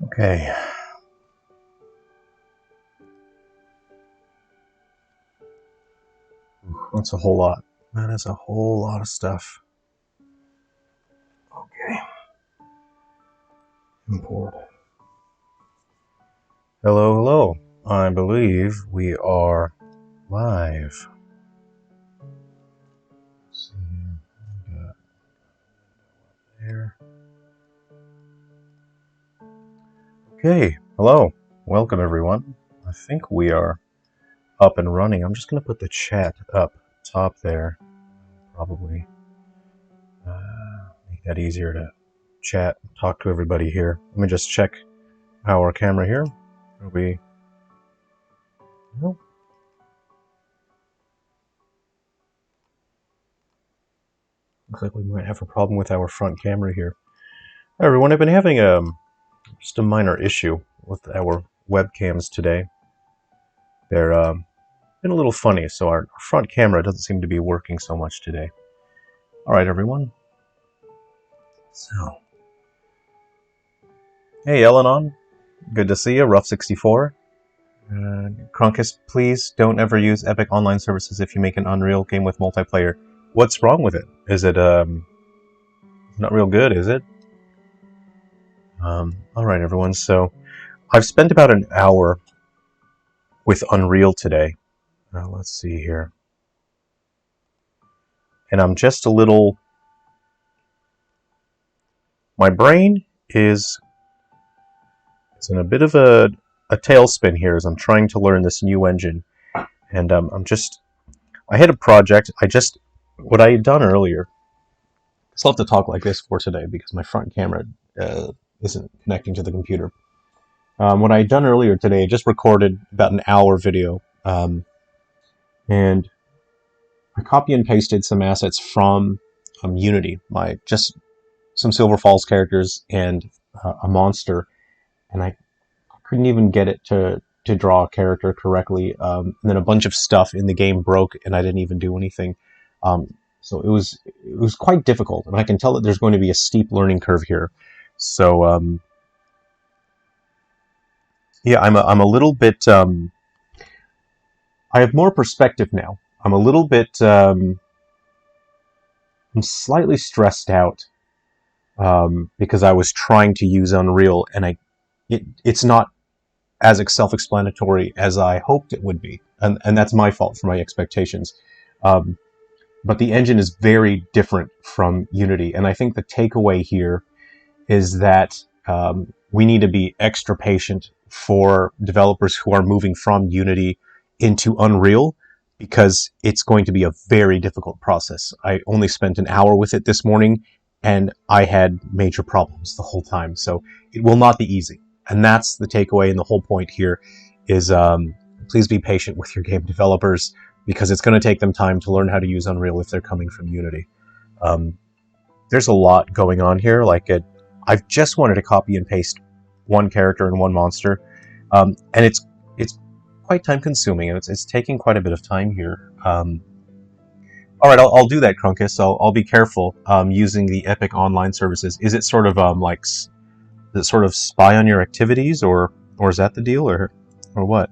Okay. That's a whole lot. That is a whole lot of stuff. Okay. Import. Hello, hello. I believe we are live. Let's see here. We got there. Okay. Hello. Welcome, everyone. I think we are up and running. I'm just going to put the chat up top there. Probably make that easier to chat, talk to everybody here. Let me just check our camera here. Are we? No. Looks like we might have a problem with our front camera here. Hi everyone, I've been having just a minor issue with our webcams today. They're been a little funny, so our front camera doesn't seem to be working so much today. Alright everyone. So. Hey Elenon, good to see you, Rough64. Crunkus, please don't ever use Epic Online Services if you make an Unreal game with multiplayer. What's wrong with it? Is it not real good, is it? Alright everyone, so I've spent about an hour with Unreal today. Let's see here. And I'm just a little... My brain is in a bit of a tailspin here as I'm trying to learn this new engine. And I had a project, what I had done earlier, I still have to talk like this for today because my front camera isn't connecting to the computer. What I had done earlier today, I just recorded about an hour video, and I copy and pasted some assets from Unity, just some Silver Falls characters and a monster, and I couldn't even get it to draw a character correctly. And then a bunch of stuff in the game broke, and I didn't even do anything. So it was quite difficult, and I can tell that there's going to be a steep learning curve here. So yeah, I'm a little bit. I have more perspective now. I'm a little bit. I'm slightly stressed out because I was trying to use Unreal, and it's not as self-explanatory as I hoped it would be, and that's my fault for my expectations. But the engine is very different from Unity, and I think the takeaway here is that we need to be extra patient for developers who are moving from Unity into Unreal, because it's going to be a very difficult process. I only spent an hour with it this morning, and I had major problems the whole time, so it will not be easy. And that's the takeaway, and the whole point here is please be patient with your game developers, because it's going to take them time to learn how to use Unreal if they're coming from Unity. There's a lot going on here. I've just wanted to copy and paste one character and one monster, and it's quite time consuming, and it's taking quite a bit of time here. All right, I'll do that, Crunkus. I'll be careful using the Epic Online Services. Is it sort of does it sort of spy on your activities, or is that the deal, or what?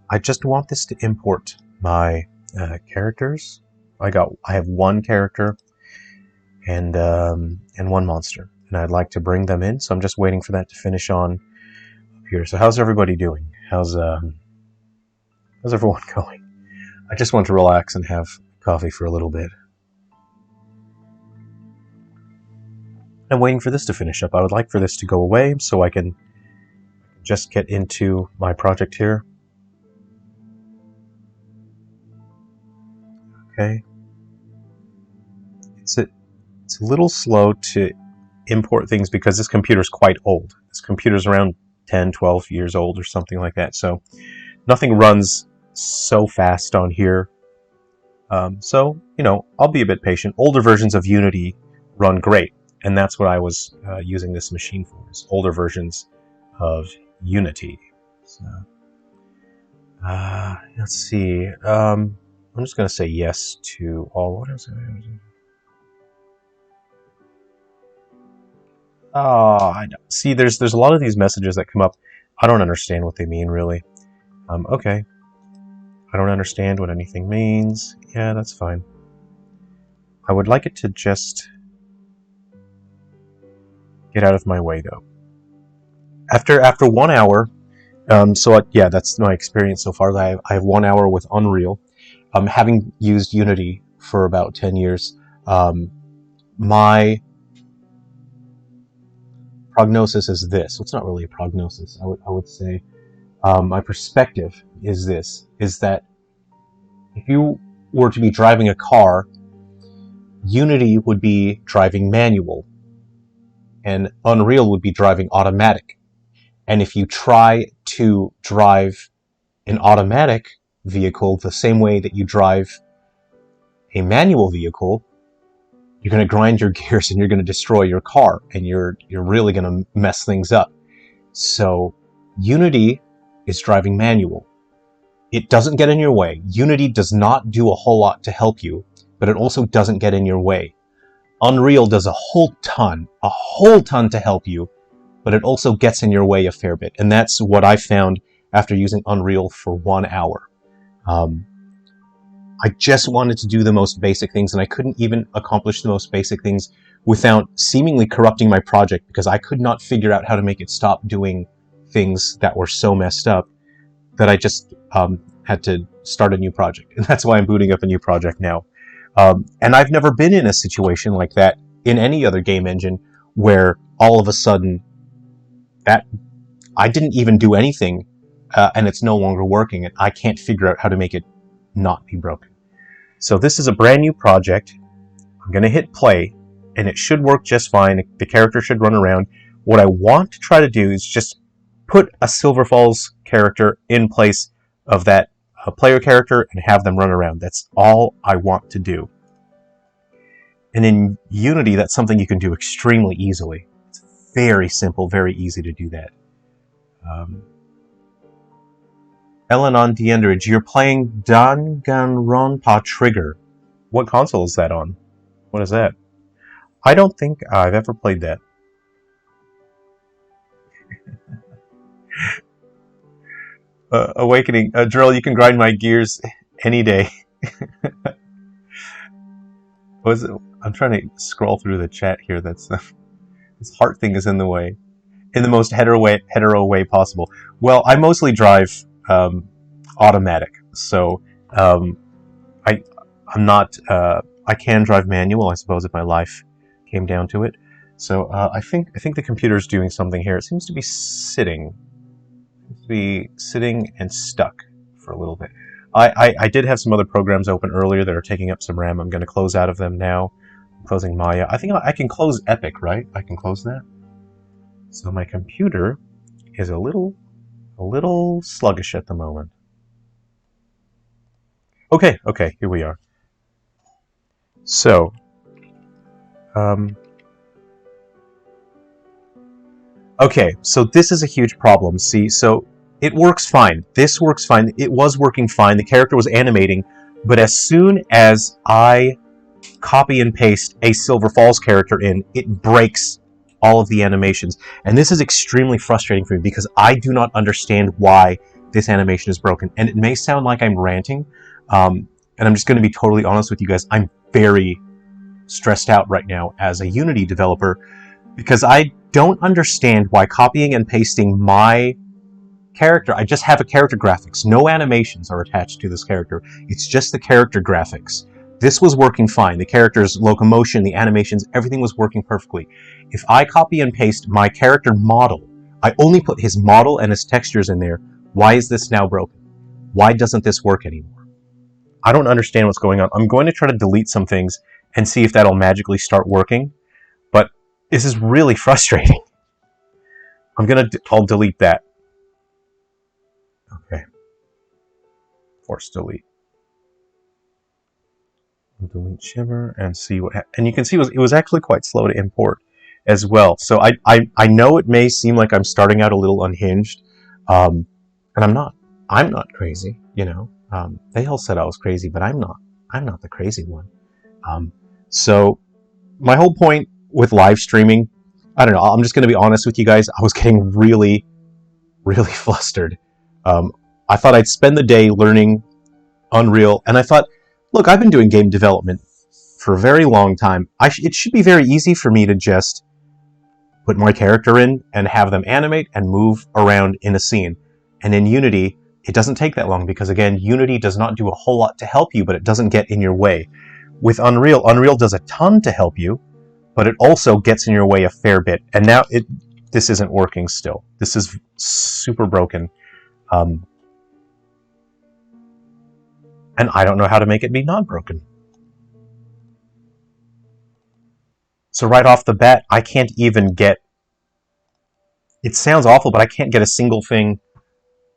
I just want this to import my characters. I have one character and one monster, and I'd like to bring them in. So I'm just waiting for that to finish on up here. So how's everybody doing? How's everyone going? I just want to relax and have coffee for a little bit. I'm waiting for this to finish up. I would like for this to go away so I can just get into my project here. Okay. It's a little slow to import things because this computer is quite old. This computer's around 10, 12 years old or something like that. So nothing runs so fast on here. So, I'll be a bit patient. Older versions of Unity run great, and that's what I was using this machine for, is older versions of Unity. So, let's see. I'm just going to say yes to all. What else? Oh, see, there's a lot of these messages that come up. I don't understand what they mean, really. Okay. I don't understand what anything means. Yeah, that's fine. I would like it to just get out of my way, though. After 1 hour, yeah, that's my experience so far. I have 1 hour with Unreal. Having used Unity for about 10 years, my prognosis is this. Well, it's not really a prognosis. I would say my perspective is this: is that if you were to be driving a car, Unity would be driving manual, and Unreal would be driving automatic. And if you try to drive an automatic vehicle the same way that you drive a manual vehicle, you're going to grind your gears and you're going to destroy your car, and you're really going to mess things up. So Unity is driving manual. It doesn't get in your way. Unity does not do a whole lot to help you, but it also doesn't get in your way. Unreal does a whole ton to help you, but it also gets in your way a fair bit. And that's what I found after using Unreal for 1 hour. I just wanted to do the most basic things, and I couldn't even accomplish the most basic things without seemingly corrupting my project, because I could not figure out how to make it stop doing things that were so messed up that I just had to start a new project. And that's why I'm booting up a new project now. And I've never been in a situation like that in any other game engine where all of a sudden that I didn't even do anything and it's no longer working, and I can't figure out how to make it not be broken. So this is a brand new project. I'm going to hit play, and it should work just fine. The character should run around. What I want to try to do is just put a Silver Falls character in place of that player character and have them run around. That's all I want to do. And in Unity, that's something you can do extremely easily. It's very simple, very easy to do that. Ellen on Dienderidge, you're playing Danganronpa Trigger. What console is that on? What is that? I don't think I've ever played that. Awakening. Jerrel, you can grind my gears any day. I'm trying to scroll through the chat here. That's this heart thing is in the way. In the most hetero way possible. Well, I mostly drive automatic, so I'm not. I can drive manual, I suppose, if my life came down to it. So I think the computer's doing something here. It seems to be sitting. And stuck for a little bit. I did have some other programs open earlier that are taking up some RAM. I'm going to close out of them now. I'm closing Maya. I think I can close Epic, right? I can close that. So my computer is a little sluggish at the moment. Okay, here we are. So, okay, so this is a huge problem. See, so it works fine. This works fine. It was working fine. The character was animating, but as soon as I copy and paste a Silver Falls character in, it breaks all of the animations. And this is extremely frustrating for me because I do not understand why this animation is broken. And it may sound like I'm ranting, and I'm just going to be totally honest with you guys. I'm very stressed out right now as a Unity developer because I don't understand why copying and pasting my character, I just have a character graphics. No animations are attached to this character. It's just the character graphics. This was working fine. The character's locomotion, the animations, everything was working perfectly. If I copy and paste my character model, I only put his model and his textures in there. Why is this now broken? Why doesn't this work anymore? I don't understand what's going on. I'm going to try to delete some things and see if that'll magically start working. But this is really frustrating. I'll delete that. Okay. Force delete. I'll delete Shiver and see what happens. And you can see it was actually quite slow to import as well. So I know it may seem like I'm starting out a little unhinged, and I'm not. I'm not crazy, you know. They all said I was crazy, but I'm not. I'm not the crazy one. So my whole point with live streaming, I don't know. I'm just going to be honest with you guys. I was getting really, really flustered. I thought I'd spend the day learning Unreal, and I thought, look, I've been doing game development for a very long time. It should be very easy for me to just put my character in and have them animate and move around in a scene. And in Unity, it doesn't take that long because, again, Unity does not do a whole lot to help you, but it doesn't get in your way. With Unreal, Unreal does a ton to help you, but it also gets in your way a fair bit. And now this isn't working still. This is super broken. And I don't know how to make it be not broken. So right off the bat, I can't even get... It sounds awful, but I can't get a single thing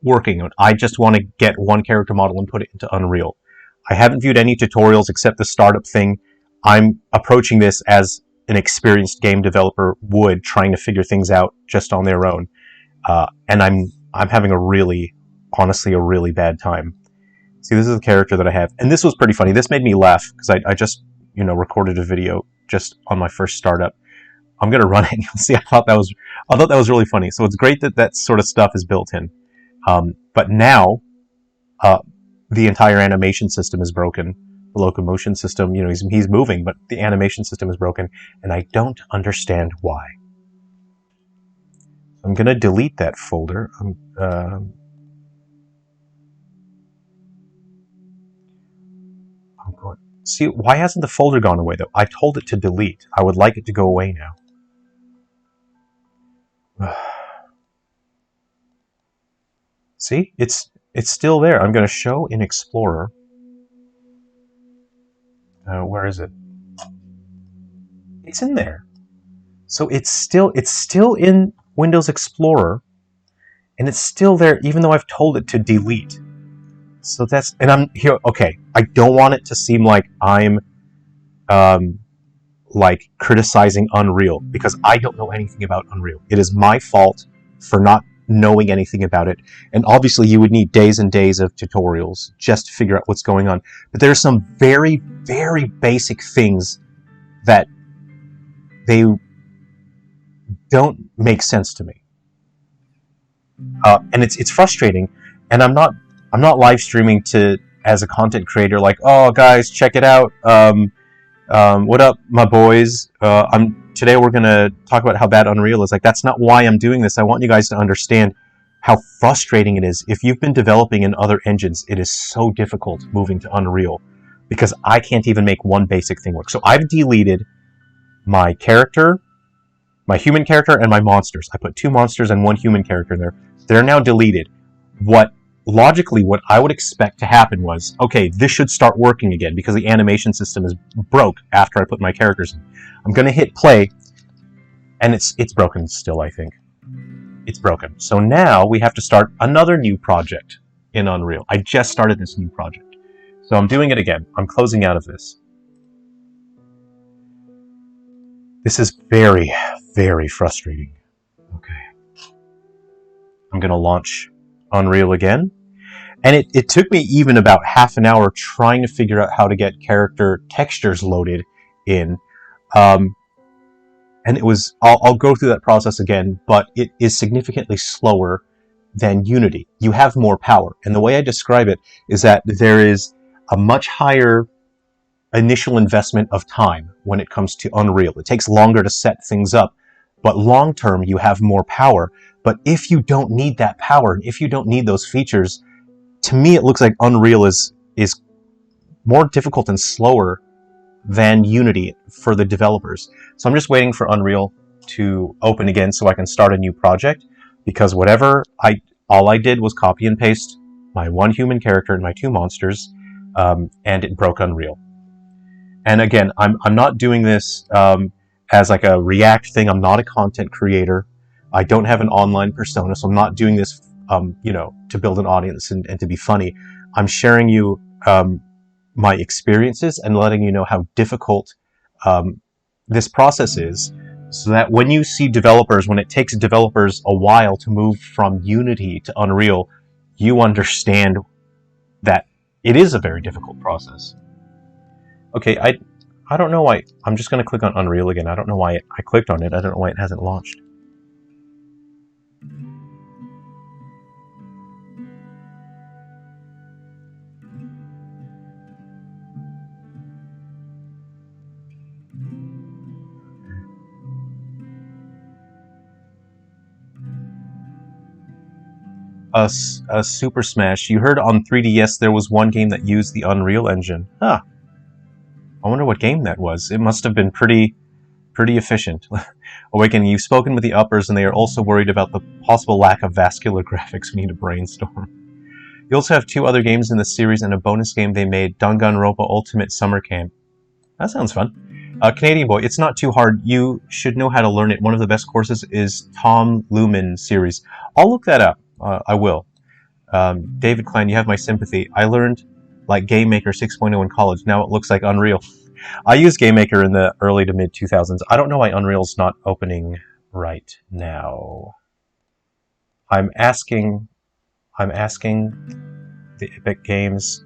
working. I just want to get one character model and put it into Unreal. I haven't viewed any tutorials except the startup thing. I'm approaching this as an experienced game developer would, trying to figure things out just on their own. And I'm having honestly, a really bad time. See, this is the character that I have. And this was pretty funny. This made me laugh because I just, recorded a video just on my first startup. I'm going to run it. You'll see, I thought that was really funny. So it's great that that sort of stuff is built in. But now, the entire animation system is broken. The locomotion system, he's moving, but the animation system is broken, and I don't understand why. I'm going to delete that folder. See, why hasn't the folder gone away, though? I told it to delete. I would like it to go away now. See? It's still there. I'm going to show in Explorer. Where is it? It's in there. So it's still in Windows Explorer, and it's still there even though I've told it to delete. So that's, and I'm here, okay, I don't want it to seem like I'm like criticizing Unreal, because I don't know anything about Unreal. It is my fault for not knowing anything about it, and obviously you would need days and days of tutorials just to figure out what's going on. But there are some very, very basic things that they don't make sense to me, and it's frustrating. And I'm not live streaming as a content creator, like, oh guys, check it out. What up, my boys? Today we're gonna talk about how bad Unreal is. Like, that's not why I'm doing this. I want you guys to understand how frustrating it is. If you've been developing in other engines, it is so difficult moving to Unreal because I can't even make one basic thing work. So I've deleted my character, my human character, and my monsters. I put 2 monsters and 1 human character in there. They're now deleted. Logically, what I would expect to happen was, okay, this should start working again because the animation system is broke after I put my characters in. I'm going to hit play, and it's broken still, I think. It's broken. So now we have to start another new project in Unreal. I just started this new project. So I'm doing it again. I'm closing out of this. This is very, very frustrating. Okay. I'm going to launch Unreal again, and it took me even about half an hour trying to figure out how to get character textures loaded in, and it was, I'll go through that process again, but it is significantly slower than Unity. You have more power, and the way I describe it is that there is a much higher initial investment of time when it comes to Unreal. It takes longer to set things up, but long term you have more power. But if you don't need that power, if you don't need those features, to me it looks like Unreal is more difficult and slower than Unity for the developers. So I'm just waiting for Unreal to open again so I can start a new project, because all I did was copy and paste my 1 human character and my 2 monsters, and it broke Unreal. And again, I'm not doing this as like a React thing. I'm not a content creator. I don't have an online persona, so I'm not doing this, to build an audience and to be funny. I'm sharing you my experiences and letting you know how difficult this process is, so that when you see developers, when it takes developers a while to move from Unity to Unreal, you understand that it is a very difficult process. Okay, I don't know why. I'm just going to click on Unreal again. I don't know why I clicked on it. I don't know why it hasn't launched. Super Smash. You heard on 3DS there was one game that used the Unreal Engine. Huh. I wonder what game that was. It must have been pretty efficient. Awakening, you've spoken with the uppers and they are also worried about the possible lack of vascular graphics. We need to brainstorm. You also have 2 other games in the series and a bonus game they made, Danganronpa Ultimate Summer Camp. That sounds fun. Canadian Boy, it's not too hard. You should know how to learn it. One of the best courses is Tom Lumen series. I'll look that up. I will. David Klein, you have my sympathy. I learned like GameMaker 6.0 in college. Now it looks like Unreal. I used GameMaker in the early to mid 2000s. I don't know why Unreal's not opening right now. I'm asking the Epic Games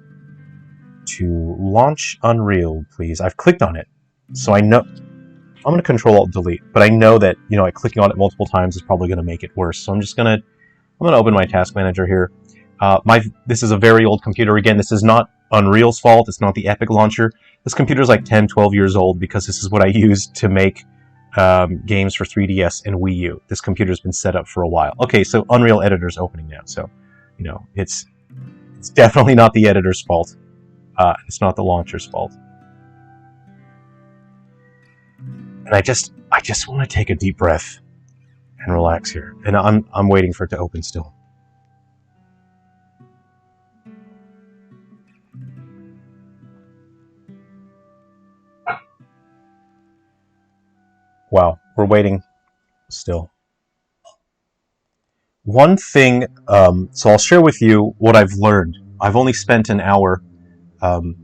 to launch Unreal, please. I've clicked on it, so I know. I'm going to Control-Alt-Delete, but I know that, you know, like clicking on it multiple times is probably going to make it worse. So I'm going to open my task manager here. This is a very old computer. Again, this is not Unreal's fault. It's not the Epic launcher. This computer is like 10, 12 years old because this is what I used to make games for 3DS and Wii U. This computer's been set up for a while. Okay, so Unreal Editor's opening now. So, you know, it's definitely not the editor's fault. It's not the launcher's fault. And I just want to take a deep breath and relax here. And I'm waiting for it to open still. Wow, we're waiting still. One thing, so I'll share with you what I've learned. I've only spent an hour. We've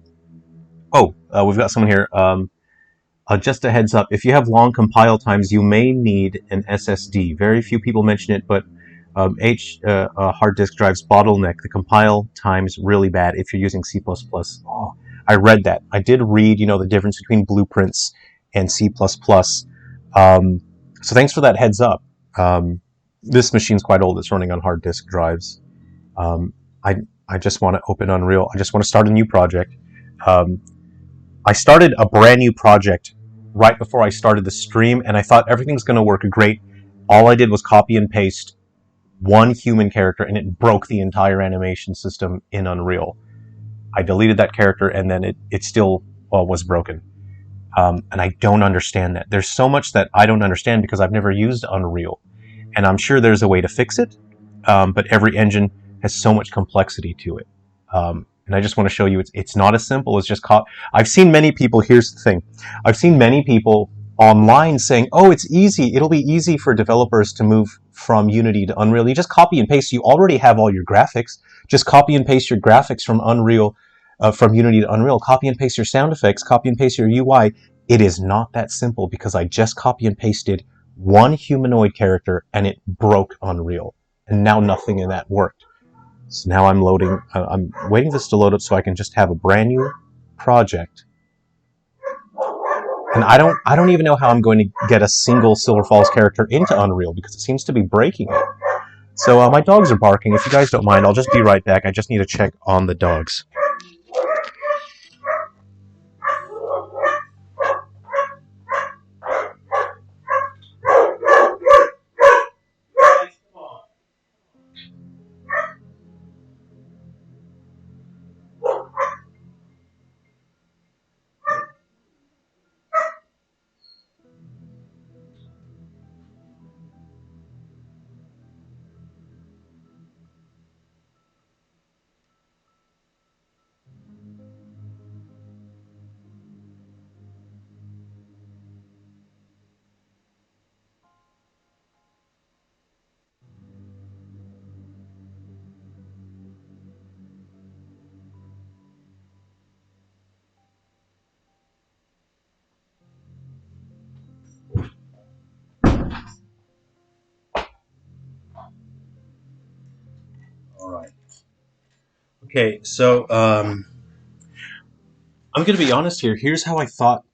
got someone here. Just a heads up, if you have long compile times, you may need an SSD. Very few people mention it, but hard disk drives bottleneck. The compile time's really bad if you're using C++. Oh, I read that. I did read, you know, the difference between blueprints and C++. So thanks for that heads up. This machine's quite old. It's running on hard disk drives. I just want to open Unreal. I just want to start a new project. I started a brand new project right before I started the stream, and I thought everything's going to work great. All I did was copy and paste one human character, and it broke the entire animation system in Unreal. I deleted that character, and then it still was broken. And I don't understand that. There's so much that I don't understand because I've never used Unreal. And I'm sure there's a way to fix it, but every engine has so much complexity to it. And I just want to show you it's not as simple as just I've seen many people, here's the thing, I've seen many people online saying, oh, it's easy, it'll be easy for developers to move from Unity to Unreal. You just copy and paste, you already have all your graphics, just copy and paste your graphics from Unreal, from Unity to Unreal, copy and paste your sound effects, copy and paste your UI. It is not that simple because I just copy and pasted one humanoid character and it broke Unreal. And now nothing in that worked. So now I'm waiting for this to load up so I can just have a brand new project. And I don't even know how I'm going to get a single Silver Falls character into Unreal because it seems to be breaking it. So my dogs are barking. If you guys don't mind, I'll just be right back. I just need to check on the dogs. Okay, so I'm going to be honest here. Here's how I thought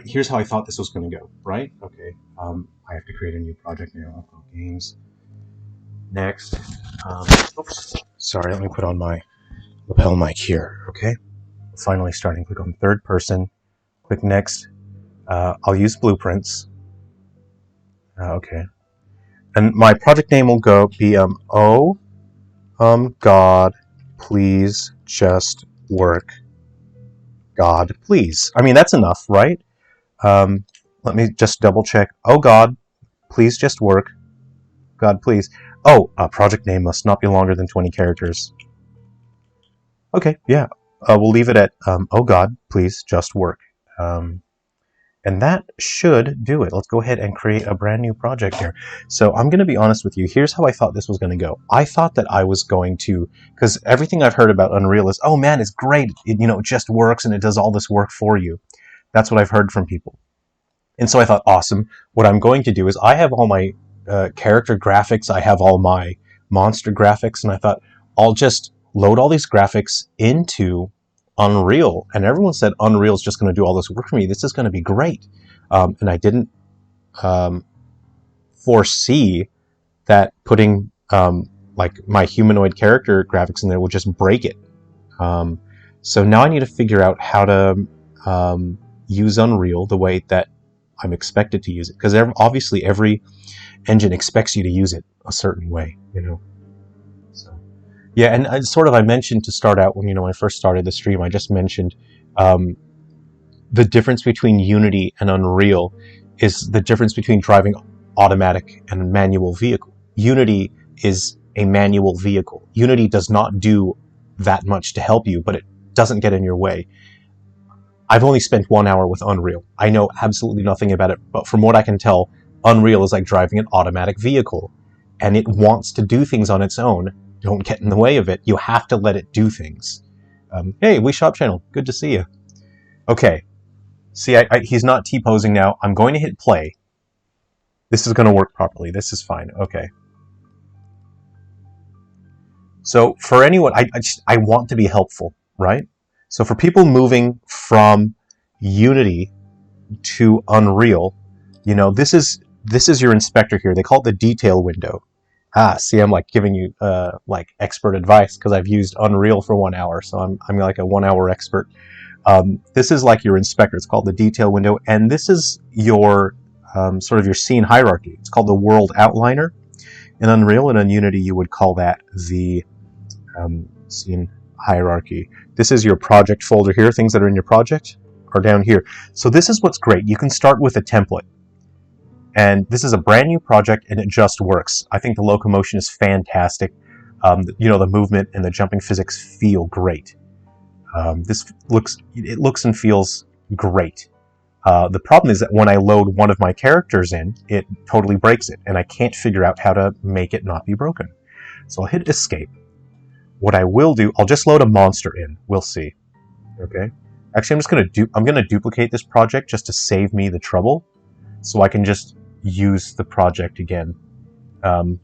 Here's how I thought this was going to go, right? Okay. I have to create a new project now. I'll go games. Next. Oops. Sorry, let me put on my lapel mic here. Okay. Finally starting. Click on third person. Click next. I'll use blueprints. Okay. And my project name will be God, please just work. God, please. I mean, that's enough, right? Let me just double check. Oh God, please just work. God, please. Oh, project name must not be longer than 20 characters. Okay, yeah. We'll leave it at, oh God, please just work. And that should do it. Let's go ahead and create a brand new project here. So I'm going to be honest with you. Here's how I thought this was going to go. I thought that I was going to, because everything I've heard about Unreal is, oh man, it's great. It just works and it does all this work for you. That's what I've heard from people. And so I thought, awesome. What I'm going to do is I have all my character graphics. I have all my monster graphics. And I thought, I'll just load all these graphics into Unreal. And everyone said Unreal is just going to do all this work for me. This is going to be great. And I didn't foresee that putting like my humanoid character graphics in there will just break it. So now I need to figure out how to use Unreal the way that I'm expected to use it, because obviously every engine expects you to use it a certain way, So, yeah, and I mentioned to start out when I first started the stream, I just mentioned the difference between Unity and Unreal is the difference between driving automatic and a manual vehicle. Unity is a manual vehicle. Unity does not do that much to help you, but it doesn't get in your way. I've only spent 1 hour with Unreal. I know absolutely nothing about it, but from what I can tell, Unreal is like driving an automatic vehicle, and it wants to do things on its own. Don't get in the way of it. You have to let it do things. Hey, We Shop Channel, good to see you. Okay, see, he's not T-posing now. I'm going to hit play. This is going to work properly. This is fine. Okay. So for anyone, I want to be helpful, right? So for people moving from Unity to Unreal, this is your inspector here. They call it the detail window. See, I'm like giving you like expert advice because I've used Unreal for 1 hour, so I'm like a 1 hour expert. This is like your inspector. It's called the detail window, and this is your sort of your scene hierarchy. It's called the world outliner in Unreal, and in Unity you would call that the scene hierarchy. This is your project folder here. Things that are in your project are down here. So this is what's great. You can start with a template. And this is a brand new project, and it just works. I think the locomotion is fantastic. The movement and the jumping physics feel great. This looks and feels great. The problem is that when I load one of my characters in, it totally breaks it, and I can't figure out how to make it not be broken. So I'll hit escape. What I will do, I'll just load a monster in. We'll see. Okay. Actually, I'm gonna duplicate this project just to save me the trouble, so I can just use the project again. I'm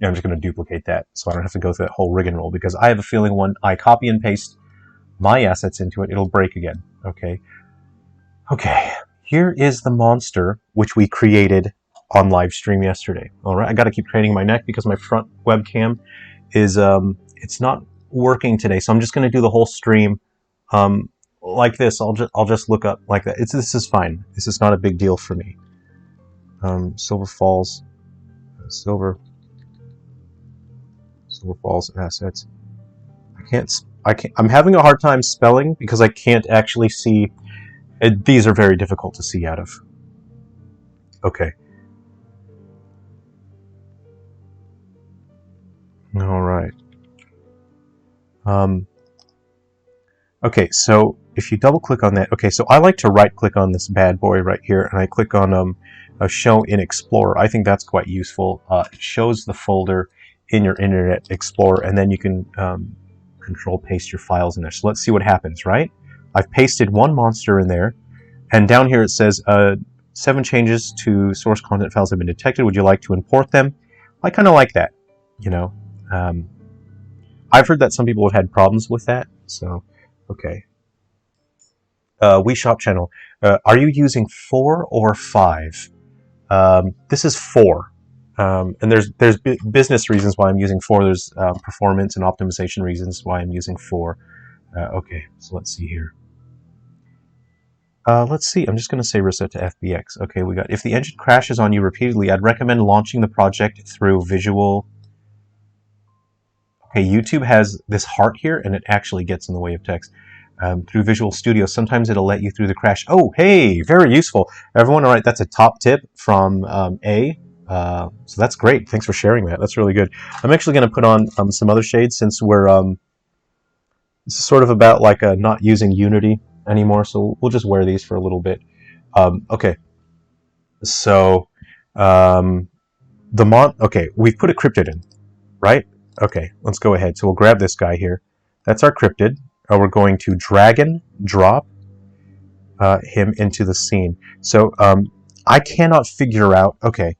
just going to duplicate that so I don't have to go through that whole rigmarole, because I have a feeling when I copy and paste my assets into it, it'll break again. Okay. Here is the monster which we created on live stream yesterday. All right, I got to keep craning my neck because my front webcam is it's not working today, so I'm just going to do the whole stream like this. I'll just look up like that. This is fine. This is not a big deal for me. Silver Falls, Silver Falls assets. I'm having a hard time spelling because I can't actually see. These are very difficult to see out of. Okay. All right. Okay, so if you double click on that, okay, so I like to right click on this bad boy right here, and I click on show in Explorer. I think that's quite useful. It shows the folder in your Internet Explorer, and then you can control paste your files in there. So let's see what happens, right? I've pasted one monster in there, and down here it says 7 changes to source content files have been detected. Would you like to import them? I kind of like that, I've heard that some people have had problems with that, so okay. We Shop channel. Are you using 4 or 5? This is 4. And there's business reasons why I'm using 4. There's performance and optimization reasons why I'm using 4. Okay, so let's see here. Let's see, I'm just going to say reset to FBX. Okay, we got, if the engine crashes on you repeatedly, I'd recommend launching the project through Visual. Okay, YouTube has this heart here, and it actually gets in the way of text. Through Visual Studio, sometimes it'll let you through the crash. Oh, hey, very useful. Everyone, all right, that's a top tip from A. So that's great. Thanks for sharing that. That's really good. I'm actually going to put on some other shades since we're, this is sort of about like not using Unity anymore, so we'll just wear these for a little bit. Okay, so okay, we've put a cryptid in, right? Okay, let's go ahead. So we'll grab this guy here. That's our cryptid. We're going to drag and drop him into the scene. So I cannot figure out, okay,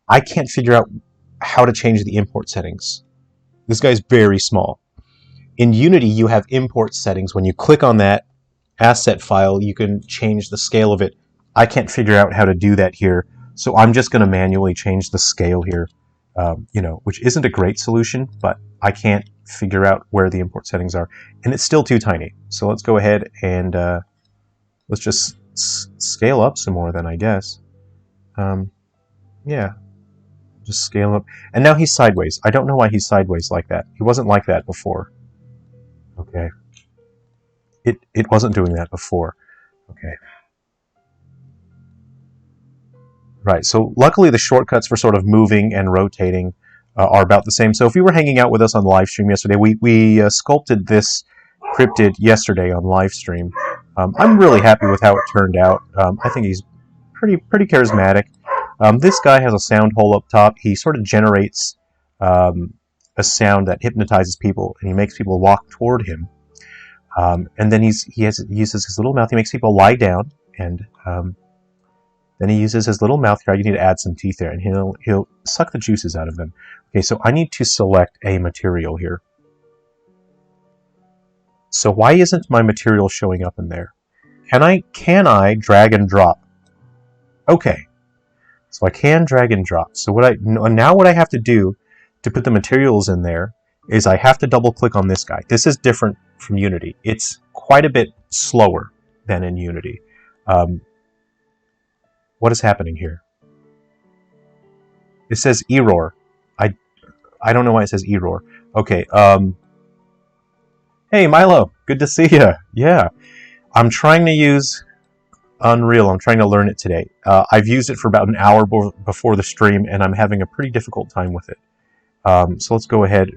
I can't figure out how to change the import settings. This guy's very small. In Unity, you have import settings. When you click on that asset file, you can change the scale of it. I can't figure out how to do that here, so I'm just going to manually change the scale here, you know, which isn't a great solution, but I can't figure out where the import settings are, and it's still too tiny. So let's go ahead and let's just scale up some more then, I guess. Yeah, just scale up. And now he's sideways. I don't know why he's sideways like that. He wasn't like that before. Okay. It wasn't doing that before. Okay. Right, so luckily the shortcuts for sort of moving and rotating are about the same. So if you were hanging out with us on live stream yesterday, we sculpted this cryptid yesterday on live stream. I'm really happy with how it turned out. I think he's pretty charismatic. This guy has a sound hole up top. He sort of generates a sound that hypnotizes people, and he makes people walk toward him. And then he uses his little mouth. He makes people lie down, and then he uses his little mouth here. You need to add some teeth there, and he'll suck the juices out of them. Okay, so I need to select a material here. So why isn't my material showing up in there? Can I drag and drop? Okay, so I can drag and drop. So now what I have to do to put the materials in there is I have to double click on this guy. This is different from Unity. It's quite a bit slower than in Unity. What is happening here? It says error. I don't know why it says error. Okay. Hey Milo, good to see you. Yeah, I'm trying to use Unreal. I'm trying to learn it today. I've used it for about an hour before the stream, and I'm having a pretty difficult time with it. So let's go ahead.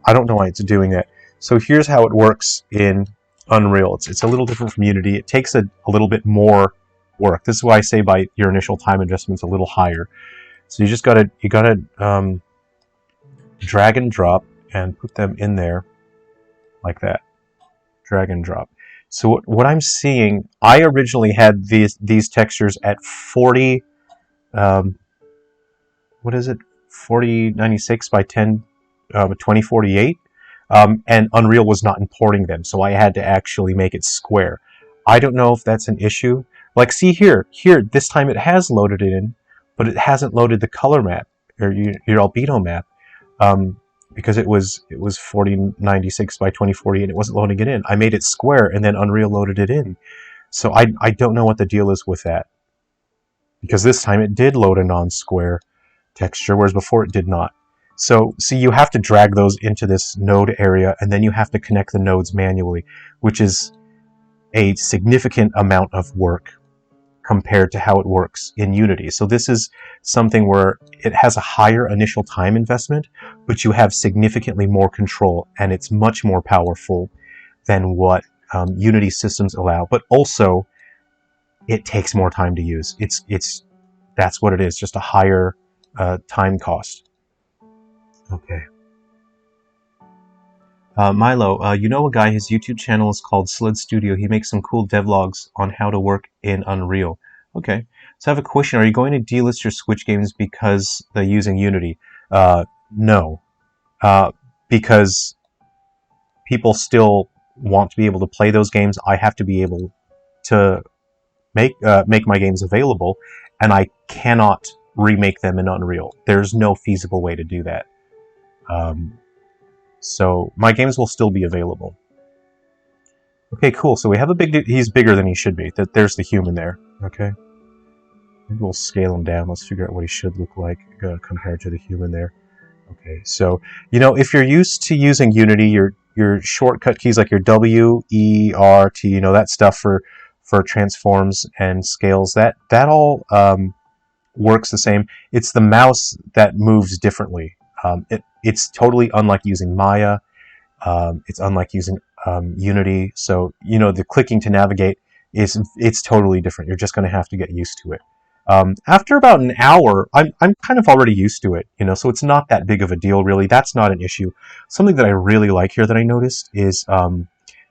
I don't know why it's doing that. So here's how it works in Unreal. It's a little different from Unity. It takes a little bit more work. This is why I say by your initial time investment's a little higher. So you gotta drag and drop and put them in there like that. Drag and drop. So what I'm seeing, I originally had these textures at 40. What is it? 4096 by 2048. And Unreal was not importing them, so I had to actually make it square. I don't know if that's an issue. Like, see here, this time it has loaded it in, but it hasn't loaded the color map, or your albedo map, because it was 4096 by 2048, and it wasn't loading it in. I made it square, and then Unreal loaded it in. So I don't know what the deal is with that, because this time it did load a non-square texture, whereas before it did not. So, see, you have to drag those into this node area, and then you have to connect the nodes manually, which is a significant amount of work compared to how it works in Unity. So this is something where it has a higher initial time investment, but you have significantly more control, and it's much more powerful than what Unity systems allow. But also, it takes more time to use. That's what it is, just a higher time cost. Okay. Milo, you know a guy, his YouTube channel is called Sled Studio. He makes some cool devlogs on how to work in Unreal. Okay, so I have a question. Are you going to delist your Switch games because they're using Unity? No. Because people still want to be able to play those games. I have to be able to make my games available, and I cannot remake them in Unreal. There's no feasible way to do that. So my games will still be available. Okay, cool. So we have a big dude. He's bigger than he should be. There's the human there. Okay. Maybe we'll scale him down. Let's figure out what he should look like compared to the human there. Okay, so, you know, if you're used to using Unity, your shortcut keys like your W, E, R, T, you know, that stuff for transforms and scales, that all works the same. It's the mouse that moves differently. It's totally unlike using Maya. It's unlike using Unity. So, you know, the clicking to navigate it's totally different. You're just going to have to get used to it. After about an hour, I'm kind of already used to it, you know, so it's not that big of a deal, really. That's not an issue. Something that I really like here that I noticed is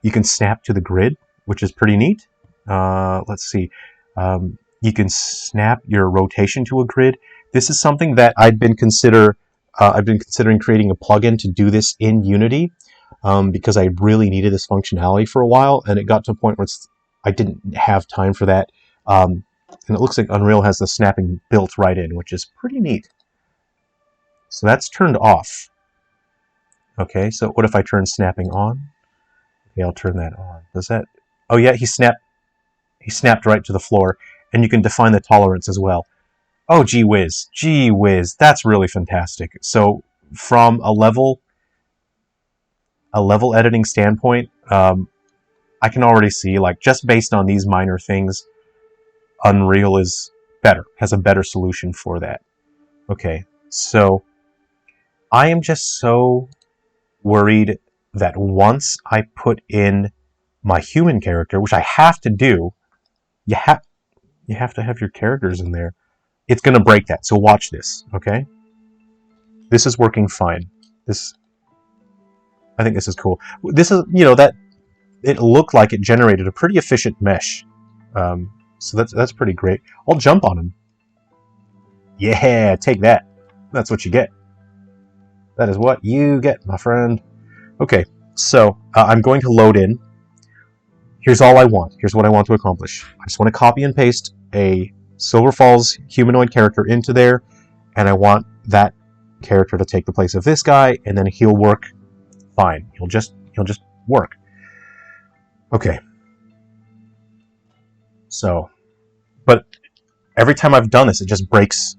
you can snap to the grid, which is pretty neat. Let's see. You can snap your rotation to a grid. This is something that I've been considering creating a plugin to do this in Unity, because I really needed this functionality for a while, and it got to a point where I didn't have time for that. And it looks like Unreal has the snapping built right in, which is pretty neat. So that's turned off. Okay, so what if I turn snapping on? Okay, I'll turn that on. Does that... Oh yeah, he snapped right to the floor. And you can define the tolerance as well. Oh, gee whiz. Gee whiz. That's really fantastic. So from a level editing standpoint, I can already see, like, just based on these minor things, Unreal is better, has a better solution for that. Okay, so I am just so worried that once I put in my human character, which I have to do, you have to have your characters in there, it's going to break that. So watch this, okay? This is working fine. I think this is cool. This is, you know, that it looked like it generated a pretty efficient mesh. So that's pretty great. I'll jump on him. Yeah, take that. That's what you get. That is what you get, my friend. Okay, so I'm going to load in. Here's all I want. Here's what I want to accomplish. I just want to copy and paste a Silver Falls humanoid character into there, and I want that character to take the place of this guy, and then he'll work fine. He'll just work. Okay. So, but every time I've done this, it just breaks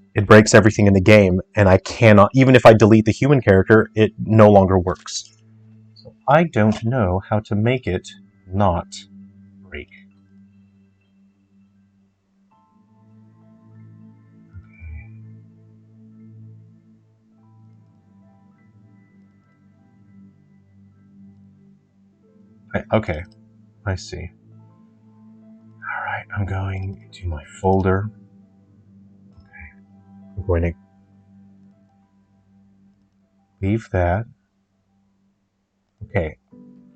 everything in the game, and I cannot, even if I delete the human character, it no longer works. So I don't know how to make it not break. Okay, I see. Alright, I'm going to my folder. Okay, I'm going to leave that. Okay,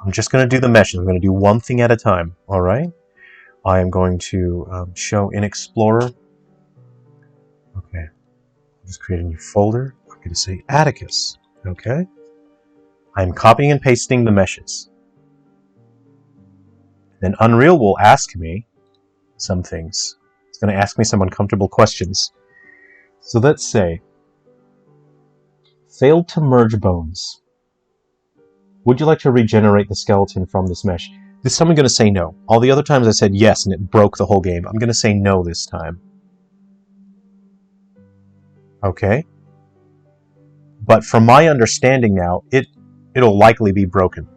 I'm just going to do the meshes. I'm going to do one thing at a time, alright? I am going to show in Explorer. Okay, I'll just create a new folder. I'm going to say Atticus, okay? I'm copying and pasting the meshes. Then Unreal will ask me some things. It's going to ask me some uncomfortable questions. So let's say, failed to merge bones. Would you like to regenerate the skeleton from this mesh? This time I'm going to say no. All the other times I said yes and it broke the whole game. I'm going to say no this time. Okay. But from my understanding now, it'll likely be broken.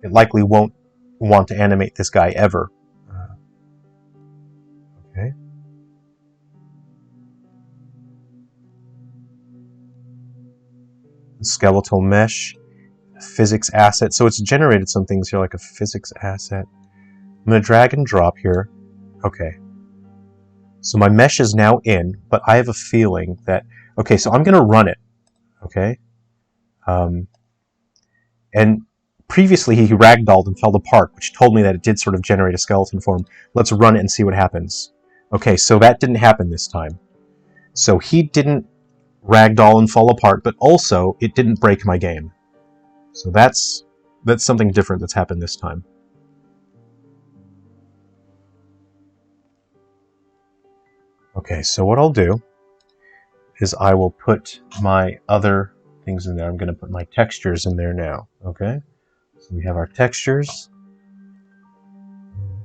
It likely won't want to animate this guy ever. Okay. Skeletal mesh, physics asset. So it's generated some things here, like a physics asset. I'm going to drag and drop here. Okay. So my mesh is now in, but I have a feeling that... Okay, so I'm going to run it. Okay. And previously he ragdolled and fell apart, which told me that it did sort of generate a skeleton form. Let's run it and see what happens. Okay, so that didn't happen this time. So he didn't ragdoll and fall apart, but also it didn't break my game. So that's something different that's happened this time. Okay, so what I'll do is I will put my other things in there. I'm going to put my textures in there now. Okay, so we have our textures.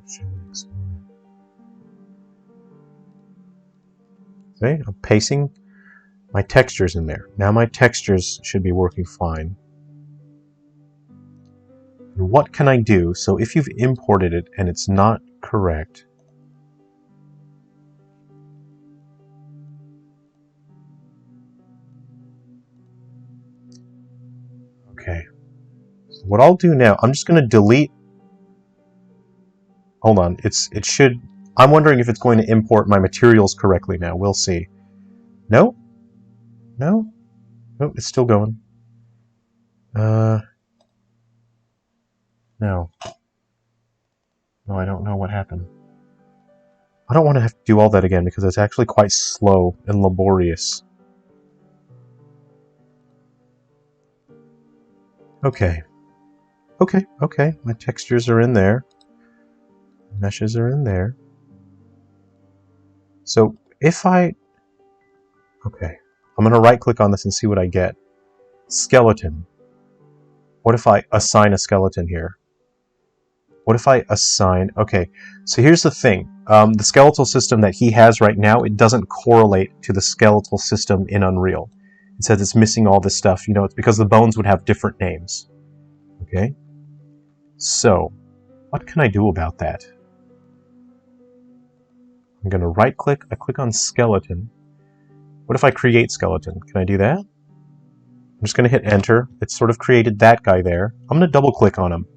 See, I'm pasting my textures in there. Now my textures should be working fine. And what can I do? So if you've imported it and it's not correct, okay. So what I'll do now, I'm just going to delete. Hold on, it should. I'm wondering if it's going to import my materials correctly now. We'll see. No, no, no, it's still going. No, no, I don't know what happened. I don't want to have to do all that again because it's actually quite slow and laborious. Okay. Okay. My textures are in there. Meshes are in there. So if I... Okay. I'm going to right-click on this and see what I get. Skeleton. What if I assign a skeleton here? What if I assign... Okay, so here's the thing. The skeletal system that he has right now, it doesn't correlate to the skeletal system in Unreal. It says it's missing all this stuff. You know, it's because the bones would have different names. Okay? So, what can I do about that? I'm going to right-click. I click on skeleton. What if I create skeleton? Can I do that? I'm just going to hit enter. It's sort of created that guy there. I'm going to double-click on him.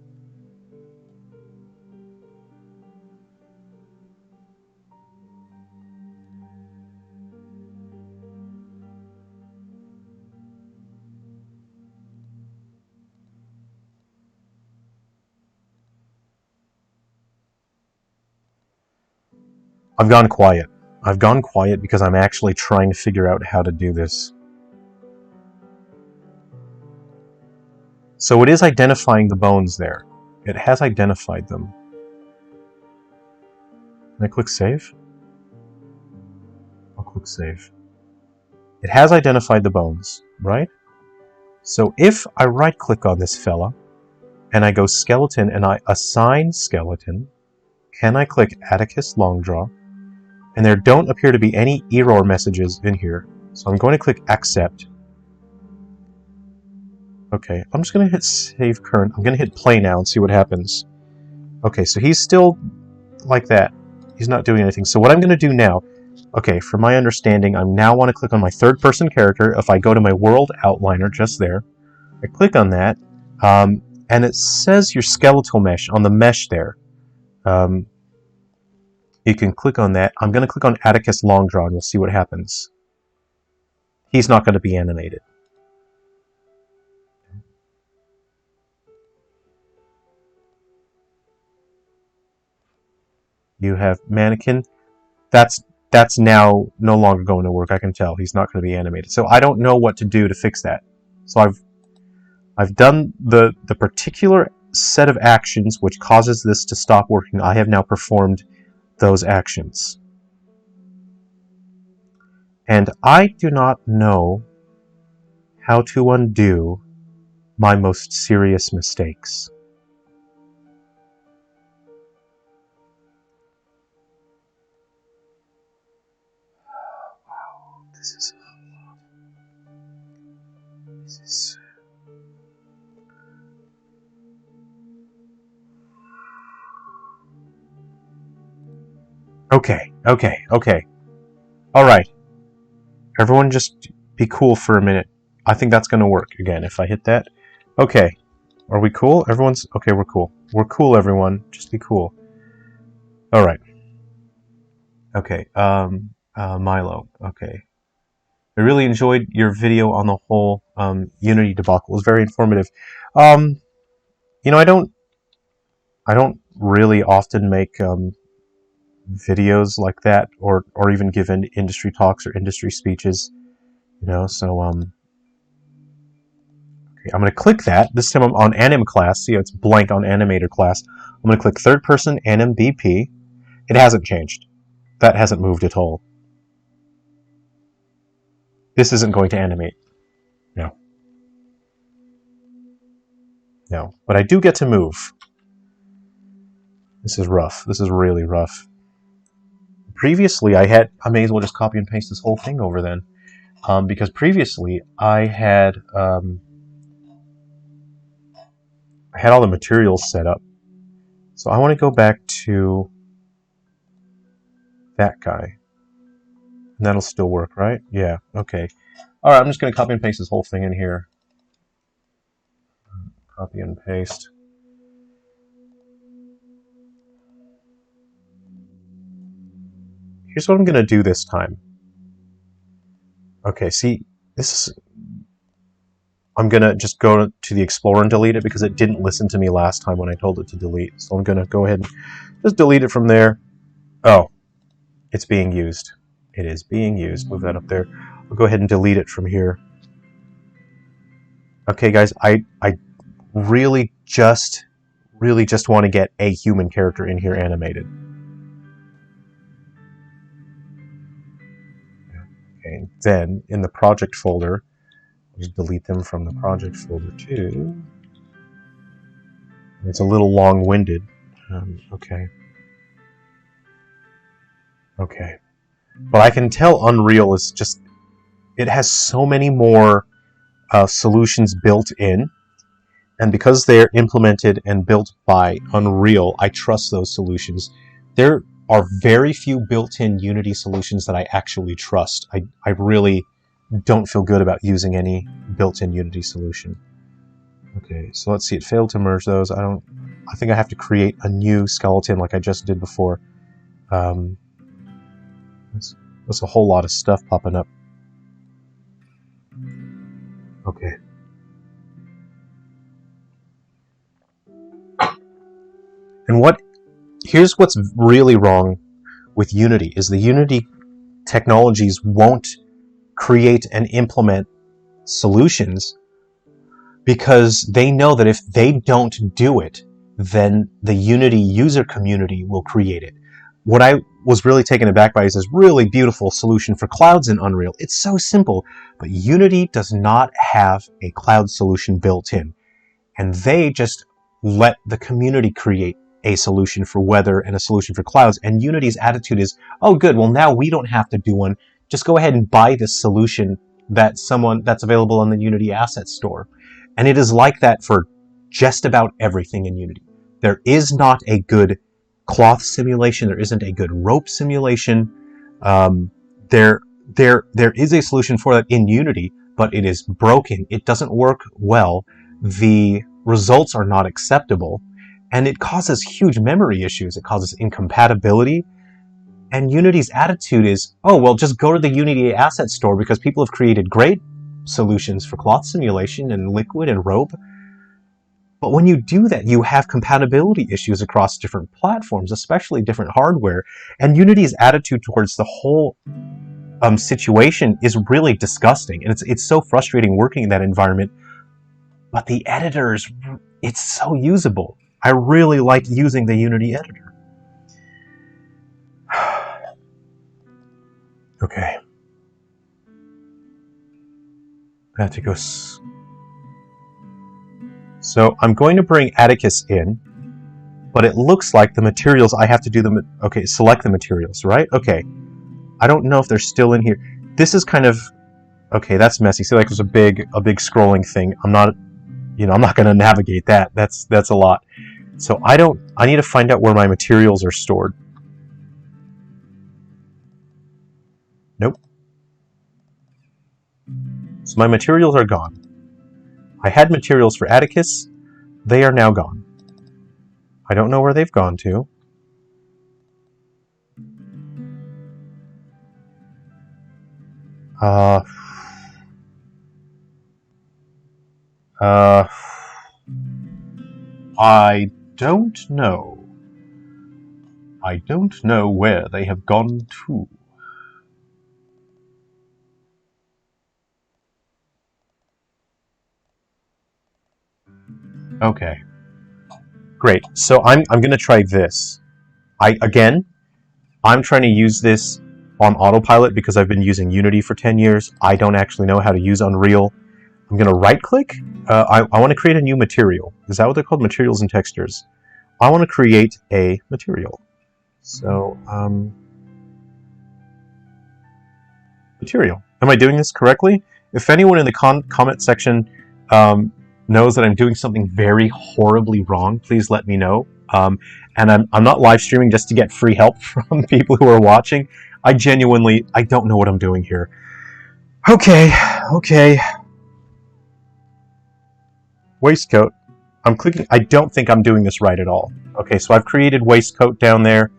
I've gone quiet. I've gone quiet because I'm actually trying to figure out how to do this. So it is identifying the bones there. It has identified them. Can I click save? I'll click save. It has identified the bones, right? So if I right-click on this fella, and I go skeleton and I assign skeleton, can I click Atticus Longdraw? And there don't appear to be any error messages in here. So I'm going to click accept. Okay, I'm just going to hit save current. I'm going to hit play now and see what happens. Okay, so he's still like that. He's not doing anything. So what I'm going to do now, okay, from my understanding, I now want to click on my third person character. If I go to my world outliner just there, I click on that, and it says your skeletal mesh on the mesh there. You can click on that. I'm going to click on Atticus Longdraw and we'll see what happens. He's not going to be animated. You have mannequin. That's now no longer going to work. I can tell he's not going to be animated. So I don't know what to do to fix that. So I've done the particular set of actions which causes this to stop working. I have now performed those actions. And I do not know how to undo my most serious mistakes. Wow, this is Okay. Alright. Everyone just be cool for a minute. I think that's going to work again if I hit that. Okay. Are we cool? Everyone's... Okay, we're cool. We're cool, everyone. Just be cool. Alright. Okay. Milo. Okay. I really enjoyed your video on the whole Unity debacle. It was very informative. You know, I don't really often make videos like that, or even give industry talks or industry speeches, you know. So okay, I'm going to click that. This time I'm on anim class. See, it's blank on animator class. I'm going to click third person anim BP. It hasn't changed. That hasn't moved at all. This isn't going to animate. No. No. But I do get to move. This is rough. This is really rough. Previously, I may as well just copy and paste this whole thing over then. Because previously, I had all the materials set up. So I want to go back to that guy. And that'll still work, right? Yeah, okay. Alright, I'm just going to copy and paste this whole thing in here. Copy and paste. Here's what I'm going to do this time. Okay, see, this is... I'm going to just go to the Explorer and delete it because it didn't listen to me last time when I told it to delete. So I'm going to go ahead and just delete it from there. Oh, it's being used. It is being used. Move that up there. I'll go ahead and delete it from here. Okay, guys, I really just want to get a human character in here animated. Okay, then in the project folder, I'll just delete them from the project folder too. It's a little long-winded. Okay. Okay. But I can tell Unreal is just... It has so many more solutions built in. And because they're implemented and built by Unreal, I trust those solutions. There are very few built-in Unity solutions that I actually trust. I really don't feel good about using any built-in Unity solution. Okay, so let's see. It failed to merge those. I think I have to create a new skeleton like I just did before. There's a whole lot of stuff popping up. Okay. And here's what's really wrong with Unity, is the Unity technologies won't create and implement solutions because they know that if they don't do it, then the Unity user community will create it. What I was really taken aback by is this really beautiful solution for clouds in Unreal. It's so simple, but Unity does not have a cloud solution built in. And they just let the community create a solution for weather and a solution for clouds. And Unity's attitude is, oh good, well now we don't have to do one. Just go ahead and buy this solution that's available on the Unity Asset Store. And it is like that for just about everything in Unity. There is not a good cloth simulation. There isn't a good rope simulation. There is a solution for that in Unity, but it is broken. It doesn't work well. The results are not acceptable, and it causes huge memory issues. It causes incompatibility. And Unity's attitude is, oh, well, just go to the Unity Asset Store because people have created great solutions for cloth simulation and liquid and rope. But when you do that, you have compatibility issues across different platforms, especially different hardware. And Unity's attitude towards the whole situation is really disgusting. And it's so frustrating working in that environment. But the editors, it's so usable. I really like using the Unity editor. Okay. I have to go... So I'm going to bring Atticus in, but it looks like the materials I have to do them. Okay, select the materials, right? Okay. I don't know if they're still in here. This is kind of... Okay, that's messy. See, like there's a big scrolling thing. I'm not going to navigate that. That's a lot. So I need to find out where my materials are stored. Nope. So my materials are gone. I had materials for Atticus. They are now gone. I don't know where they've gone to. I don't know. I don't know where they have gone to. Okay. Great. So I'm going to try this. I'm trying to use this on autopilot because I've been using Unity for 10 years. I don't actually know how to use Unreal. I'm going to right-click. I want to create a new material. Is that what they're called? Materials and textures. I want to create a material. So, material. Am I doing this correctly? If anyone in the comment section knows that I'm doing something very horribly wrong, please let me know. And I'm not live streaming just to get free help from people who are watching. I don't know what I'm doing here. Okay. Waistcoat. I'm clicking. I don't think I'm doing this right at all. Okay, so I've created waistcoat down there.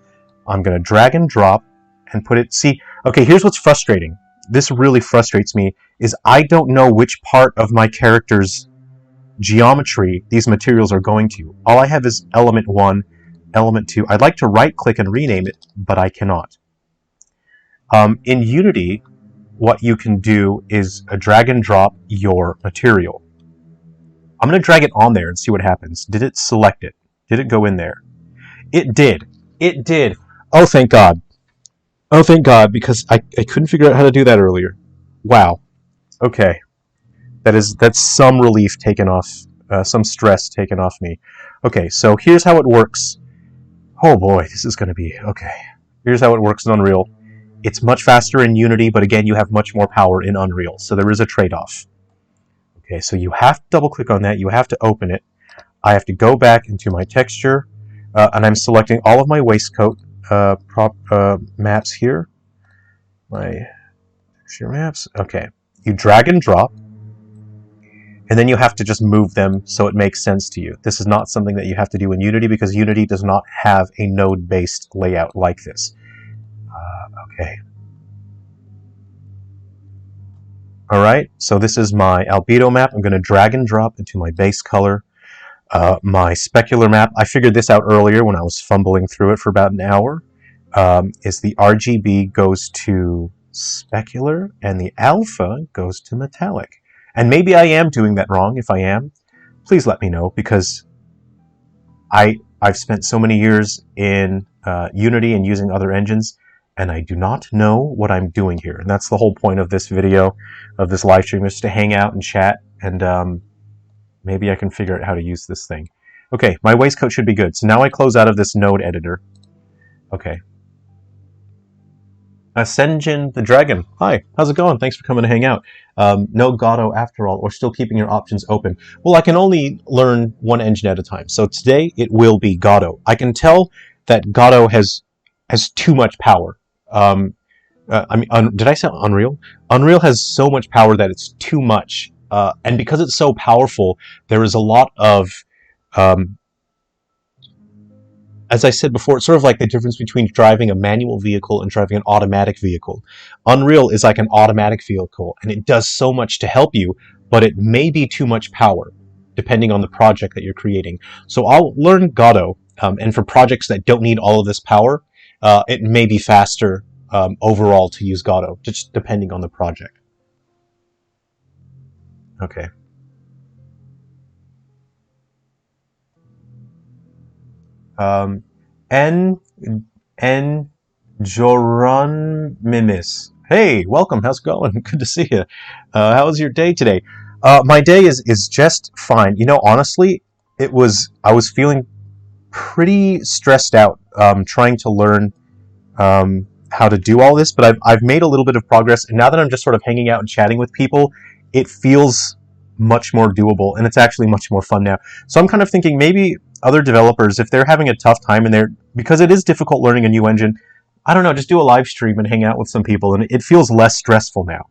I'm going to drag and drop and put it. See, okay, here's what's frustrating. This really frustrates me, is I don't know which part of my character's geometry these materials are going to. All I have is element 1, element 2. I'd like to right-click and rename it, but I cannot. In Unity, what you can do is drag and drop your material. I'm going to drag it on there and see what happens. Did it select it? Did it go in there? It did. It did. Oh, thank God. Oh, thank God, because I couldn't figure out how to do that earlier. Wow. Okay. That's some relief taken off, some stress taken off me. Okay, so here's how it works. Oh boy, this is going to be... Okay. Here's how it works in Unreal. It's much faster in Unity, but again, you have much more power in Unreal, so there is a trade-off. Okay, so you have to double-click on that. You have to open it. I have to go back into my texture, and I'm selecting all of my waistcoat maps here. My texture maps. Okay. You drag and drop, and then you have to just move them so it makes sense to you. This is not something that you have to do in Unity because Unity does not have a node-based layout like this. Okay. Alright, so this is my albedo map. I'm going to drag and drop into my base color. My specular map, I figured this out earlier when I was fumbling through it for about an hour, is the RGB goes to specular and the alpha goes to metallic. And maybe I am doing that wrong. If I am, please let me know, because I've spent so many years in Unity and using other engines, and I do not know what I'm doing here. And that's the whole point of this video, of this live stream, is to hang out and chat, and maybe I can figure out how to use this thing. Okay, my waistcoat should be good. So now I close out of this node editor. Okay. Ascension the Dragon. Hi, how's it going? Thanks for coming to hang out. No Godot after all, or still keeping your options open. Well, I can only learn one engine at a time. So today it will be Godot. I can tell that Godot has too much power. I mean, did I say Unreal? Unreal has so much power that it's too much. And because it's so powerful, there is a lot of, as I said before, it's sort of like the difference between driving a manual vehicle and driving an automatic vehicle. Unreal is like an automatic vehicle, and it does so much to help you, but it may be too much power, depending on the project that you're creating. So I'll learn Godot, and for projects that don't need all of this power, it may be faster overall to use Godot, just depending on the project. Okay. Joran Mimis. Hey, welcome. How's it going? Good to see you. How was your day today? My day is just fine. You know, honestly, I was feeling pretty stressed out trying to learn how to do all this, but I've made a little bit of progress, and now that I'm just sort of hanging out and chatting with people, it feels much more doable, and it's actually much more fun now. So I'm kind of thinking maybe other developers, if they're having a tough time because it is difficult learning a new engine, I don't know, just do a live stream and hang out with some people, and it feels less stressful now.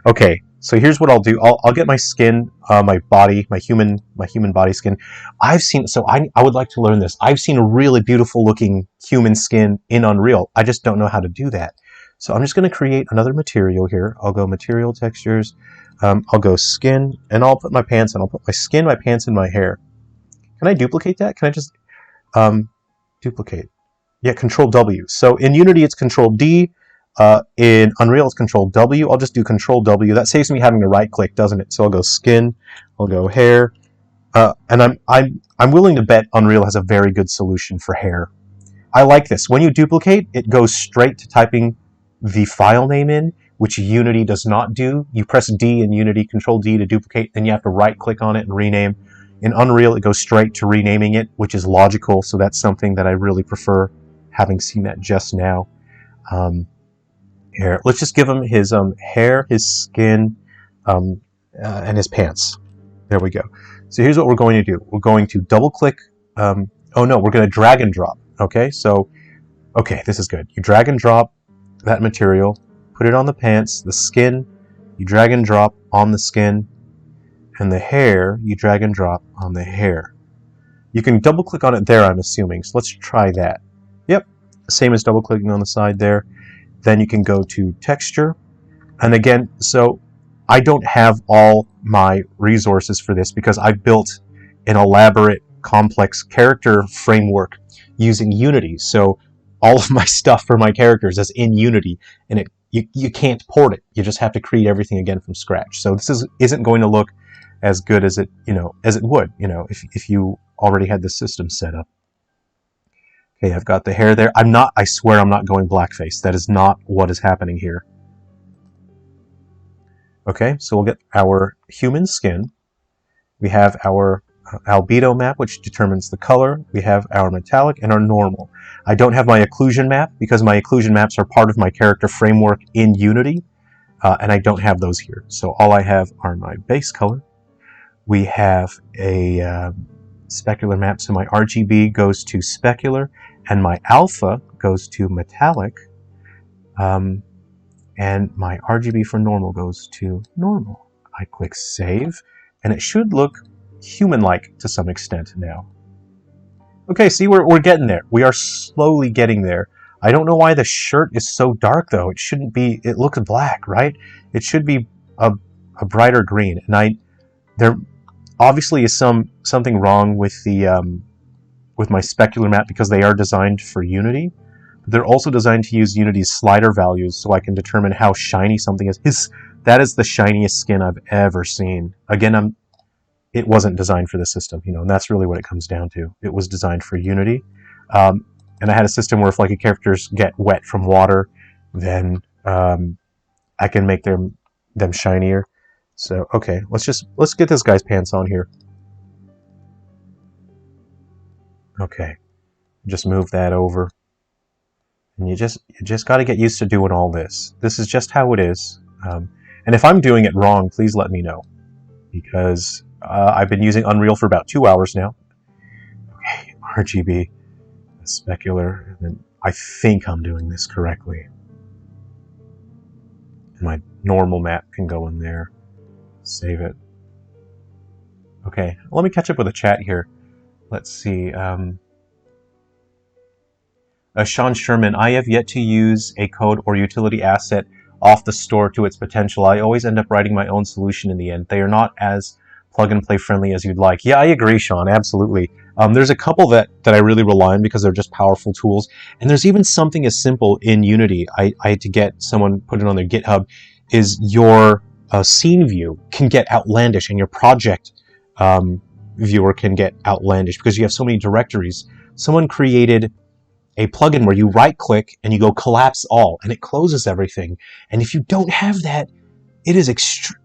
Okay, so here's what I'll do. I'll get my skin, my body, my human body skin. I would like to learn this. I've seen a really beautiful looking human skin in Unreal. I just don't know how to do that. So I'm just going to create another material here. I'll go material textures. I'll go skin, and I'll put my pants in. I'll put my skin, my pants, and my hair. Can I duplicate that? Can I just duplicate? Yeah, Control W. So in Unity, it's Control D. In Unreal, it's Control W. I'll just do Control W. That saves me having to right-click, doesn't it? So I'll go skin. I'll go hair. And I'm willing to bet Unreal has a very good solution for hair. I like this. When you duplicate, it goes straight to typing the file name in, which Unity does not do. You press D in Unity, Control D to duplicate, then you have to right-click on it and rename. In Unreal, it goes straight to renaming it, which is logical, so that's something that I really prefer, having seen that just now. Here, let's just give him his hair, his skin, and his pants. There we go. So here's what we're going to do. We're going to double-click. Oh no, we're going to drag and drop. Okay, so okay, this is good. You drag and drop that material, put it on the pants, the skin. You drag and drop on the skin. And the hair, you drag and drop on the hair. You can double click on it there, I'm assuming. So let's try that. Yep, same as double clicking on the side there. Then you can go to texture. And again, so I don't have all my resources for this because I built an elaborate, complex character framework using Unity. So all of my stuff for my characters is in Unity, and you can't port it. You just have to create everything again from scratch. So this isn't going to look as good as it would, if you already had the system set up. Okay, I've got the hair there. I swear I'm not going blackface. That is not what is happening here. Okay, so we'll get our human skin. We have our albedo map, which determines the color. We have our metallic and our normal. I don't have my occlusion map because my occlusion maps are part of my character framework in Unity, and I don't have those here. So all I have are my base color. We have a specular map, so my RGB goes to specular, and my alpha goes to metallic, and my RGB for normal goes to normal. I click save, and it should look human-like to some extent now. Okay, see, we're getting there. We are slowly getting there. I don't know why the shirt is so dark, though. It shouldn't be. It looks black, right? It should be a brighter green, and there obviously is something wrong with the with my specular map because they are designed for Unity. But they're also designed to use Unity's slider values so I can determine how shiny something is. That is the shiniest skin I've ever seen. Again, it wasn't designed for the system, and that's really what it comes down to. It was designed for Unity, and I had a system where if like characters get wet from water, then I can make them shinier. So okay, let's get this guy's pants on here. Okay, just move that over, and you just got to get used to doing all this. This is just how it is. And if I'm doing it wrong, please let me know, because I've been using Unreal for about 2 hours now. Okay, RGB, specular, and then I think I'm doing this correctly. And my normal map can go in there. Save it. Okay, let me catch up with the chat here. Let's see. Sean Sherman, I have yet to use a code or utility asset off the store to its potential. I always end up writing my own solution in the end. They are not as plug-and-play friendly as you'd like. Yeah, I agree, Sean, absolutely. There's a couple that I really rely on because they're just powerful tools. And there's even something as simple in Unity. I had to get someone put it on their GitHub, is your scene view can get outlandish, and your project viewer can get outlandish because you have so many directories. Someone created a plugin where you right-click and you go collapse all, and it closes everything. And if you don't have that, it is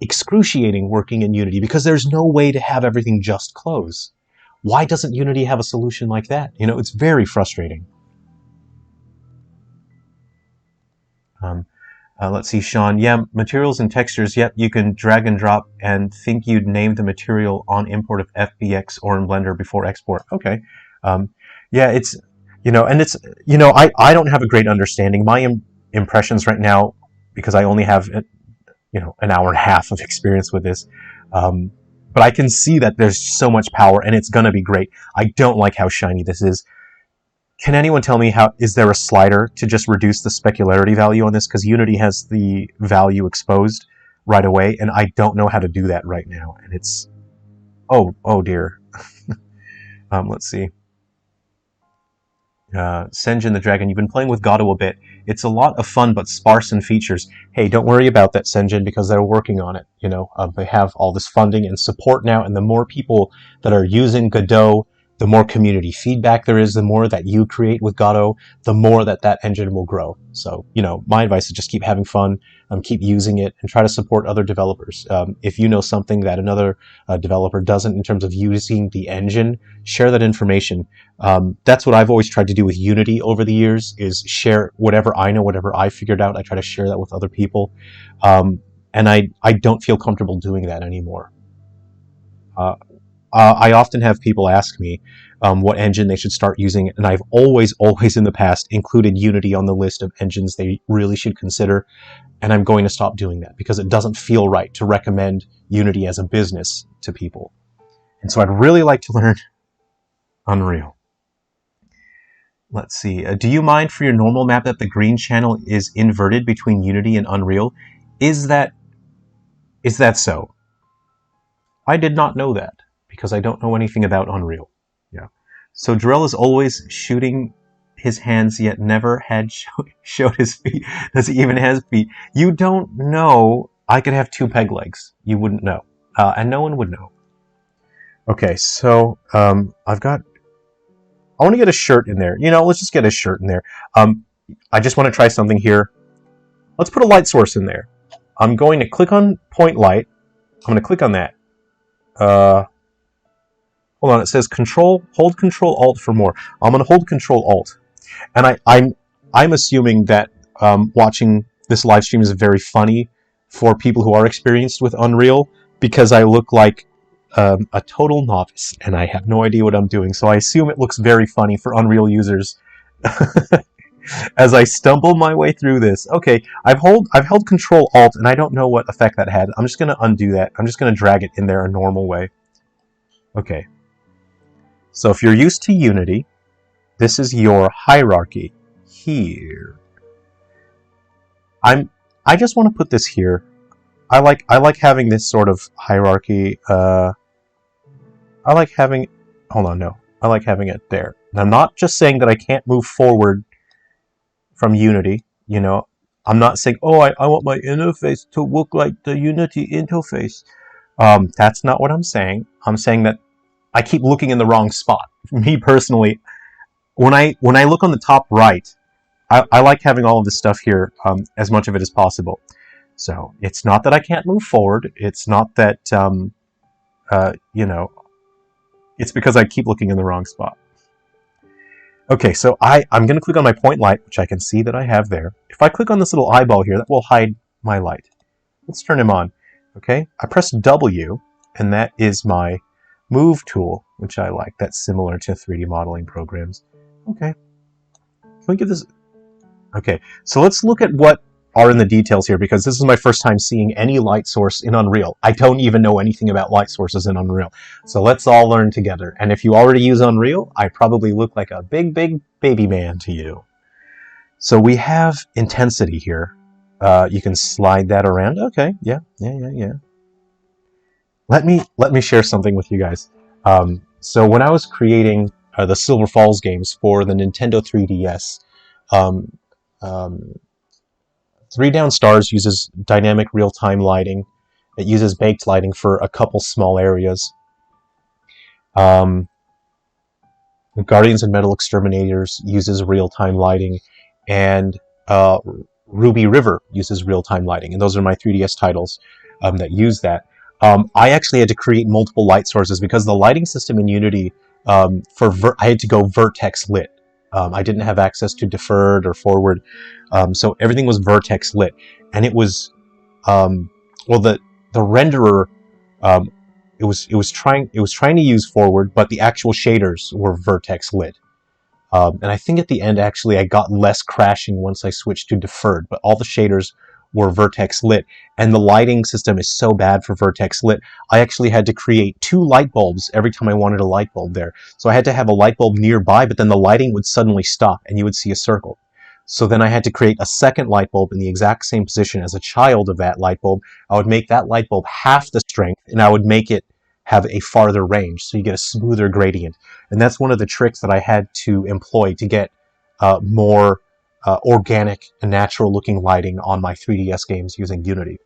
excruciating working in Unity because there's no way to have everything just close. Why doesn't Unity have a solution like that? It's very frustrating. Let's see, Sean. Yeah, materials and textures. Yep, you can drag and drop and think you'd name the material on import of FBX or in Blender before export. Okay. Yeah, it's, and it's, I don't have a great understanding. My impressions right now, because I only have, an hour and a half of experience with this, but I can see that there's so much power and it's going to be great. I don't like how shiny this is. Can anyone tell me is there a slider to just reduce the specularity value on this? Because Unity has the value exposed right away, and I don't know how to do that right now. And it's, oh dear. Let's see. Senjin the Dragon, you've been playing with Godot a bit. It's a lot of fun, but sparse in features. Hey, don't worry about that, Senjin, because they're working on it. They have all this funding and support now, and the more people that are using Godot, the more community feedback there is, the more that you create with Godot, the more that that engine will grow. So, you know, my advice is just keep having fun, keep using it, and try to support other developers. If you know something that another developer doesn't in terms of using the engine, share that information. That's what I've always tried to do with Unity over the years, is share whatever I know, whatever I figured out. I try to share that with other people. And I don't feel comfortable doing that anymore. I often have people ask me what engine they should start using, and I've always in the past included Unity on the list of engines they really should consider, and I'm going to stop doing that because it doesn't feel right to recommend Unity as a business to people. And so I'd really like to learn Unreal. Let's see. Do you mind for your normal map that the green channel is inverted between Unity and Unreal? Is that so? I did not know that, because I don't know anything about Unreal. Yeah. So Jerrel is always shooting his hands, yet never had showed his feet. Does he even have feet? You don't know. I could have 2 peg legs. You wouldn't know. And no one would know. Okay, so I want to get a shirt in there. You know, let's just get a shirt in there. I just want to try something here. Let's put a light source in there. I'm going to click on point light. I'm going to click on that. Hold on, it says hold Control Alt for more. I'm going to hold Control Alt, and I'm assuming that watching this live stream is very funny for people who are experienced with Unreal, because I look like a total novice and I have no idea what I'm doing. So I assume it looks very funny for Unreal users as I stumble my way through this. Okay, I've held Control Alt, and I don't know what effect that had. I'm just going to undo that. I'm just going to drag it in there a normal way. Okay. So if you're used to Unity, this is your hierarchy here. I just want to put this here. I like having this sort of hierarchy. I like having it there. And I'm not just saying that I can't move forward from Unity. You know, I'm not saying, oh, I want my interface to look like the Unity interface. That's not what I'm saying. I'm saying that I keep looking in the wrong spot. Me personally, when I look on the top right, I like having all of this stuff here, as much of it as possible. So it's not that I can't move forward. It's not that you know, it's because I keep looking in the wrong spot. Okay, so I'm going to click on my point light, which I can see that I have there. If I click on this little eyeball here, that will hide my light. Let's turn him on. Okay, I press W, and that is my move tool, which I like. That's similar to 3D modeling programs. Okay. Can we give this... Okay, so let's look at what are in the details here, because this is my first time seeing any light source in Unreal. I don't even know anything about light sources in Unreal. So let's all learn together. And if you already use Unreal, I probably look like a big baby man to you. So we have intensity here. You can slide that around. Okay, yeah. Let me share something with you guys. So when I was creating the Silver Falls games for the Nintendo 3DS, 3 Down Stars uses dynamic real-time lighting. It uses baked lighting for a couple small areas. Guardians and Metal Exterminators uses real-time lighting, and Ruby River uses real-time lighting, and those are my 3DS titles that use that. I actually had to create multiple light sources because the lighting system in Unity, I had to go vertex lit. I didn't have access to deferred or forward, so everything was vertex lit, and it was well, the renderer, it was trying to use forward, but the actual shaders were vertex lit. And I think at the end, actually, I got less crashing once I switched to deferred, but all the shaders were vertex lit, and the lighting system is so bad for vertex lit, I actually had to create 2 light bulbs every time I wanted a light bulb there. So I had to have a light bulb nearby, but then the lighting would suddenly stop, and you would see a circle. So then I had to create a second light bulb in the exact same position as a child of that light bulb. I would make that light bulb half the strength, and I would make it have a farther range, so you get a smoother gradient. And that's one of the tricks that I had to employ to get more organic and natural looking lighting on my 3DS games using Unity.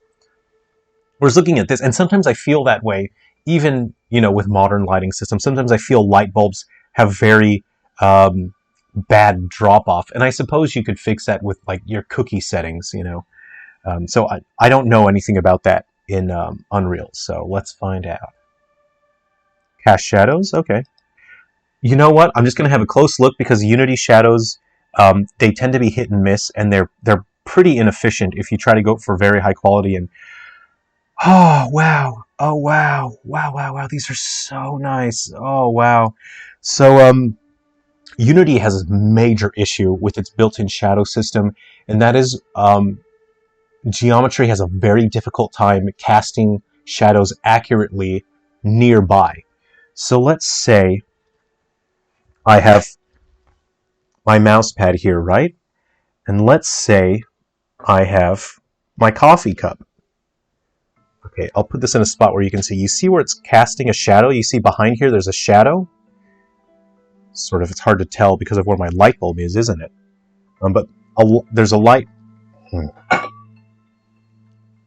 Whereas looking at this, and sometimes I feel that way, even, you know, with modern lighting systems, sometimes I feel light bulbs have very bad drop-off. And I suppose you could fix that with like your cookie settings, you know. So I don't know anything about that in Unreal, so let's find out. Cast shadows, okay. You know what? I'm just going to have a close look because Unity shadows, they tend to be hit and miss, and they're pretty inefficient if you try to go for very high quality. And oh wow, oh wow, wow, wow, wow, these are so nice. Oh wow. So Unity has a major issue with its built-in shadow system, and that is geometry has a very difficult time casting shadows accurately nearby. So let's say I have my mouse pad here, right? And let's say I have my coffee cup. Okay, I'll put this in a spot where you can see. You see where it's casting a shadow? You see behind here there's a shadow? Sort of, it's hard to tell because of where my light bulb is, isn't it? But there's a light.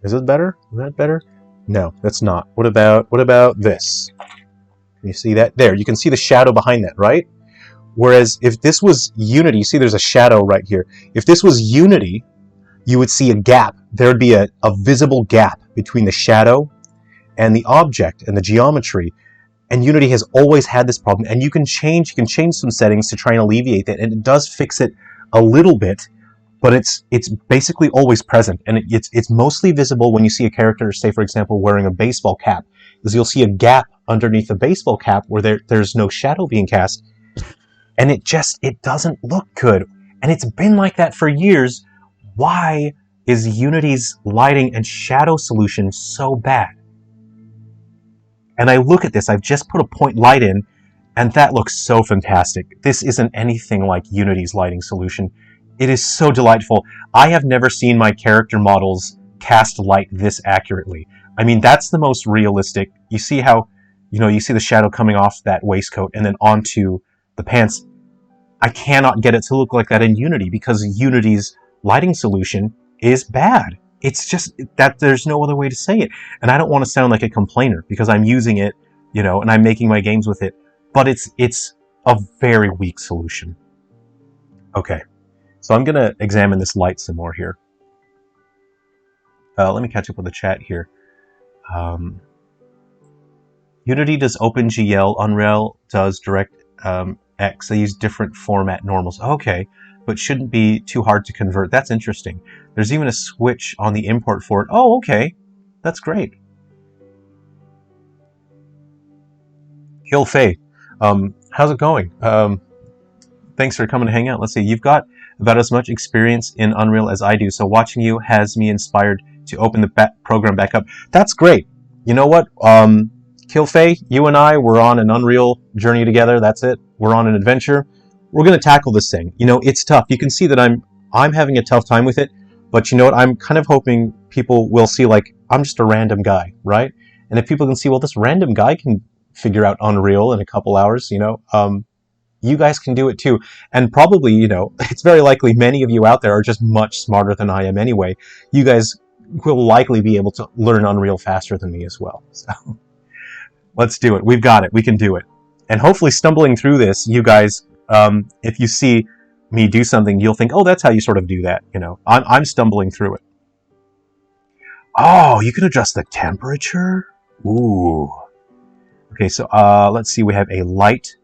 Is it better? Is that better? No, that's not. What about this? Can you see that? There, you can see the shadow behind that, right? Whereas if this was Unity, you see there's a shadow right here. If this was Unity, you would see a gap. There would be a visible gap between the shadow and the object and the geometry. And Unity has always had this problem. And you can change some settings to try and alleviate that. And it does fix it a little bit, but it's basically always present. And it's mostly visible when you see a character, say for example, wearing a baseball cap, because you'll see a gap underneath the baseball cap where there's no shadow being cast. And it doesn't look good. And it's been like that for years. Why is Unity's lighting and shadow solution so bad? And I look at this, I've just put a point light in, and that looks so fantastic. This isn't anything like Unity's lighting solution. It is so delightful. I have never seen my character models cast light this accurately. I mean, that's the most realistic. You see how, you see the shadow coming off that waistcoat and then onto the pants. I cannot get it to look like that in Unity because Unity's lighting solution is bad. It's just that there's no other way to say it. And I don't want to sound like a complainer because I'm using it, and I'm making my games with it. But it's a very weak solution. Okay, so I'm going to examine this light some more here. Let me catch up with the chat here. Unity does OpenGL, Unreal does DirectX. They use different format normals. Okay, but shouldn't be too hard to convert. That's interesting. There's even a switch on the import for it. Oh, okay. That's great. Kill Faye. How's it going? Thanks for coming to hang out. Let's see. You've got about as much experience in Unreal as I do, so watching you has me inspired to open the program back up. That's great. You know what? Kill Faye, you and I, we're on an Unreal journey together. That's it. We're on an adventure. We're going to tackle this thing. It's tough. You can see that I'm having a tough time with it, but you know what? I'm kind of hoping people will see, like, I'm just a random guy, right? And if people can see, well, this random guy can figure out Unreal in a couple hours, you guys can do it too. And probably, it's very likely many of you out there are just much smarter than I am anyway. You guys will likely be able to learn Unreal faster than me as well. So let's do it. We've got it. We can do it. And hopefully stumbling through this, you guys, if you see me do something, you'll think, oh, that's how you sort of do that. I'm stumbling through it. Oh, you can adjust the temperature? Ooh. Okay, so let's see. We have a light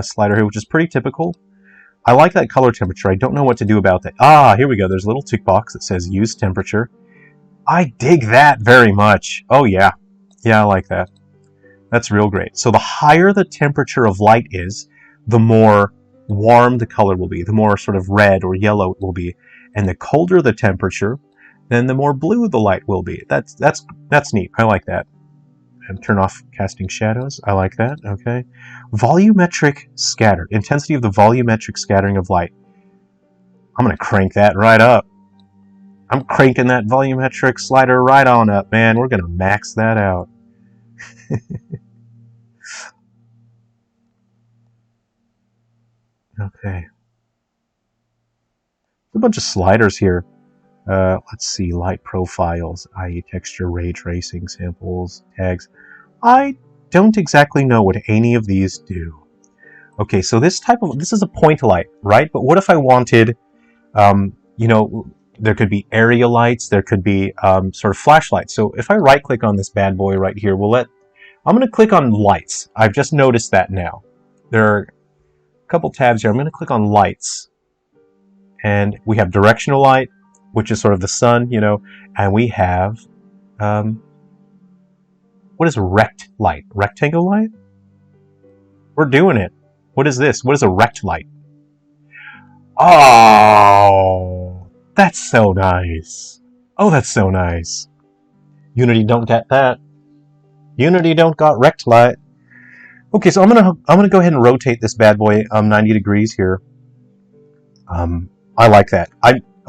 slider here, which is pretty typical. I like that color temperature. I don't know what to do about that. Ah, here we go. There's a little tick box that says use temperature. I dig that very much. Oh, yeah. Yeah, I like that. That's real great. So the higher the temperature of light is, the more warm the color will be, the more sort of red or yellow it will be. And the colder the temperature, then the more blue the light will be. That's neat. I like that. And turn off casting shadows. I like that. Okay. Volumetric scatter. Intensity of the volumetric scattering of light. I'm going to crank that right up. I'm cranking that volumetric slider right on up, man. We're going to max that out. Okay. A bunch of sliders here. Let's see. Light profiles, i.e. texture, ray tracing, samples, tags. I don't exactly know what any of these do. Okay, so this is a point light, right? But what if I wanted, you know, there could be area lights, there could be sort of flashlights. So if I right click on this bad boy right here, I'm going to click on lights. I've just noticed that now. There are a couple tabs here. I'm going to click on lights. And we have directional light, which is sort of the sun, you know, and we have, what is rect light? Rectangle light? We're doing it. What is this? What is a rect light? Oh, that's so nice. Oh, that's so nice. Unity don't get that. Unity don't got rect light. Okay, so I'm gonna go ahead and rotate this bad boy 90 degrees here. I like that.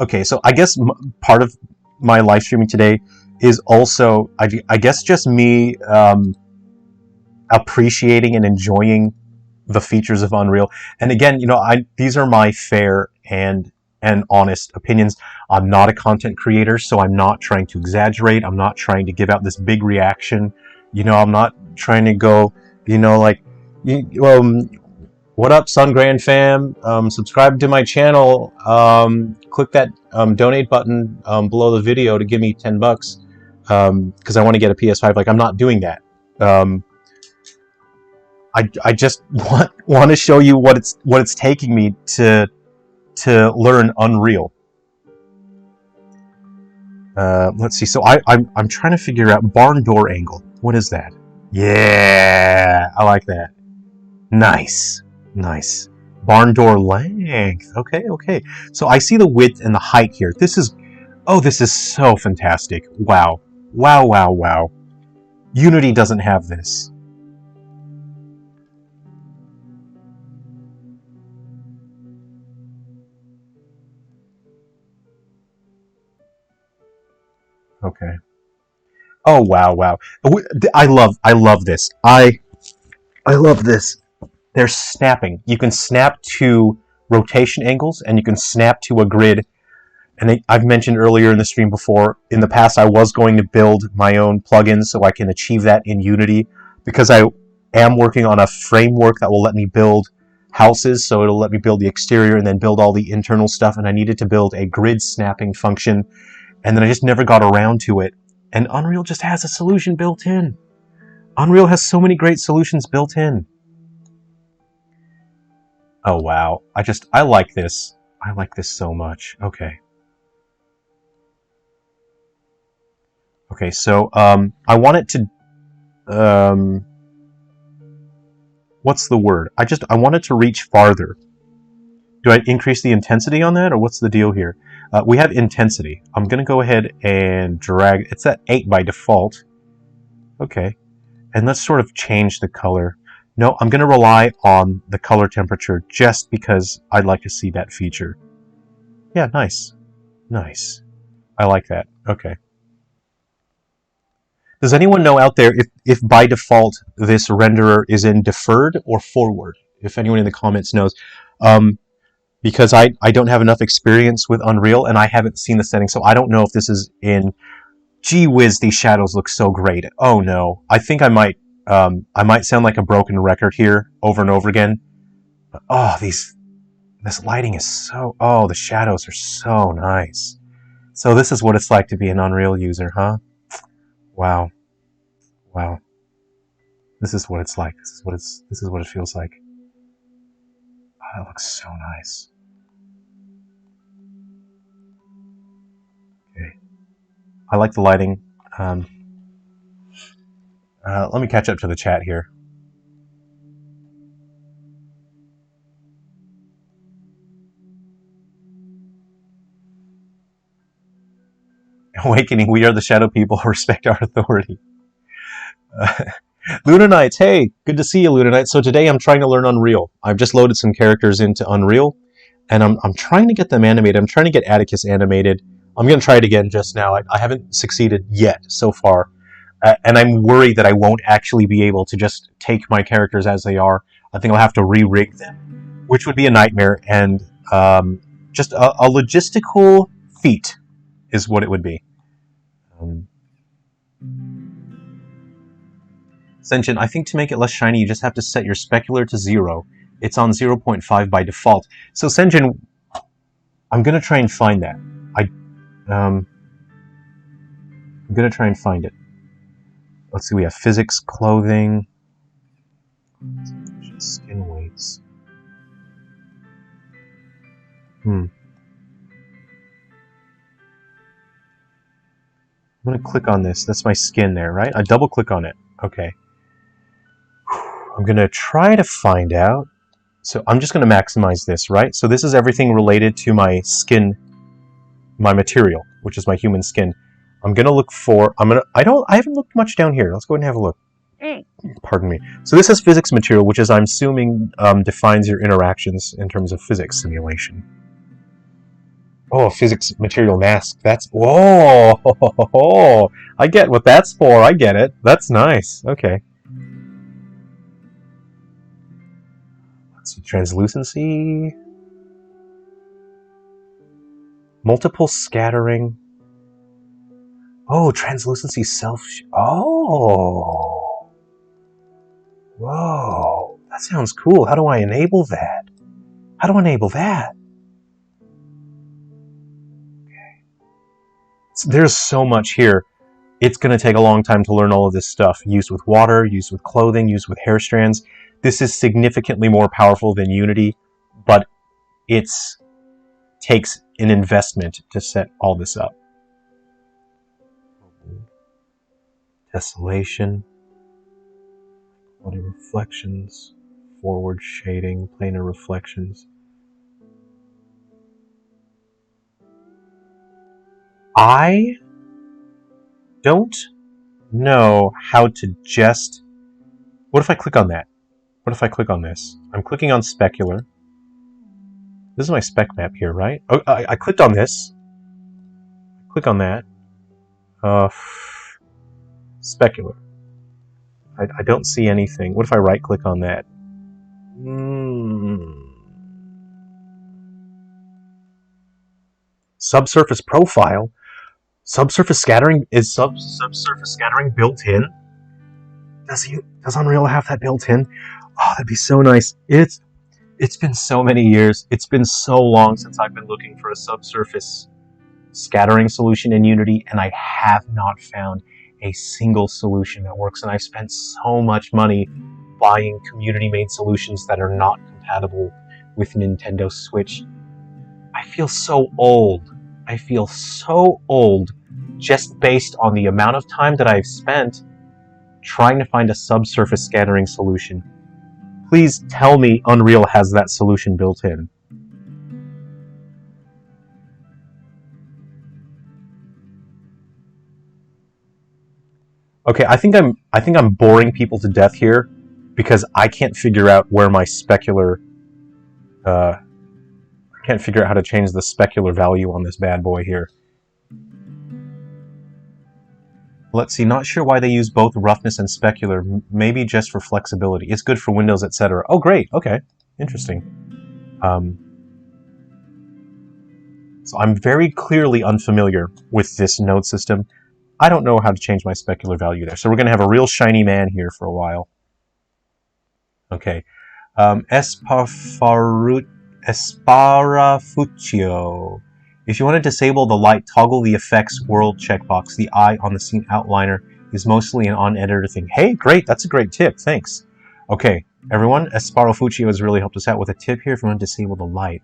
Okay, so I guess part of my live streaming today is also, I guess, just me appreciating and enjoying the features of Unreal. And again, you know, these are my fair and honest opinions. I'm not a content creator, so I'm not trying to exaggerate. I'm not trying to give out this big reaction. You know, I'm not trying to go, you know, like, what up, Sun Grand fam? Subscribe to my channel. Click that donate button below the video to give me $10 because I want to get a PS5. Like, I'm not doing that. I just want to show you what it's taking me to learn Unreal. Let's see. So I'm trying to figure out barn door angle. What is that? Yeah, I like that. Nice. Nice. Barn door length. Okay, okay. So I see the width and the height here. This is so fantastic. Wow. Wow, wow, wow. Unity doesn't have this. Okay. Oh, wow, wow. I love this. I love this. They're snapping. You can snap to rotation angles, and you can snap to a grid. And I've mentioned earlier in the stream before, in the past I was going to build my own plugins so I can achieve that in Unity, because I am working on a framework that will let me build houses, so it'll let me build the exterior and then build all the internal stuff, and I needed to build a grid snapping function, and then I just never got around to it. And Unreal just has a solution built in. Unreal has so many great solutions built in. Oh, wow. I like this. I like this so much. Okay. Okay, so, I want it to, what's the word? I want it to reach farther. Do I increase the intensity on that, or what's the deal here? We have intensity. I'm gonna go ahead and drag, it's at 8 by default. Okay. And let's sort of change the color. No, I'm going to rely on the color temperature just because I'd like to see that feature. Yeah, nice. Nice. I like that. Okay. Does anyone know out there if by default this renderer is in deferred or forward? If anyone in the comments knows. Because I don't have enough experience with Unreal and I haven't seen the settings, so I don't know if this is in... Gee whiz, these shadows look so great. Oh no. I think I might sound like a broken record here over and over again. But, oh, this lighting is so... Oh, the shadows are so nice. So this is what it's like to be an Unreal user, huh? Wow. Wow. This is what it's like. This is what it feels like. Oh, that looks so nice. Okay. I like the lighting. Let me catch up to the chat here. Awakening, we are the shadow people who respect our authority. Luna Knights, hey, good to see you, Luna Knights. So today I'm trying to learn Unreal. I've just loaded some characters into Unreal, and I'm trying to get them animated. I'm trying to get Atticus animated. I'm going to try it again just now. I haven't succeeded yet so far, and I'm worried that I won't actually be able to just take my characters as they are. I think I'll have to re-rig them, which would be a nightmare, and just a logistical feat is what it would be. Sentient, I think to make it less shiny, you just have to set your specular to 0 It's on 0.5 by default. So Senjin, I'm gonna try and find that. I'm gonna try and find it. Let's see, we have physics, clothing, skin weights. I'm gonna click on this. That's my skin there, right? I double click on it. Okay. I'm gonna try to find out. So I'm just gonna maximize this, right? So this is everything related to my skin, my material, which is my human skin. I'm gonna look for, I haven't looked much down here. Let's go ahead and have a look. Pardon me. So this is physics material, which is, I'm assuming, defines your interactions in terms of physics simulation. Oh, physics material mask. That's, whoa! I get what that's for. I get it. That's nice. Okay. Let's see, translucency. Multiple scattering. Oh, translucency oh! Whoa! That sounds cool. How do I enable that? How do I enable that? Okay. So there's so much here. It's going to take a long time to learn all of this stuff. Used with water, used with clothing, used with hair strands. This is significantly more powerful than Unity, but it takes an investment to set all this up. Tessellation, quality reflections, forward shading, planar reflections. I don't know how to just... What if I click on that? What if I click on this? I'm clicking on specular. This is my spec map here, right? Oh, I clicked on this. Click on that. Specular. I don't see anything. What if I right click on that? Subsurface profile. Subsurface scattering, is subsurface scattering built in? Does Unreal have that built in? Oh, that'd be so nice. It's been so many years. It's been so long since I've been looking for a subsurface scattering solution in Unity, and I have not found a single solution that works. And I've spent so much money buying community-made solutions that are not compatible with Nintendo Switch. I feel so old. I feel so old just based on the amount of time that I've spent trying to find a subsurface scattering solution. Please tell me Unreal has that solution built in. Okay, I think I'm boring people to death here because I can't figure out where my specular I can't figure out how to change the specular value on this bad boy here. Let's see, not sure why they use both roughness and specular. Maybe just for flexibility. It's good for Windows, etc. Oh, great. Okay. Interesting. So I'm very clearly unfamiliar with this node system. I don't know how to change my specular value there. So we're going to have a real shiny man here for a while. Okay. Esparafuccio. If you want to disable the light, toggle the effects world checkbox. The eye on the scene outliner is mostly an on-editor thing. Hey, great. That's a great tip. Thanks. Okay, everyone. Esparafuccio has really helped us out with a tip here. If you want to disable the light,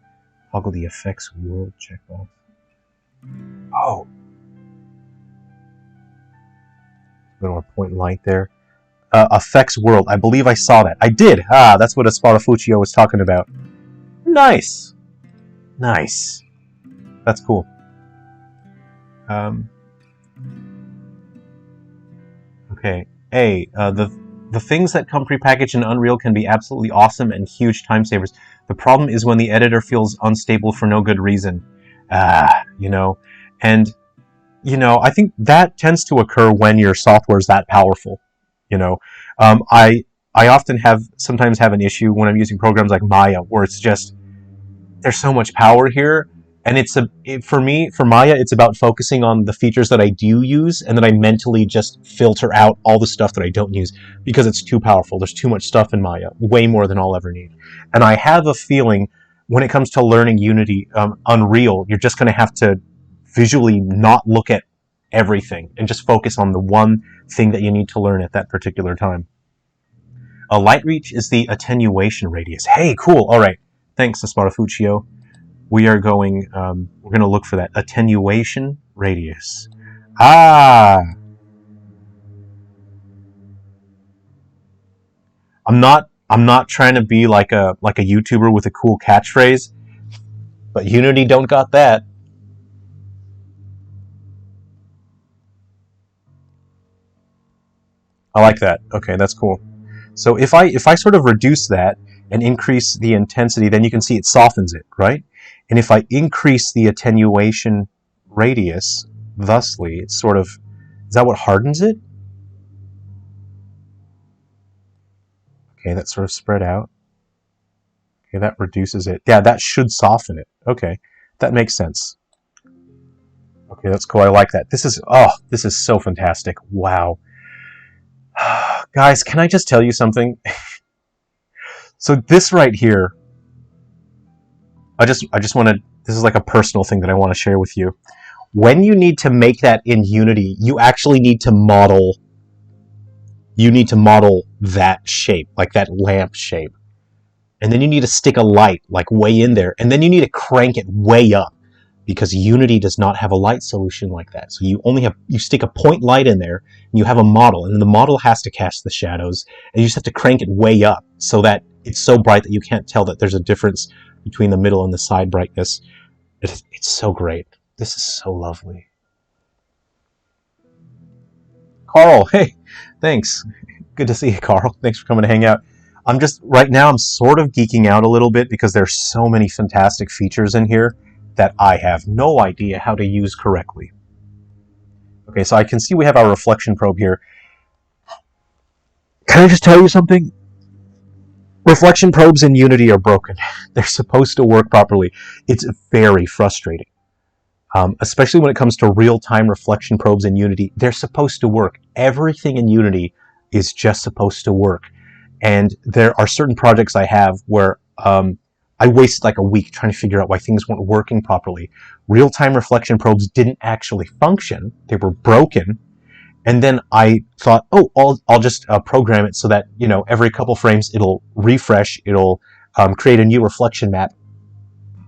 toggle the effects world checkbox. Oh. Go to a point light there. Effects world. I believe I saw that. I did. Ah, that's what Esparafuccio was talking about. Nice. Nice. That's cool. Okay. The things that come prepackaged in Unreal can be absolutely awesome and huge time savers. The problem is when the editor feels unstable for no good reason. You know. And, you know, I think that tends to occur when your software is that powerful. You know. I often sometimes have an issue when I'm using programs like Maya, where it's just, there's so much power here, And for Maya, it's about focusing on the features that I do use, and then I mentally just filter out all the stuff that I don't use because it's too powerful. There's too much stuff in Maya, way more than I'll ever need. And I have a feeling when it comes to learning Unity, Unreal, you're just going to have to visually not look at everything and just focus on the one thing that you need to learn at that particular time. A light reach is the attenuation radius. Hey, cool. All right. Thanks, Sparafuccio. We are going, we're going to look for that attenuation radius. Ah! I'm not trying to be like a YouTuber with a cool catchphrase, but Unity don't got that. I like that. Okay, that's cool. So if I sort of reduce that and increase the intensity, then you can see it softens it, right? And if I increase the attenuation radius, thusly, it's sort of, is that what hardens it? Okay, that's sort of spread out. Okay, that reduces it. Yeah, that should soften it. Okay, that makes sense. Okay, that's cool. I like that. This is so fantastic. Wow. Guys, can I just tell you something? So this right here, I just want to, this is like a personal thing that I want to share with you. When you need to make that in Unity, you actually need to model that shape, like that lamp shape. And then you need to stick a light like way in there, and then you need to crank it way up because Unity does not have a light solution like that. So you stick a point light in there, and you have a model, and then the model has to cast the shadows, and you just have to crank it way up so that it's so bright that you can't tell that there's a difference between the middle and the side brightness. It's so great. This is so lovely. Carl, hey, thanks. Good to see you, Carl. Thanks for coming to hang out. Right now I'm sort of geeking out a little bit because there's so many fantastic features in here that I have no idea how to use correctly. Okay, so I can see we have our reflection probe here. Can I just tell you something? Reflection probes in Unity are broken. They're supposed to work properly. It's very frustrating. Especially when it comes to real-time reflection probes in Unity. They're supposed to work. Everything in Unity is just supposed to work. And there are certain projects I have where I wasted like a week trying to figure out why things weren't working properly. Real-time reflection probes didn't actually function. They were broken. And then I thought, oh, I'll just program it so that, you know, every couple frames it'll refresh, it'll create a new reflection map.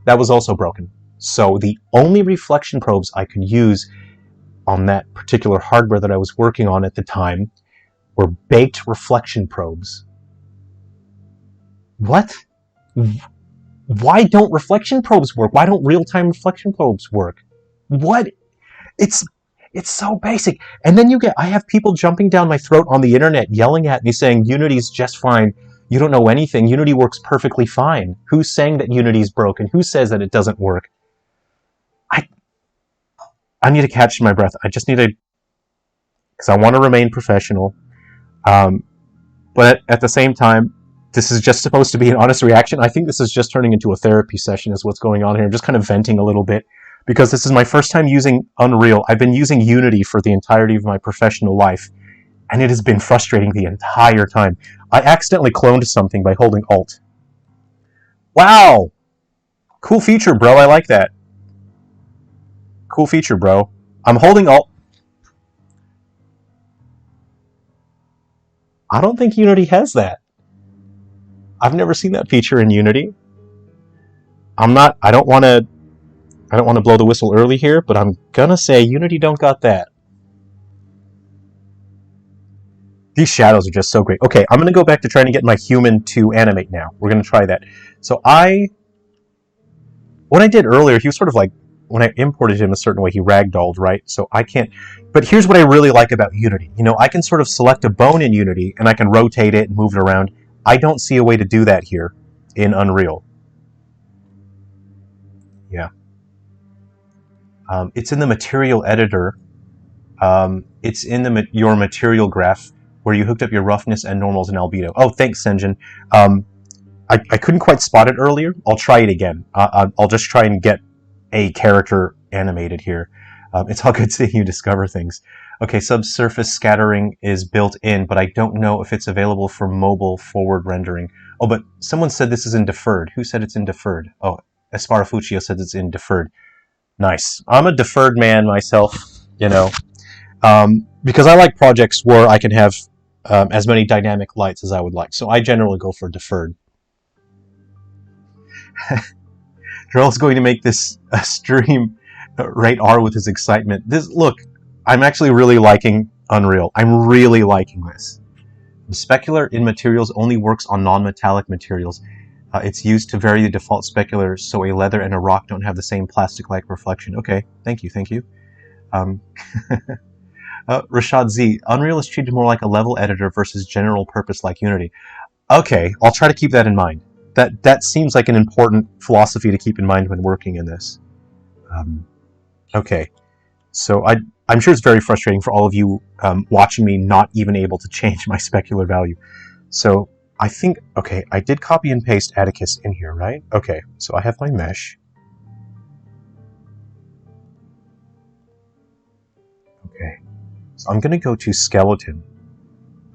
That was also broken. So the only reflection probes I could use on that particular hardware that I was working on at the time were baked reflection probes. What? Why don't reflection probes work? Why don't real-time reflection probes work? What? It's so basic. And then I have people jumping down my throat on the internet yelling at me saying, Unity's just fine. You don't know anything. Unity works perfectly fine. Who's saying that Unity's broken? Who says that it doesn't work? I need to catch my breath. I just need to, because I want to remain professional. But at the same time, this is just supposed to be an honest reaction. I think this is just turning into a therapy session is what's going on here. I'm just kind of venting a little bit because this is my first time using Unreal. I've been using Unity for the entirety of my professional life, and it has been frustrating the entire time. I accidentally cloned something by holding Alt. Wow! Cool feature, bro. I like that. Cool feature, bro. I'm holding Alt. I don't think Unity has that. I've never seen that feature in Unity. I don't want to blow the whistle early here, but I'm gonna say Unity don't got that. These shadows are just so great. Okay, I'm gonna go back to trying to get my human to animate now. We're gonna try that. So what I did earlier, he was sort of like, when I imported him a certain way, he ragdolled, right? So I can't, but here's what I really like about Unity. You know, I can sort of select a bone in Unity, and I can rotate it and move it around. I don't see a way to do that here in Unreal. Yeah. It's in the material editor. It's in your material graph where you hooked up your roughness and normals and albedo. Oh, thanks, Senjin. I couldn't quite spot it earlier. I'll try it again. I'll just try and get a character animated here. It's all good seeing you discover things. Okay, subsurface scattering is built in, but I don't know if it's available for mobile forward rendering. Oh, but someone said this is in deferred. Who said it's in deferred? Oh, Esparafuccio said it's in deferred. Nice. I'm a deferred man myself, you know, because I like projects where I can have as many dynamic lights as I would like. So I generally go for deferred. Jerrel's going to make this stream rate R with his excitement. Look, I'm actually really liking Unreal. I'm really liking this. The specular in materials only works on non-metallic materials. It's used to vary the default specular so a leather and a rock don't have the same plastic-like reflection. Okay, thank you, thank you. Rashad Z, Unreal is treated more like a level editor versus general purpose like Unity. Okay, I'll try to keep that in mind. That seems like an important philosophy to keep in mind when working in this. Okay, so I'm sure it's very frustrating for all of you watching me not even able to change my specular value. So I think, okay, I did copy and paste Atticus in here, right? Okay, so I have my mesh. Okay, so I'm going to go to skeleton.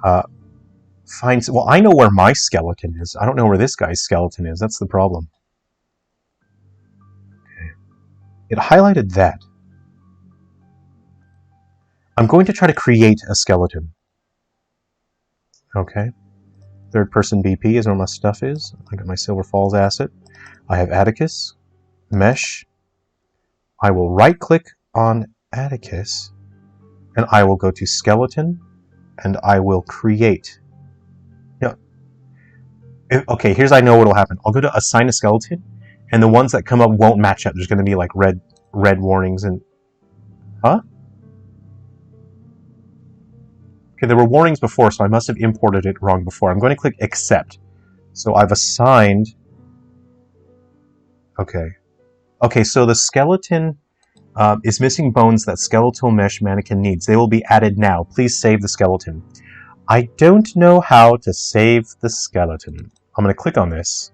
Well, I know where my skeleton is. I don't know where this guy's skeleton is. That's the problem. Okay. It highlighted that. I'm going to try to create a skeleton. Okay. Third person BP is where my stuff is. I got my Silver Falls asset. I have Atticus. Mesh. I will right click on Atticus. And I will go to skeleton. And I will create. Okay, here's I know what'll happen. I'll go to assign a skeleton, and the ones that come up won't match up. There's going to be like red warnings and... Huh? Okay, there were warnings before, so I must have imported it wrong before. I'm going to click accept. So I've assigned... Okay. Okay, so the skeleton is missing bones that skeletal mesh mannequin needs. They will be added now. Please save the skeleton. I don't know how to save the skeleton. I'm going to click on this.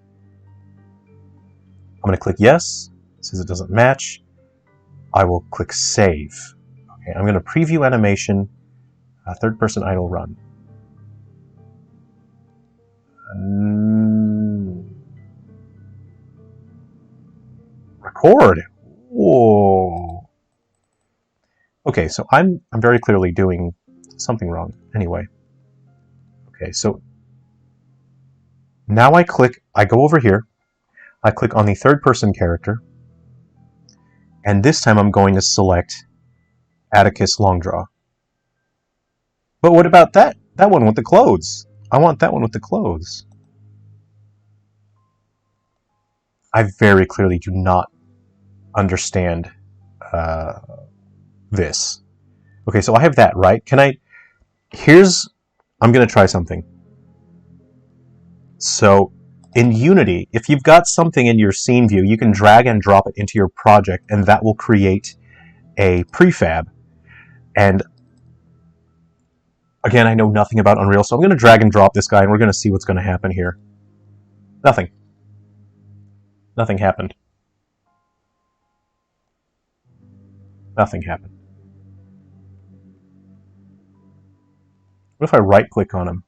I'm going to click yes. It says it doesn't match. I will click save. Okay, I'm going to preview animation. Third person idle run. Record. Whoa. Okay, so I'm very clearly doing something wrong. Anyway. Okay, so now I go over here, I click on the third person character, and this time I'm going to select Atticus Long Draw. But what about that one with the clothes? I want that one with the clothes. I very clearly do not understand this. Okay, so I have that, right? I'm going to try something. So, in Unity, if you've got something in your scene view, you can drag and drop it into your project, and that will create a prefab. And, again, I know nothing about Unreal, so I'm going to drag and drop this guy, and we're going to see what's going to happen here. Nothing. Nothing happened. Nothing happened. What if I right-click on him?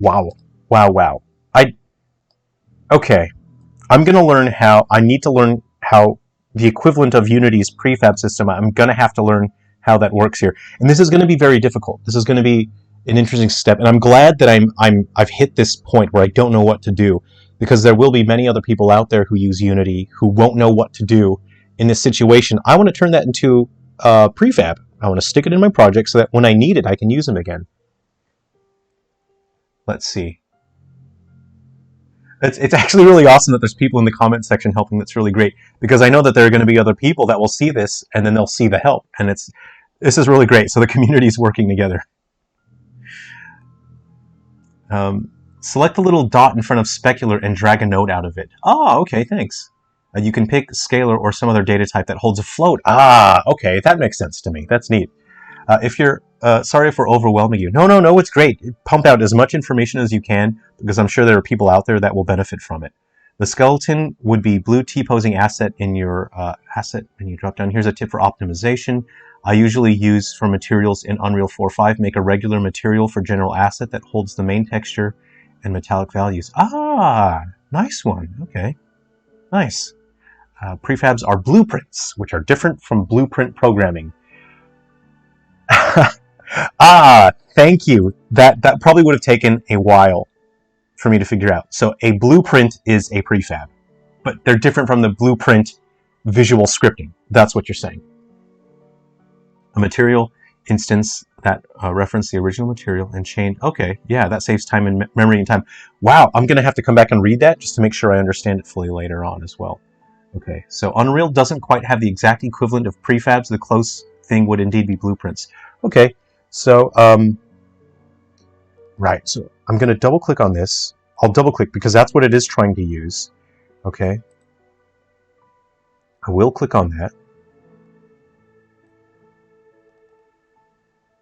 Wow. Wow, wow. Okay. I need to learn how the equivalent of Unity's prefab system, I'm going to have to learn how that works here. And this is going to be very difficult. This is going to be an interesting step. And I'm glad that I've hit this point where I don't know what to do, because there will be many other people out there who use Unity who won't know what to do in this situation. I want to turn that into prefab. I want to stick it in my project so that when I need it, I can use them again. Let's see. It's actually really awesome that there's people in the comment section helping. That's really great, because I know that there are going to be other people that will see this, and then they'll see the help. And this is really great. So the community is working together. Select the little dot in front of specular and drag a node out of it. Oh, okay, thanks. You can pick scalar or some other data type that holds a float. Ah, okay, that makes sense to me. That's neat. If you're sorry if we're overwhelming you. No, it's great. Pump out as much information as you can, because I'm sure there are people out there that will benefit from it. The skeleton would be blue T-posing asset in your asset menu drop down. Here's a tip for optimization. I usually use for materials in Unreal 4.5, make a regular material for general asset that holds the main texture and metallic values. Ah, nice one. Okay, nice. Prefabs are blueprints, which are different from blueprint programming. Ah, thank you. That probably would have taken a while for me to figure out. So a blueprint is a prefab, but they're different from the blueprint visual scripting. That's what you're saying. A material instance that reference the original material and chain. Okay, yeah, that saves time and memory and time. Wow, I'm going to have to come back and read that just to make sure I understand it fully later on as well. Okay, so Unreal doesn't quite have the exact equivalent of prefabs. The close thing would indeed be blueprints. Okay, so, right, so I'm going to double click on this. I'll double click because that's what it is trying to use. Okay. I will click on that.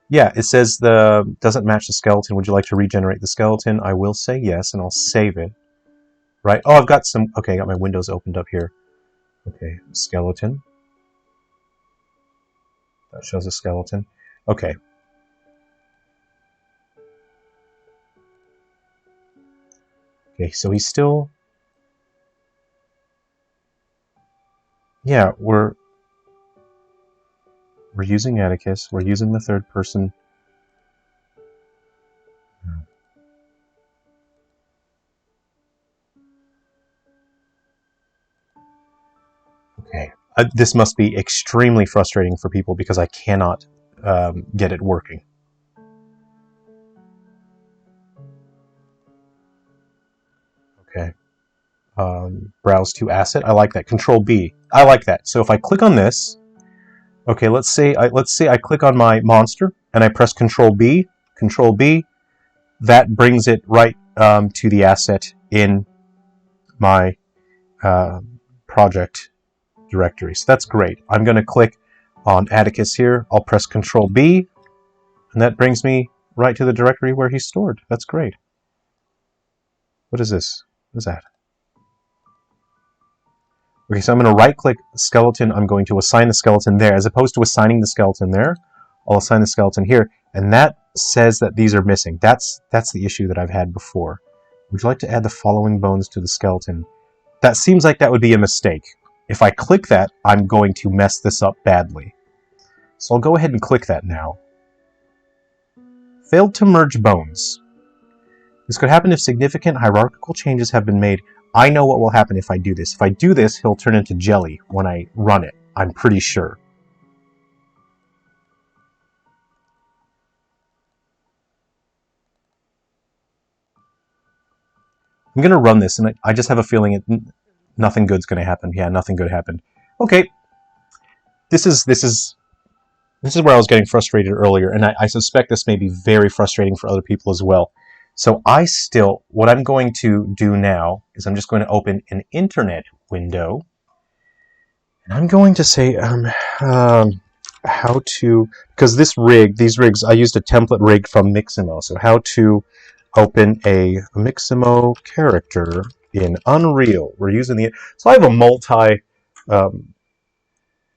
Yeah, it says the doesn't match the skeleton. Would you like to regenerate the skeleton? I will say yes, and I'll save it. Right? Oh, I've got some... Okay, I got my windows opened up here. Okay, skeleton. That shows a skeleton. Okay. Okay, so he's still... Yeah, we're using Atticus. We're using the third person. Okay. This must be extremely frustrating for people because I cannot get it working. Okay. Browse to asset. I like that. Control B. I like that. So if I click on this, okay, let's say I click on my monster and I press Control B. Control B. That brings it right to the asset in my project directory. So that's great. I'm going to click on Atticus here. I'll press Control B, and that brings me right to the directory where he's stored. That's great. What is this? What is that? Okay, so I'm going to right-click skeleton. I'm going to assign the skeleton there. As opposed to assigning the skeleton there, I'll assign the skeleton here. And that says that these are missing. That's the issue that I've had before. Would you like to add the following bones to the skeleton? That seems like that would be a mistake. If I click that, I'm going to mess this up badly. So I'll go ahead and click that now. Failed to merge bones. This could happen if significant hierarchical changes have been made. I know what will happen if I do this. If I do this, he'll turn into jelly when I run it. I'm pretty sure. I'm going to run this, and I just have a feeling nothing good's going to happen. Yeah, nothing good happened. Okay. This is where I was getting frustrated earlier, and I suspect this may be very frustrating for other people as well. So what I'm going to do now is I'm just going to open an internet window, and I'm going to say how to, because these rigs, I used a template rig from Mixamo, so how to open a Mixamo character in Unreal. We're using so I have a multi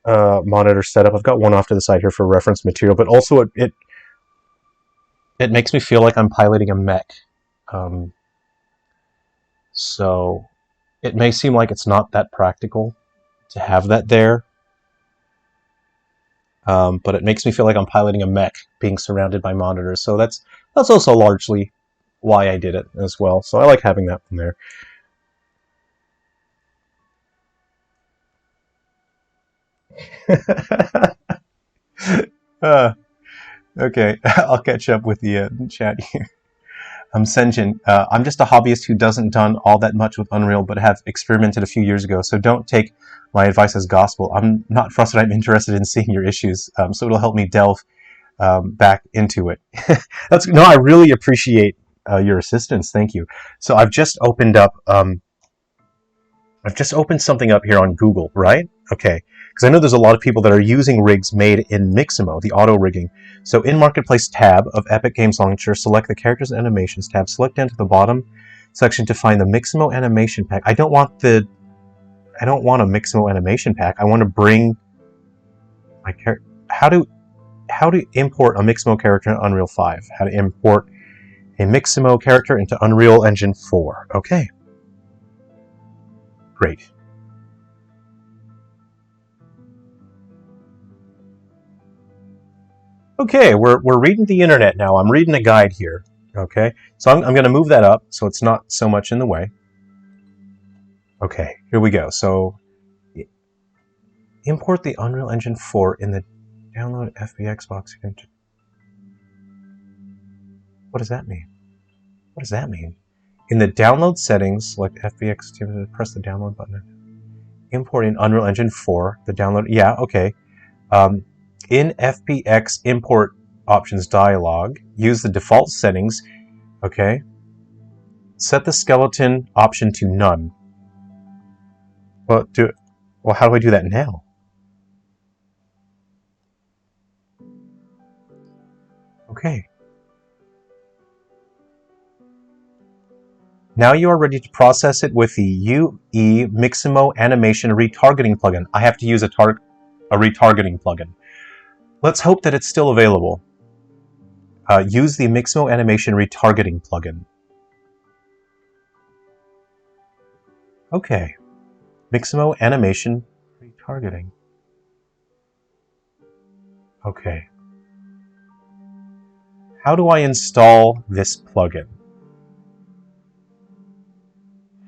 monitor setup. I've got one off to the side here for reference material, but also it makes me feel like I'm piloting a mech. So it may seem like it's not that practical to have that there, but it makes me feel like I'm piloting a mech being surrounded by monitors. So that's also largely why I did it as well. So I like having that in there. Okay, I'll catch up with the chat here. I'm Senjin. I'm just a hobbyist who doesn't done all that much with Unreal, but have experimented a few years ago, so don't take my advice as gospel. I'm not frustrated, I'm interested in seeing your issues, so it'll help me delve back into it. No, I really appreciate your assistance, thank you. So I've just opened up I've just opened something up here on Google, right? Okay, because I know there's a lot of people that are using rigs made in Mixamo, the auto rigging. So in Marketplace tab of Epic Games Launcher, select the Characters and Animations tab, select down to the bottom section to find the Mixamo animation pack. I don't want a Mixamo animation pack. I want to bring my character. How to import a Mixamo character in Unreal 5? How to import a Mixamo character into Unreal Engine 4? Okay, great. Okay, we're reading the internet now. I'm reading a guide here. Okay, so I'm going to move that up so it's not so much in the way. Okay, here we go. So import the Unreal Engine 4 in the download FBX box. What does that mean? What does that mean? In the download settings, select FBX to press the download button. Import in Unreal Engine 4, the download. Yeah, okay. In FBX import options dialog, use the default settings. Okay. Set the skeleton option to none. Well, how do I do that now? Okay. Now you are ready to process it with the UE Mixamo Animation Retargeting plugin. I have to use a retargeting plugin. Let's hope that it's still available. Use the Mixamo Animation Retargeting plugin. Okay. Mixamo Animation Retargeting. Okay. How do I install this plugin?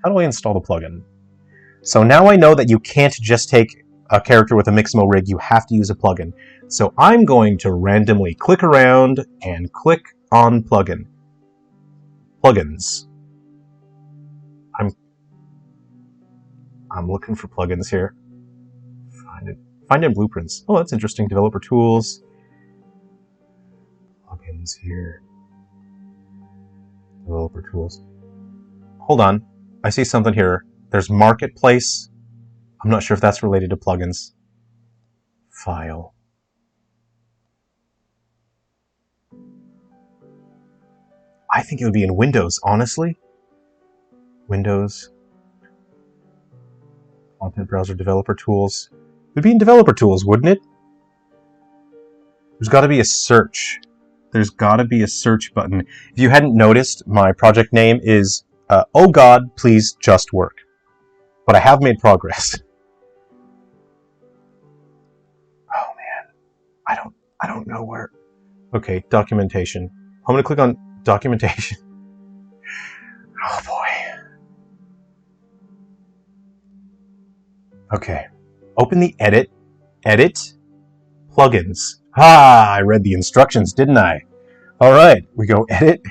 How do I install the plugin? So now I know that you can't just take a character with a Mixamo rig, you have to use a plugin. So I'm going to randomly click around and click on plugin. Plugins. I'm looking for plugins here. Find in blueprints. Oh, that's interesting. Developer tools. Plugins here. Developer tools. Hold on. I see something here. There's Marketplace. I'm not sure if that's related to plugins. File. I think it would be in Windows, honestly. Windows. Content browser, developer tools. It would be in developer tools, wouldn't it? There's got to be a search. There's got to be a search button. If you hadn't noticed, my project name is Oh God, Please Just Work. But I have made progress. Oh man, I don't know where. Okay, documentation. I'm gonna click on documentation. Oh boy. Okay, open the edit, plugins. Ah, I read the instructions, didn't I? All right, we go edit,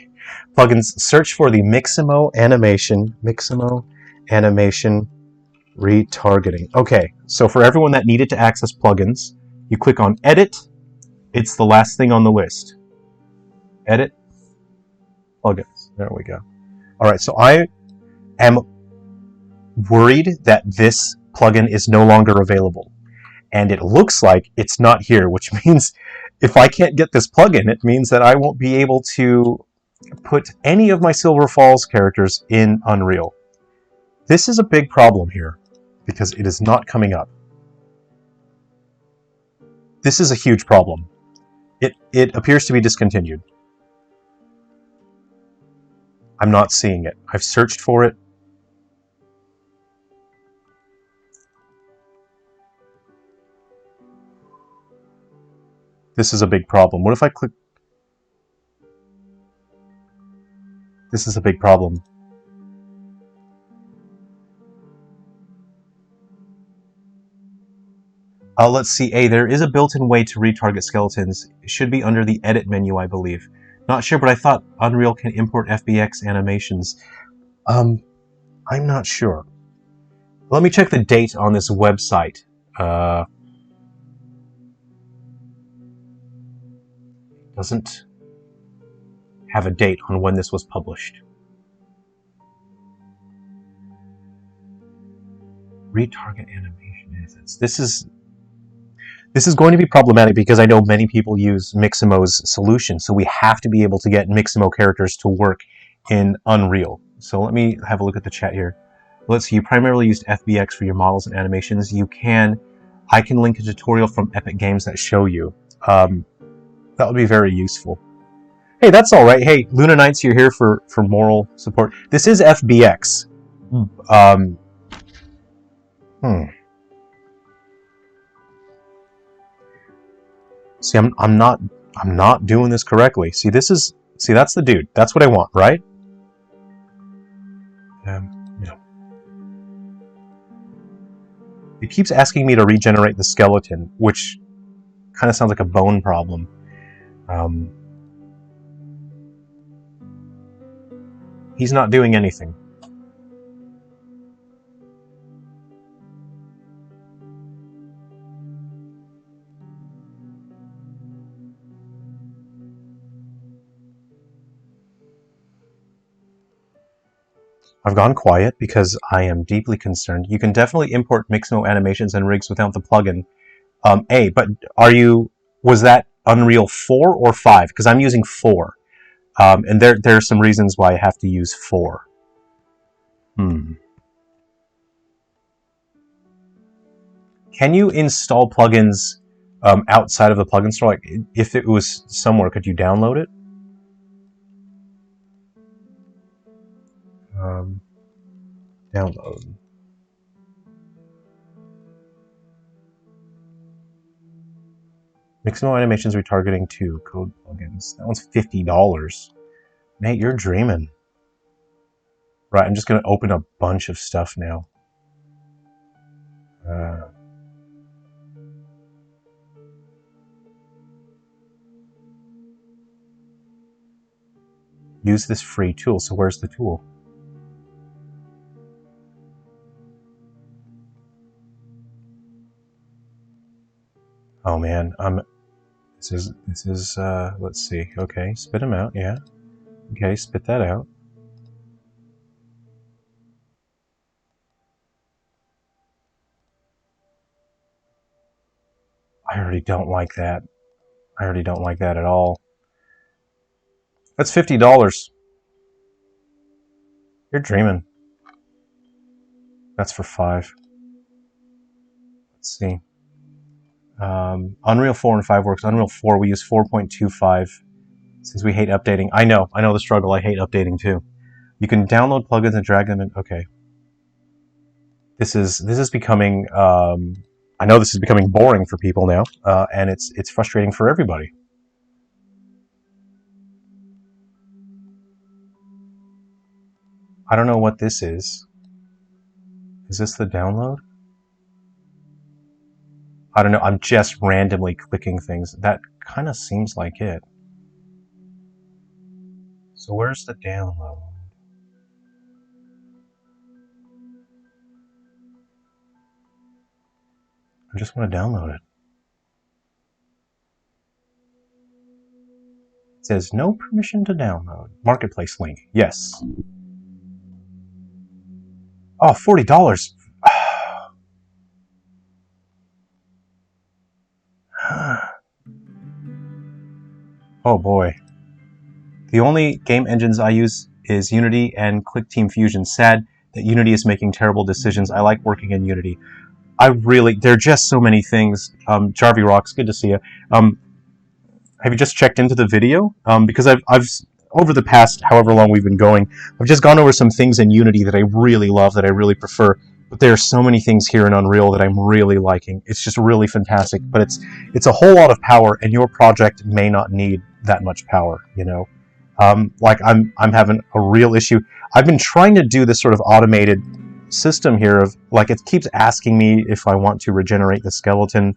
plugins, search for the Mixamo animation retargeting. Okay, so for everyone that needed to access plugins, you click on edit. It's the last thing on the list. Edit, plugins. There we go. All right, so I am worried that this plugin is no longer available. And it looks like it's not here, which means if I can't get this plugin, it means that I won't be able to put any of my Silver Falls characters in Unreal. This is a big problem here, because it is not coming up. This is a huge problem. It appears to be discontinued. I'm not seeing it. I've searched for it. This is a big problem. What if I click? This is a big problem. Let's see. There is a built-in way to retarget skeletons. It should be under the edit menu, I believe. Not sure, but I thought Unreal can import FBX animations. I'm not sure. Let me check the date on this website. Doesn't have a date on when this was published. retarget animation is. This is going to be problematic because I know many people use Miximo's solution, so we have to be able to get Miximo characters to work in Unreal. So let me have a look at the chat here. Let's see, you primarily used FBX for your models and animations. I can link a tutorial from Epic Games that show you. That would be very useful. Hey, that's all right. Hey, Luna Knights, you're here for moral support. This is FBX. See, I'm not doing this correctly. See, that's the dude. That's what I want, right? No. It keeps asking me to regenerate the skeleton, which kind of sounds like a bone problem. He's not doing anything. I've gone quiet because I am deeply concerned. You can definitely import Miximo animations and rigs without the plugin. But was that Unreal 4 or 5? Because I'm using 4. And there are some reasons why I have to use 4. Can you install plugins outside of the plugin store? Like, if it was somewhere, could you download it? Download. Miximo Animations Retargeting 2 code plugins. That one's $50. Nate, you're dreaming. Right, I'm just going to open a bunch of stuff now. Use this free tool. So where's the tool? Oh man, this is let's see. Okay, spit them out, yeah. Okay, spit that out. I already don't like that. I already don't like that at all. That's $50. You're dreaming. That's for 5. Let's see. Unreal 4 and 5 works. Unreal 4, we use 4.25 since we hate updating. I know the struggle. I hate updating too. You can download plugins and drag them in. Okay. This is becoming. I know this is becoming boring for people now, and it's frustrating for everybody. I don't know what this is. Is this the download? I don't know, I'm just randomly clicking things. That kind of seems like it. So where's the download? I just want to download it. It says no permission to download. Marketplace link. Yes. Oh, $40. Oh boy. The only game engines I use is Unity and Click Team Fusion. Sad that Unity is making terrible decisions. I like working in Unity. There are just so many things. Jarvie Rocks, good to see you. Have you just checked into the video? Because I've over the past however long we've been going, I've just gone over some things in Unity that I really love, that I really prefer. But there are so many things here in Unreal that I'm really liking. It's just really fantastic. But it's a whole lot of power, and your project may not need that much power. You know, like I'm having a real issue. I've been trying to do this sort of automated system here of, like, it keeps asking me if I want to regenerate the skeleton.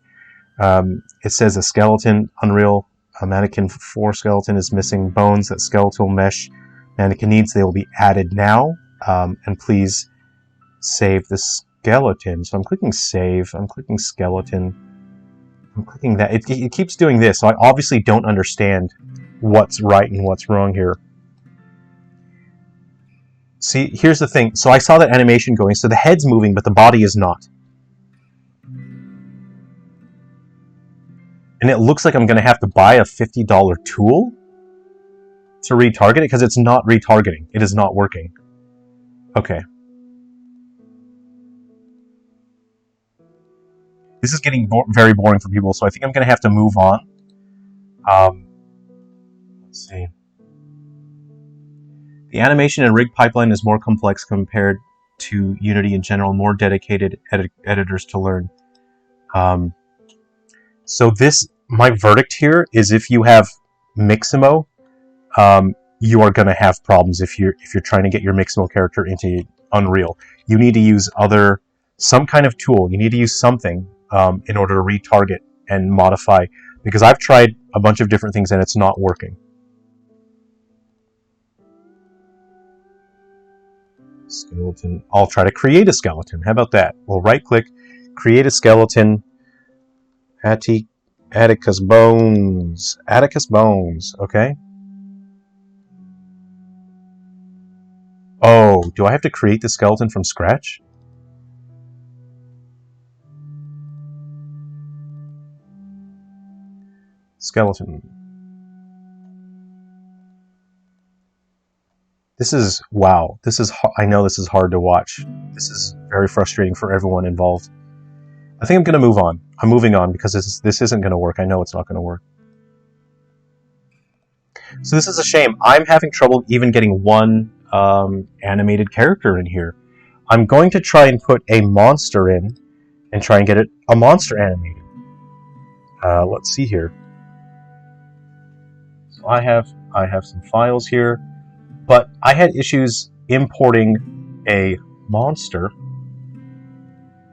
It says a skeleton Unreal. A mannequin 4 skeleton is missing bones that skeletal mesh mannequin needs. They will be added now. And please save the skeleton. So I'm clicking save. I'm clicking skeleton. I'm clicking that. It keeps doing this. So I obviously don't understand what's right and what's wrong here. See, here's the thing. So I saw that animation going, so the head's moving, but the body is not. And it looks like I'm going to have to buy a $50 tool to retarget it, because it's not retargeting. It is not working. Okay. This is getting very boring for people, so I think I'm going to have to move on. Let's see. The animation and rig pipeline is more complex compared to Unity in general, more dedicated editors to learn. So my verdict here is, if you have Mixamo, you are going to have problems if you're trying to get your Mixamo character into Unreal. You need to use some kind of tool. You need to use something in order to retarget and modify, because I've tried a bunch of different things and it's not working. Skeleton. I'll try to create a skeleton. How about that? We'll right-click, create a skeleton. Atticus bones. Atticus bones. Okay. Oh, do I have to create the skeleton from scratch? Skeleton. This is, wow. I know this is hard to watch. This is very frustrating for everyone involved. I think I'm going to move on. I'm moving on because this isn't going to work. I know it's not going to work. So this is a shame. I'm having trouble even getting one animated character in here. I'm going to try and put a monster in and try and get a monster animated. Let's see here. So I have some files here, but I had issues importing a monster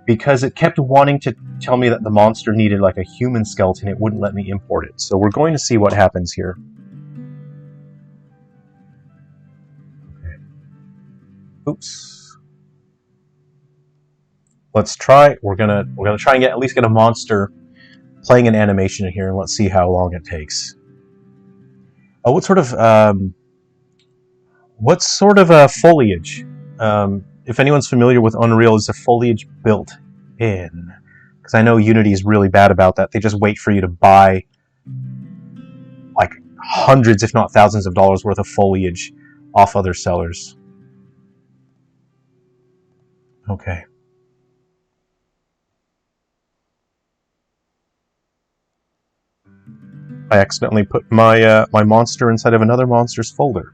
because it kept wanting to tell me that the monster needed like a human skeleton. It wouldn't let me import it. So we're going to see what happens here. Okay. Oops. Let's try. We're gonna try and at least get a monster playing an animation in here, and let's see how long it takes. Oh, what sort of foliage? If anyone's familiar with Unreal, is the foliage built in? Because I know Unity is really bad about that. They just wait for you to buy like hundreds, if not thousands of dollars worth of foliage off other sellers. Okay. I accidentally put my my monster inside of another monster's folder.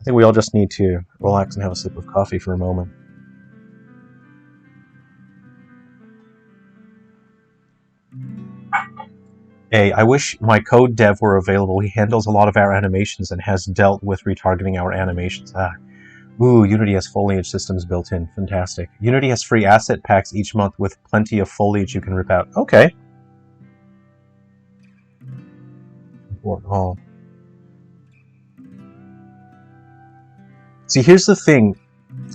I think we all just need to relax and have a sip of coffee for a moment. Hey, I wish my code dev were available. He handles a lot of our animations and has dealt with retargeting our animations. Ooh, Unity has foliage systems built in. Fantastic. Unity has free asset packs each month with plenty of foliage you can rip out. Okay. Oh. See, here's the thing.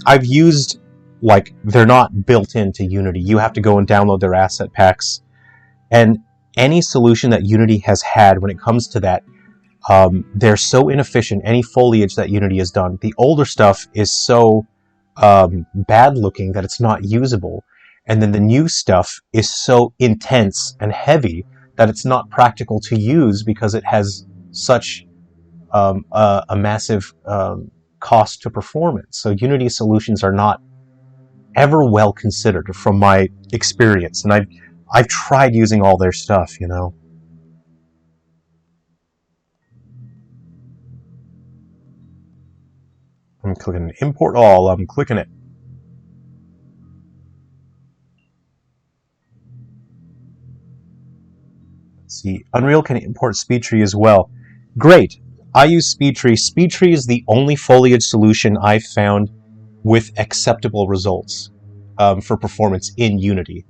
I've used, like, they're not built into Unity. You have to go and download their asset packs. And any solution that Unity has had when it comes to that, they're so inefficient. Any foliage that Unity has done, the older stuff is so bad looking that it's not usable. And then the new stuff is so intense and heavy that it's not practical to use because it has such a massive cost to performance. So Unity solutions are not ever well considered from my experience. And I've tried using all their stuff, you know. I'm clicking import all. I'm clicking it. Let's see. Unreal can import SpeedTree as well. Great. I use SpeedTree. SpeedTree is the only foliage solution I've found with acceptable results for performance in Unity.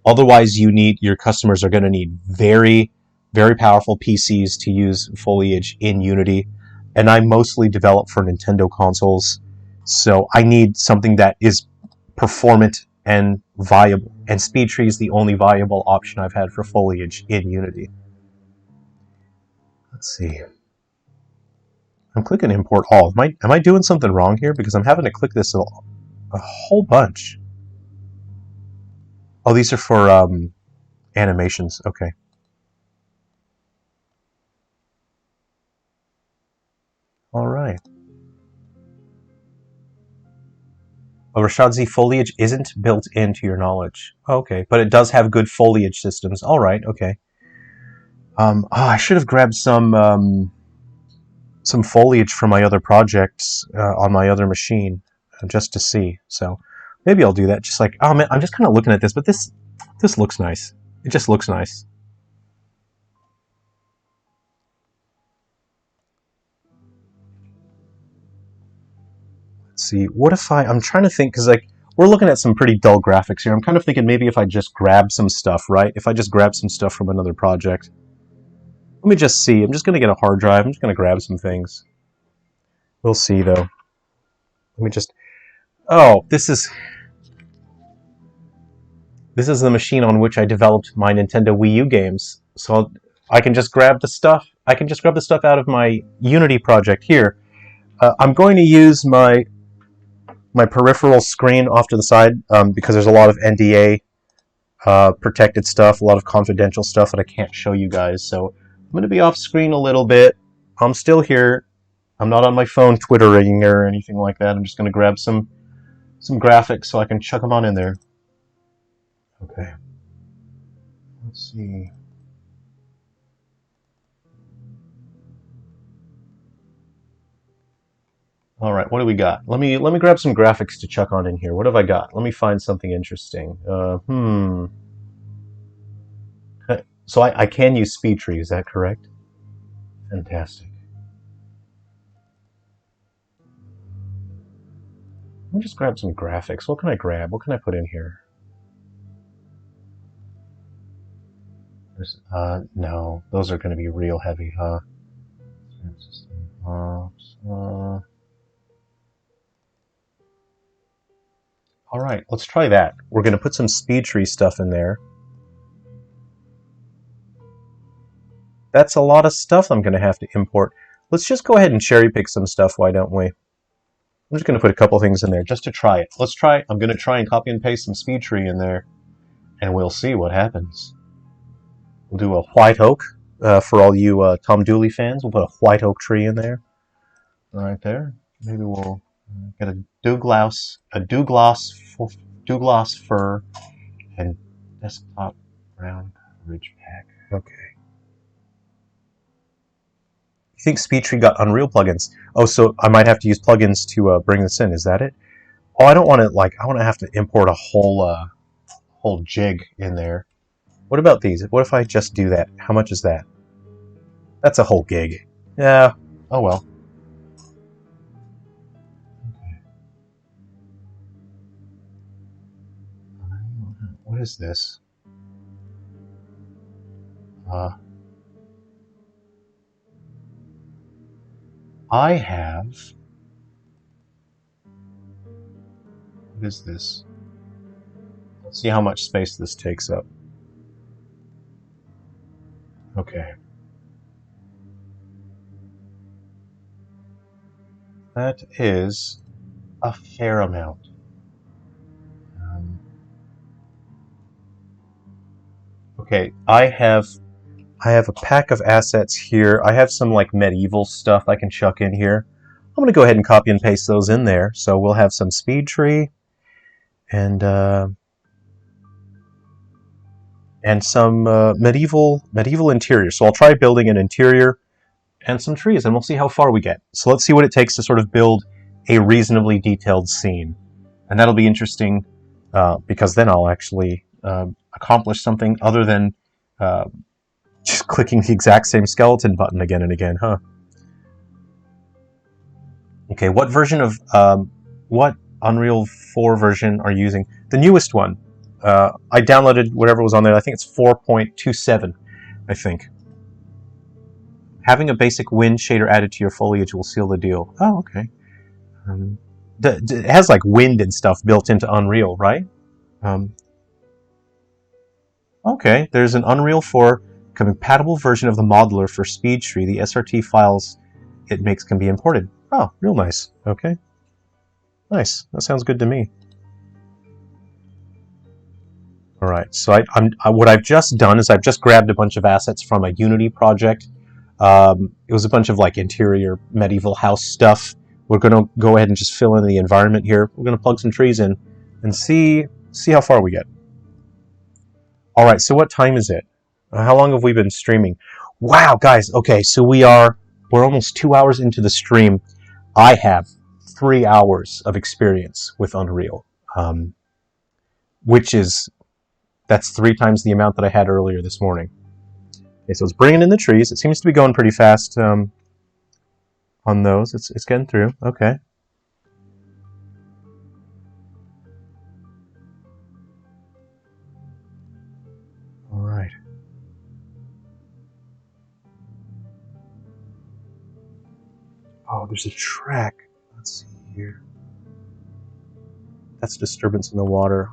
Otherwise, your customers are going to need very, very powerful PCs to use foliage in Unity. And I mostly develop for Nintendo consoles, so I need something that is performant and viable. And SpeedTree is the only viable option I've had for foliage in Unity. Let's see. I'm clicking import all. Am I doing something wrong here? Because I'm having to click this a whole bunch. Oh, these are for animations. Okay. All right. Oh, Rashadzi foliage isn't built into your knowledge. Okay, but it does have good foliage systems. All right. Okay. Oh, I should have grabbed some foliage from my other projects on my other machine just to see. So maybe I'll do that. Just like, oh man, I'm just kind of looking at this, but this looks nice. It just looks nice. Let's see. What if I'm trying to think, because like we're looking at some pretty dull graphics here. I'm kind of thinking maybe if I just grab some stuff, right? If I just grab some stuff from another project. Let me just see. I'm just going to get a hard drive. I'm just going to grab some things. We'll see, though. Let me just... Oh, this is the machine on which I developed my Nintendo Wii U games. So I can just grab the stuff. I can just grab the stuff out of my Unity project here. I'm going to use my peripheral screen off to the side because there's a lot of NDA protected stuff, a lot of confidential stuff that I can't show you guys. So I'm going to be off screen a little bit. I'm still here. I'm not on my phone twittering or anything like that. I'm just going to grab some graphics so I can chuck them on in there. Okay. Let's see. All right, what do we got? Let me grab some graphics to chuck on in here. What have I got? Let me find something interesting. So I can use speed tree, is that correct? Fantastic. Let me just grab some graphics. What can I grab? What can I put in here? No, those are going to be real heavy, huh? All right, let's try that. We're going to put some speed tree stuff in there. That's a lot of stuff I'm going to have to import. Let's just go ahead and cherry pick some stuff, why don't we? I'm just going to put a couple things in there just to try it. Let's try. I'm going to try and copy and paste some speed tree in there, and we'll see what happens. We'll do a white oak for all you Tom Dooley fans. We'll put a white oak tree in there, right there. Maybe we'll get a Douglas fir, and desktop brown coverage pack. Okay. You think SpeedTree got Unreal plugins? Oh, so I might have to use plugins to bring this in. Is that it? Oh, I don't want to I want to have to import a whole jig in there. What about these? What if I just do that? How much is that? That's a whole gig. Yeah. Oh well. Okay. What is this? I have... What is this? Let's see how much space this takes up. Okay. That is a fair amount. Okay, I have a pack of assets here. I have some like medieval stuff I can chuck in here. I'm going to go ahead and copy and paste those in there. So we'll have some speed tree and some medieval interior. So I'll try building an interior and some trees, and we'll see how far we get. So let's see what it takes to sort of build a reasonably detailed scene, and that'll be interesting because then I'll actually accomplish something other than just clicking the exact same skeleton button again and again, huh? Okay, what version of what Unreal 4 version are you using? The newest one. I downloaded whatever was on there. I think it's 4.27, I think. Having a basic wind shader added to your foliage will seal the deal. Oh, okay. It has like wind and stuff built into Unreal, right? Okay, there's an Unreal 4 compatible version of the modeler for SpeedTree. The SRT files it makes can be imported. Oh, real nice. Okay. Nice. That sounds good to me. All right. So what I've just done is I've just grabbed a bunch of assets from a Unity project. It was a bunch of like interior medieval house stuff. We're going to go ahead and just fill in the environment here. We're going to plug some trees in and see how far we get. All right. So what time is it? How long have we been streaming? Wow, guys. Okay. So we're almost 2 hours into the stream. I have 3 hours of experience with Unreal, that's 3 times the amount that I had earlier this morning. Okay, so it's bringing in the trees. It seems to be going pretty fast on those. It's getting through. Okay. All right. Oh, there's a track. Let's see here. That's disturbance in the water.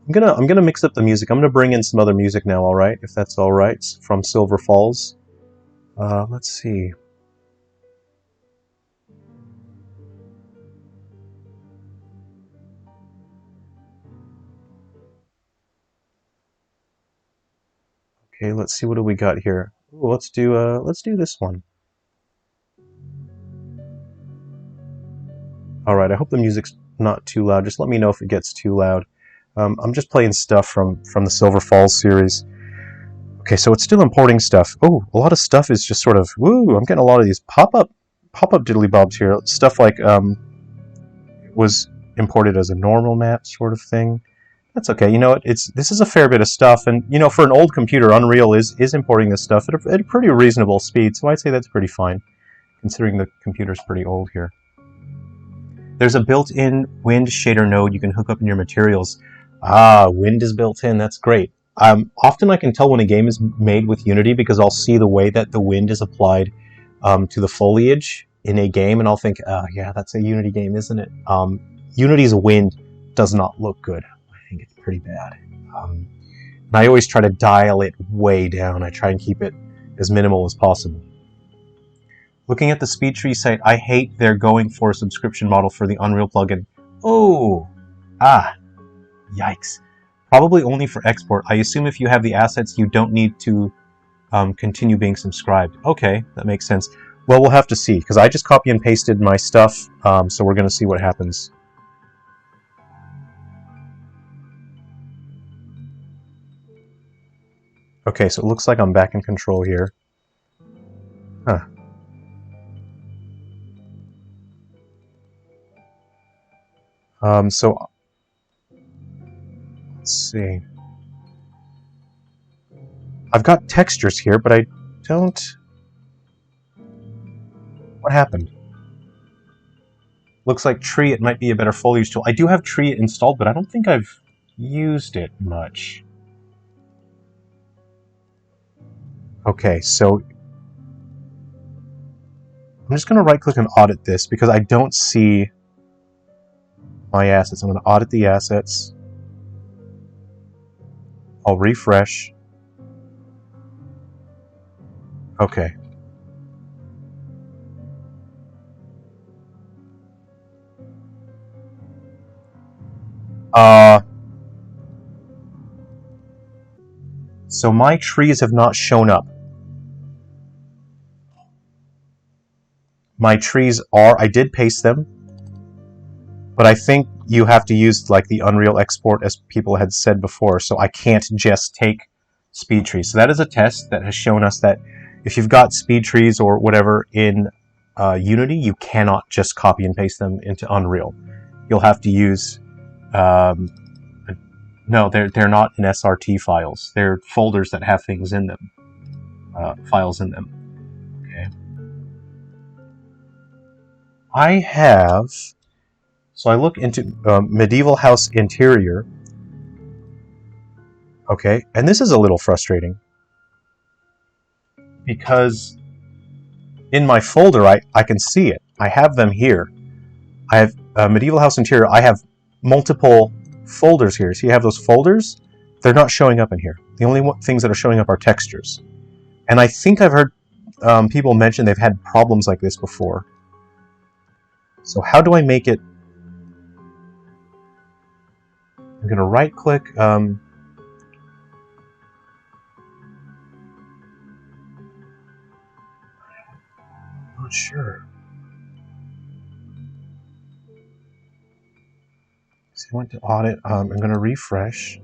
I'm gonna mix up the music. I'm gonna bring in some other music now, all right? If that's all right, from Silver Falls. Let's see. Okay, let's see, what do we got here? Ooh, let's do this one. All right, I hope the music's not too loud. Just let me know if it gets too loud. I'm just playing stuff from the Silver Falls series. Okay, so it's still importing stuff. Oh, a lot of stuff is just sort of, woo, I'm getting a lot of these pop-up diddly bobs here. Stuff like was imported as a normal map sort of thing. That's okay. You know what? This is a fair bit of stuff, and you know, for an old computer, Unreal is importing this stuff at a pretty reasonable speed. So I'd say that's pretty fine, considering the computer's pretty old here. There's a built-in wind shader node you can hook up in your materials. Ah, wind is built in. That's great. Often I can tell when a game is made with Unity because I'll see the way that the wind is applied to the foliage in a game, and I'll think, yeah, that's a Unity game, isn't it? Unity's wind does not look good. I think it's pretty bad. And I always try to dial it way down. I try and keep it as minimal as possible. Looking at the SpeedTree site, I hate they're going for a subscription model for the Unreal plugin. Oh! Ah! Yikes. Probably only for export. I assume if you have the assets, you don't need to continue being subscribed. Okay, that makes sense. Well, we'll have to see, because I just copy and pasted my stuff, so we're going to see what happens. Okay, so it looks like I'm back in control here. Huh. So let's see. I've got textures here, but I don't... What happened? Looks like Tree, it might be a better foliage tool. I do have Tree installed, but I don't think I've used it much. Okay, so I'm just going to right-click and audit this because I don't see my assets. I'm going to audit the assets. I'll refresh. Okay. So my trees have not shown up. My trees are, I did paste them, but I think you have to use like the Unreal export as people had said before, so I can't just take speed trees. So that is a test that has shown us that if you've got speed trees or whatever in Unity, you cannot just copy and paste them into Unreal. You'll have to use, no, they're not in SRT files. They're folders that have things in them, files in them. Okay. I have, so I look into medieval house interior. Okay, and this is a little frustrating because in my folder I can see it. I have them here. I have medieval house interior. I have multiple folders here. So you have those folders. They're not showing up in here. The only things that are showing up are textures. And I think I've heard people mention they've had problems like this before. So how do I make it? I'm going to right-click. I'm not sure. So I went to audit. I'm going to refresh.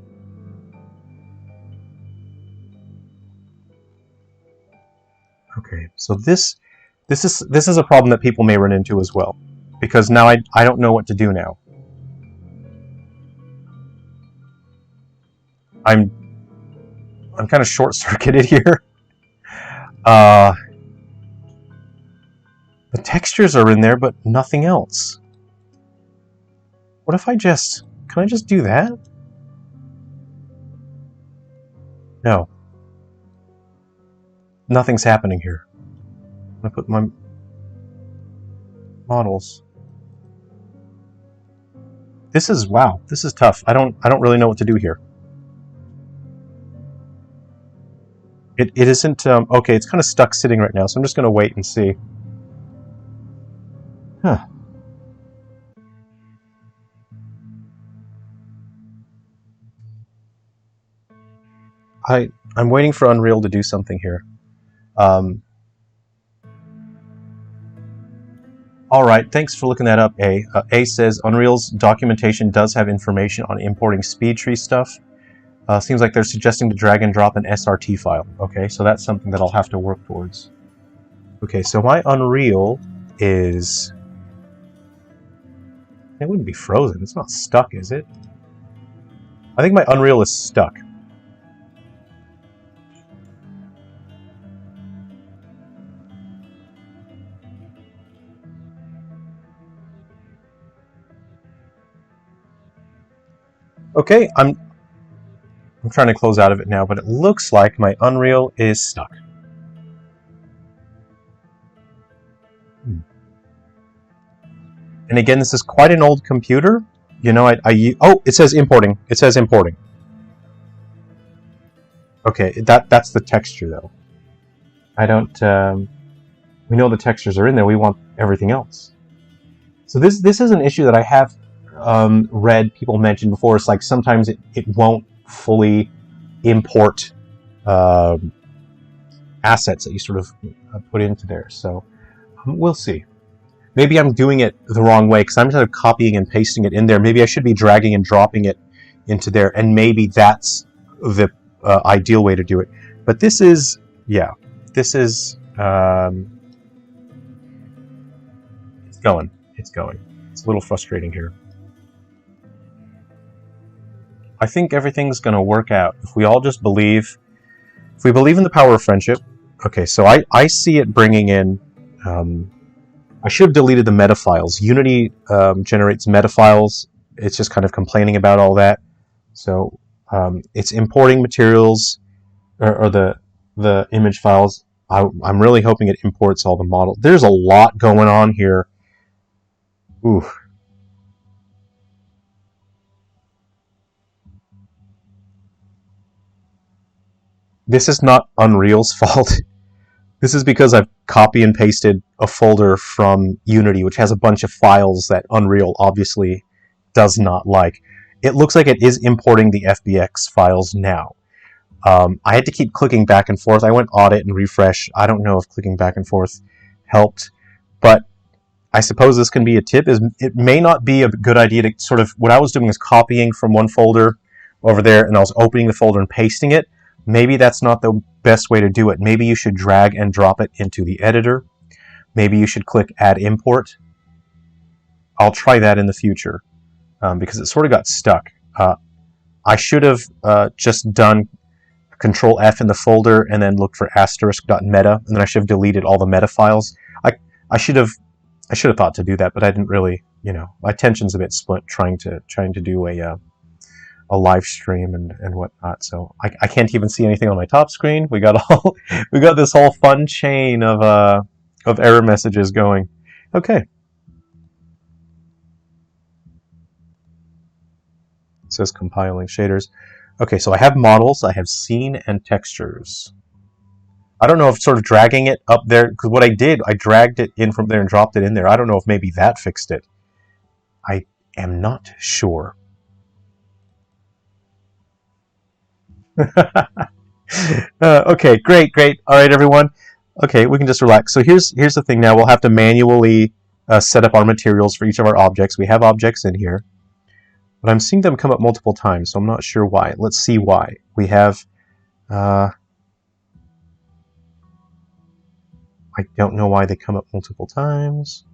Okay, so this is a problem that people may run into as well, because now I don't know what to do now. I'm kind of short-circuited here. The textures are in there, but nothing else. What if I just... Can I just do that? No. Nothing's happening here. I'm gonna put my models. This is... Wow, this is tough. I don't really know what to do here. It isn't... okay, it's kind of stuck sitting right now, so I'm just going to wait and see. Huh. I'm waiting for Unreal to do something here. Alright, thanks for looking that up, A. A says, Unreal's documentation does have information on importing speed tree stuff. Seems like they're suggesting to drag and drop an SRT file. Okay, so that's something that I'll have to work towards. Okay, so my Unreal is... It wouldn't be frozen. It's not stuck, is it? I think my Unreal is stuck. Okay, I'm trying to close out of it now, but it looks like my Unreal is stuck. And again, this is quite an old computer. You know, oh, it says importing. It says importing. Okay, that's the texture, though. I don't... we know the textures are in there. We want everything else. So this is an issue that I have read people mention before. It's like sometimes it won't fully import assets that you sort of put into there. So we'll see. Maybe I'm doing it the wrong way because I'm sort of copying and pasting it in there. Maybe I should be dragging and dropping it into there, and maybe that's the ideal way to do it. But this is, yeah, this is, it's going. It's going. It's a little frustrating here. I think everything's going to work out if we all just believe. If we believe in the power of friendship. Okay, so I see it bringing in. I should have deleted the meta files. Unity generates meta files. It's just kind of complaining about all that. So it's importing materials or the image files. I'm really hoping it imports all the model. There's a lot going on here. Ooh. This is not Unreal's fault. This is because I've copy and pasted a folder from Unity, which has a bunch of files that Unreal obviously does not like. It looks like it is importing the FBX files now. I had to keep clicking back and forth. I went audit and refresh. I don't know if clicking back and forth helped, but I suppose this can be a tip. It may not be a good idea to sort of, what I was doing is copying from one folder over there, and I was opening the folder and pasting it. Maybe that's not the best way to do it. Maybe you should drag and drop it into the editor. Maybe you should click Add Import. I'll try that in the future because it sort of got stuck. I should have just done Control F in the folder and then looked for asterisk.meta, and then I should have deleted all the meta files. I should have thought to do that, but I didn't really. You know, my attention's a bit split trying to do a live stream and whatnot, so I can't even see anything on my top screen. We got this whole fun chain of error messages going. Okay. It says compiling shaders. Okay, so I have models, I have scene and textures. I don't know if sort of dragging it up there, because what I did, I dragged it in from there and dropped it in there. I don't know if maybe that fixed it. I am not sure. Okay, great. All right, everyone. Okay, we can just relax. So here's the thing now. We'll have to manually set up our materials for each of our objects. We have objects in here, but I'm seeing them come up multiple times, so I'm not sure why. Let's see why. We have... I don't know why they come up multiple times.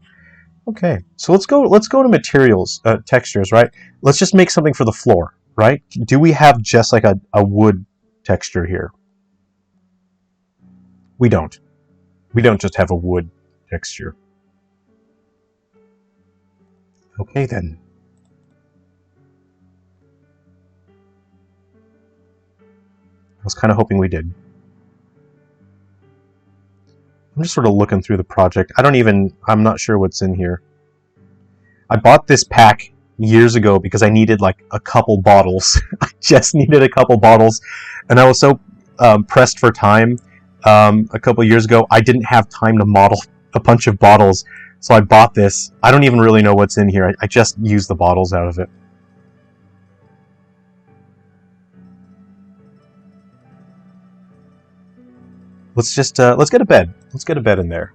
Okay, so let's go to materials, textures, right? Let's just make something for the floor, right? Do we have just like a wood texture here? We don't. We don't just have a wood texture. Okay then. I was kind of hoping we did. I'm just sort of looking through the project. I'm not sure what's in here. I bought this pack years ago because I needed like a couple bottles. I just needed a couple bottles, and I was so pressed for time a couple years ago. I didn't have time to model a bunch of bottles, so I bought this. I don't even really know what's in here. I just used the bottles out of it. Let's just let's get a bed. Let's get a bed in there.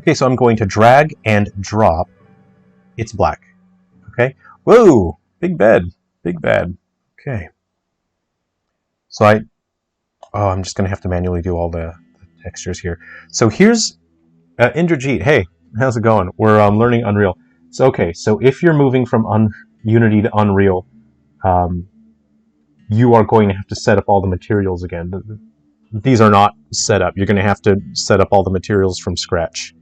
Okay, so I'm going to drag and drop. It's black. Okay. Whoa! Big bed. Big bed. Okay. So I'm just going to have to manually do all the textures here. So here's Indrajit. Hey, how's it going? We're learning Unreal. So okay, so if you're moving from Unity to Unreal, you are going to have to set up all the materials again. These are not set up. You're going to have to set up all the materials from scratch.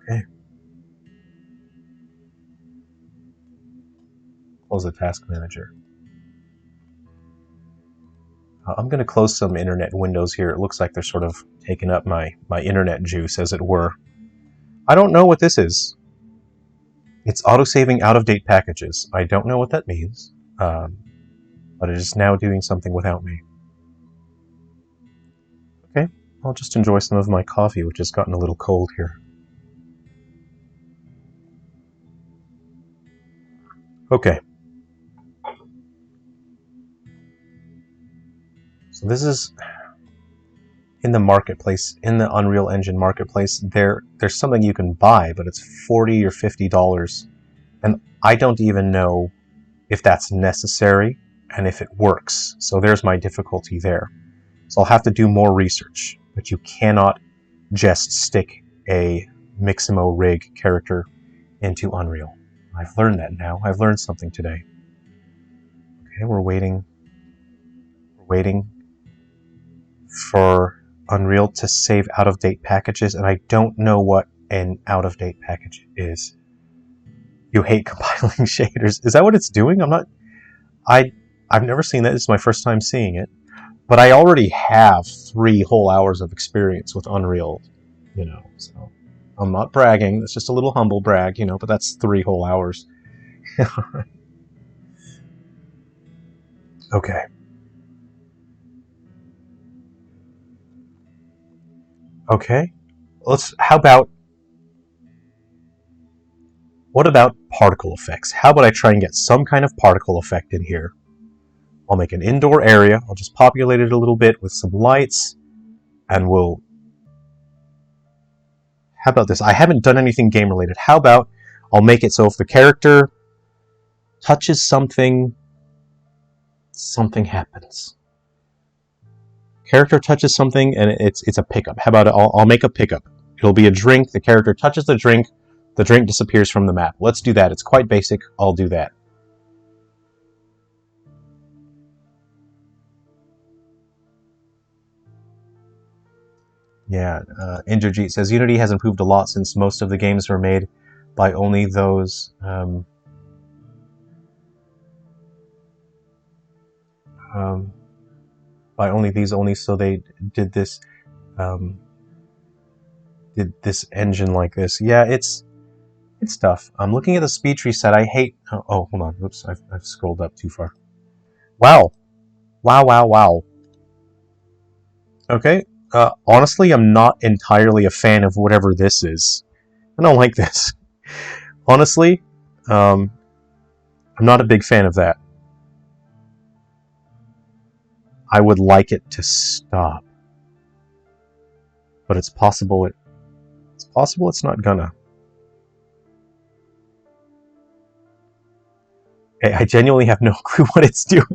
Okay. Close the task manager. I'm going to close some internet windows here. It looks like they're sort of taking up my internet juice, as it were. I don't know what this is. It's autosaving out-of-date packages. I don't know what that means, but it is now doing something without me. Okay, I'll just enjoy some of my coffee, which has gotten a little cold here. Okay. So this is in the marketplace, in the Unreal Engine marketplace. There's something you can buy, but it's $40 or $50, and I don't even know if that's necessary and if it works. So there's my difficulty there. So I'll have to do more research, but you cannot just stick a Mixamo rig character into Unreal. I've learned that now. I've learned something today. Okay, we're waiting. We're waiting for Unreal to save out-of-date packages, and I don't know what an out-of-date package is. You hate compiling shaders. Is that what it's doing? I've never seen that. This is my first time seeing it. But I already have 3 whole hours of experience with Unreal, you know, so I'm not bragging. It's just a little humble brag, you know, but that's 3 whole hours. Okay. Okay. What about particle effects? How about I try and get some kind of particle effect in here? I'll make an indoor area. I'll just populate it a little bit with some lights, and we'll... How about this? I haven't done anything game related. How about I'll make it so if the character touches something, something happens. Character touches something and it's a pickup. How about I'll make a pickup. It'll be a drink. The character touches the drink disappears from the map. Let's do that. It's quite basic. I'll do that. Yeah, Indrajit says Unity has improved a lot since most of the games were made by only those by only these only, so they did this engine like this. Yeah, it's It's tough. I'm looking at the speed tree set. I hate... Oh, hold on. Oops, I've scrolled up too far. Wow. Wow, wow, wow. Okay. Honestly, I'm not entirely a fan of whatever this is. I don't like this. Honestly, I'm not a big fan of that. I would like it to stop. But it's possible it's not gonna. I genuinely have no clue what it's doing.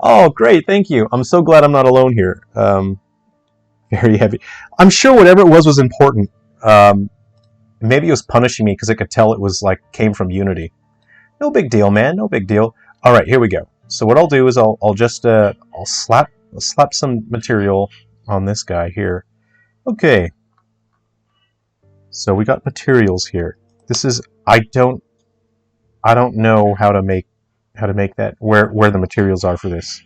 Oh, great, thank you. I'm so glad I'm not alone here. Very heavy. I'm sure whatever it was important. Maybe it was punishing me because it could tell it was like came from Unity. No big deal, man. No big deal. All right, here we go. So what I'll do is I'll slap some material on this guy here. Okay. So we got materials here. This is I don't know how to make that where the materials are for this.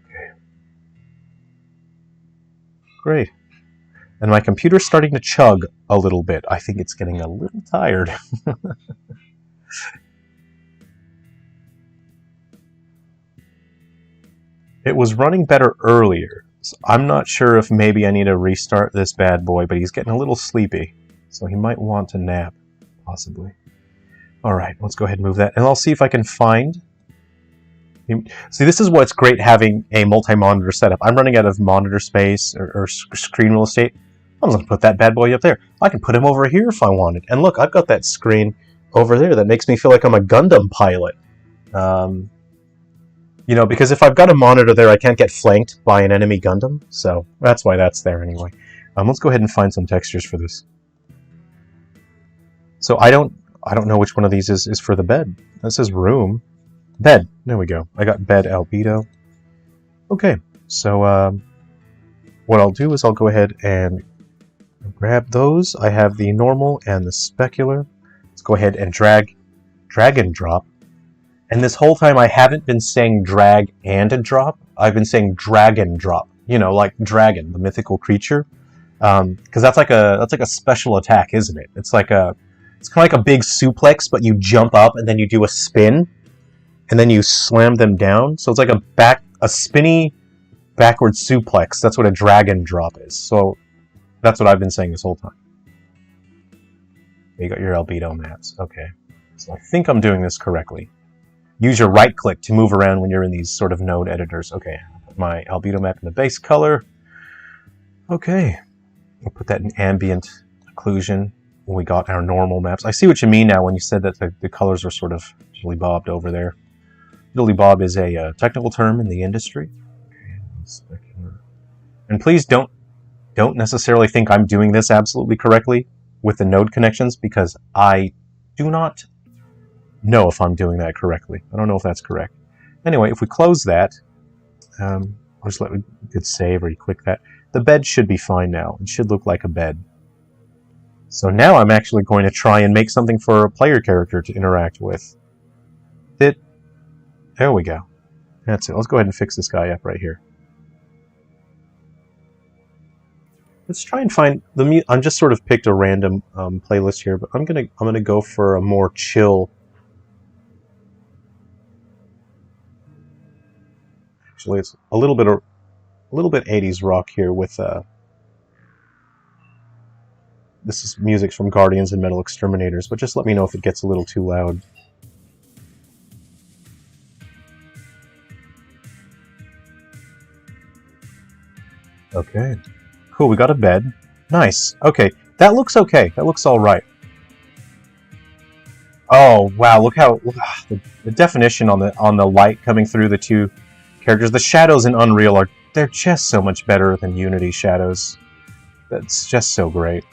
Okay. Great. And my computer's starting to chug a little bit. I think it's getting a little tired. It was running better earlier. So I'm not sure if maybe I need to restart this bad boy, but he's getting a little sleepy. So he might want to nap, possibly. Alright, let's go ahead and move that. And I'll see if I can find... See, this is what's great having a multi-monitor setup. I'm running out of monitor space or screen real estate. I'm going to put that bad boy up there. I can put him over here if I wanted. And look, I've got that screen over there that makes me feel like I'm a Gundam pilot. You know, because if I've got a monitor there, I can't get flanked by an enemy Gundam. So that's why that's there anyway. Let's go ahead and find some textures for this. So I don't know which one of these is for the bed. This is room. Bed. There we go. I got bed albedo. Okay. So what I'll do is I'll go ahead and grab those. I have the normal and the specular. Let's go ahead and drag and drop. And this whole time I haven't been saying drag and drop. I've been saying drag and drop. You know, like dragon, the mythical creature. Because that's like a special attack, isn't it? It's kind of like a big suplex, but you jump up and then you do a spin, and then you slam them down. So it's like a spinny backward suplex. That's what a dragon drop is. So that's what I've been saying this whole time. You got your albedo maps. Okay. So I think I'm doing this correctly. Use your right click to move around when you're in these sort of node editors. Okay. I'll put my albedo map in the base color. Okay. I'll put that in ambient occlusion. We got our normal maps. I see what you mean now when you said that the colors are sort of diddly bobbed over there. Diddly bob is a technical term in the industry. Okay, and please don't necessarily think I'm doing this absolutely correctly with the node connections, because I do not know if I'm doing that correctly. I don't know if that's correct. Anyway, if we close that, I'll just let we could save or you click that. The bed should be fine now. It should look like a bed. So now I'm actually going to try and make something for a player character to interact with. There we go. That's it. Let's go ahead and fix this guy up right here. Let's try and find the. I'm just sort of picked a random playlist here, but I'm gonna go for a more chill. Actually, it's a little bit 80s rock here with. This is music from Guardians and Metal Exterminators, but just let me know if it gets a little too loud. Okay. Cool, we got a bed. Nice. Okay, that looks okay. That looks alright. Oh, wow, look the definition on the light coming through the two characters. The shadows in Unreal they're just so much better than Unity shadows. That's just so great.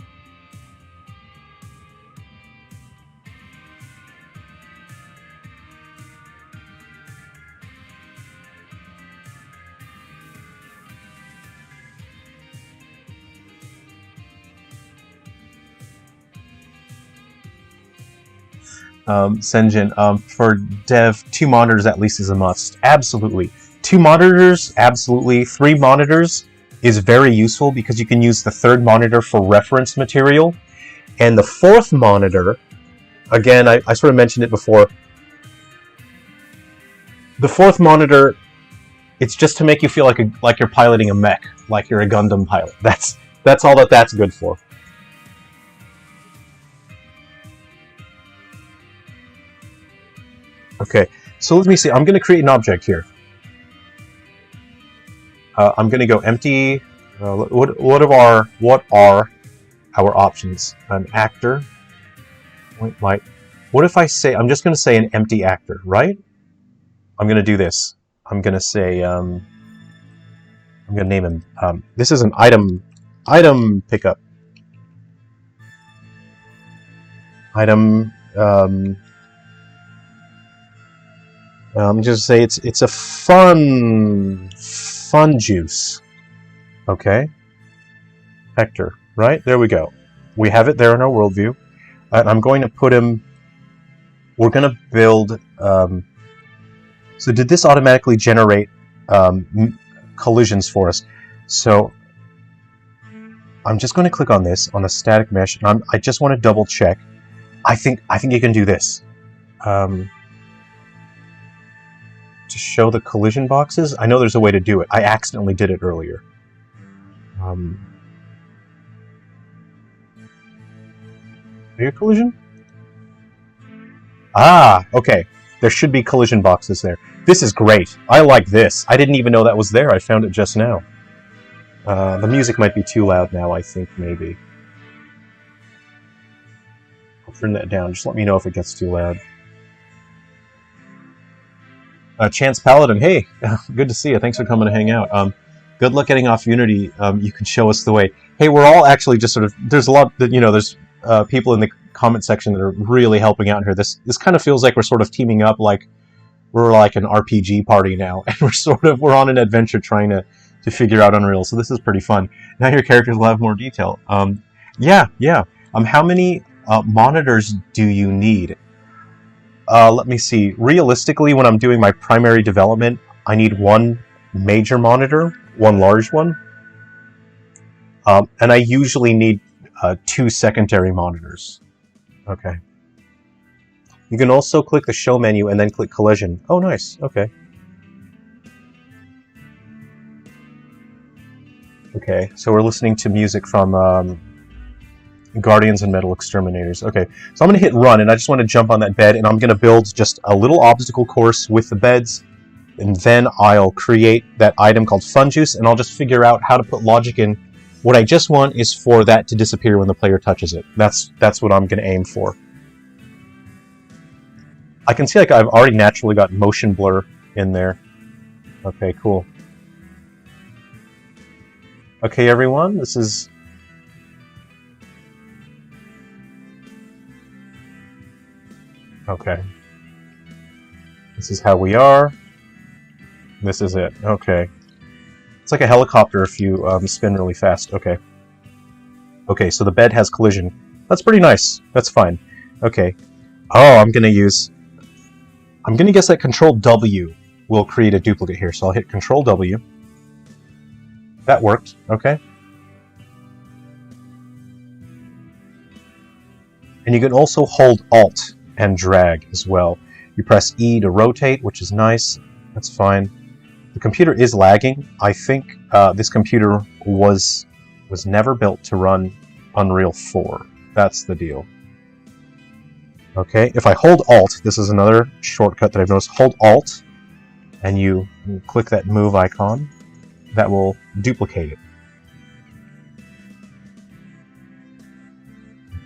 Senjin, for dev, 2 monitors at least is a must. Absolutely. 2 monitors, absolutely. 3 monitors, is very useful because you can use the third monitor for reference material. And the fourth monitor, again, I sort of mentioned it before. The fourth monitor, it's just to make you feel like you're piloting a mech, like you're a Gundam pilot. That's all that's good for. Okay, so let me see. I'm going to create an object here. I'm going to go empty. What are our options? An actor. What if I say? I'm just going to say an empty actor, right? I'm going to do this. I'm going to say. I'm going to name him. This is an item pickup. Item. Just say it's a fun juice. Okay. Hector. Right? There we go. We have it there in our worldview. And I'm going to put him... We're going to build... so did this automatically generate collisions for us? So I'm just going to click on this, on a static mesh, and I just want to double check. I think you can do this. To show the collision boxes? I know there's a way to do it. I accidentally did it earlier. Rear collision? Ah, okay. There should be collision boxes there. This is great. I like this. I didn't even know that was there. I found it just now. The music might be too loud now, I think, maybe. I'll turn that down. Just let me know if it gets too loud. Chance Paladin, hey, good to see you. Thanks for coming to hang out. Good luck getting off Unity. You can show us the way. Hey, we're all actually just sort of. There's a lot that there's people in the comment section that are really helping out here. This kind of feels like we're sort of teaming up, like we're like an RPG party now, and we're on an adventure trying to figure out Unreal. So this is pretty fun. Now your characters will have more detail. Yeah. How many monitors do you need? Let me see. Realistically, when I'm doing my primary development, I need one major monitor, one large one. And I usually need 2 secondary monitors. Okay. You can also click the show menu and then click collision. Oh, nice. Okay. Okay, so we're listening to music from Guardians and Metal Exterminators. Okay, so I'm going to hit run, and I just want to jump on that bed, and I'm going to build just a little obstacle course with the beds, and then I'll create that item called Fun Juice, and I'll just figure out how to put logic in. What I just want is for that to disappear when the player touches it. That's what I'm going to aim for. I can see like I've already naturally got motion blur in there. Okay, cool. Okay, everyone, this is... Okay. This is how we are. This is it. Okay. It's like a helicopter if you spin really fast. Okay. Okay, so the bed has collision. That's pretty nice. That's fine. Okay. Oh, I'm gonna guess that Control W will create a duplicate here. So I'll hit Control W. That worked. Okay. And you can also hold Alt and drag as well. You press E to rotate, which is nice. That's fine. The computer is lagging. I think this computer was never built to run Unreal 4. That's the deal. Okay, if I hold Alt, this is another shortcut that I've noticed. Hold Alt, and you click that move icon. That will duplicate it.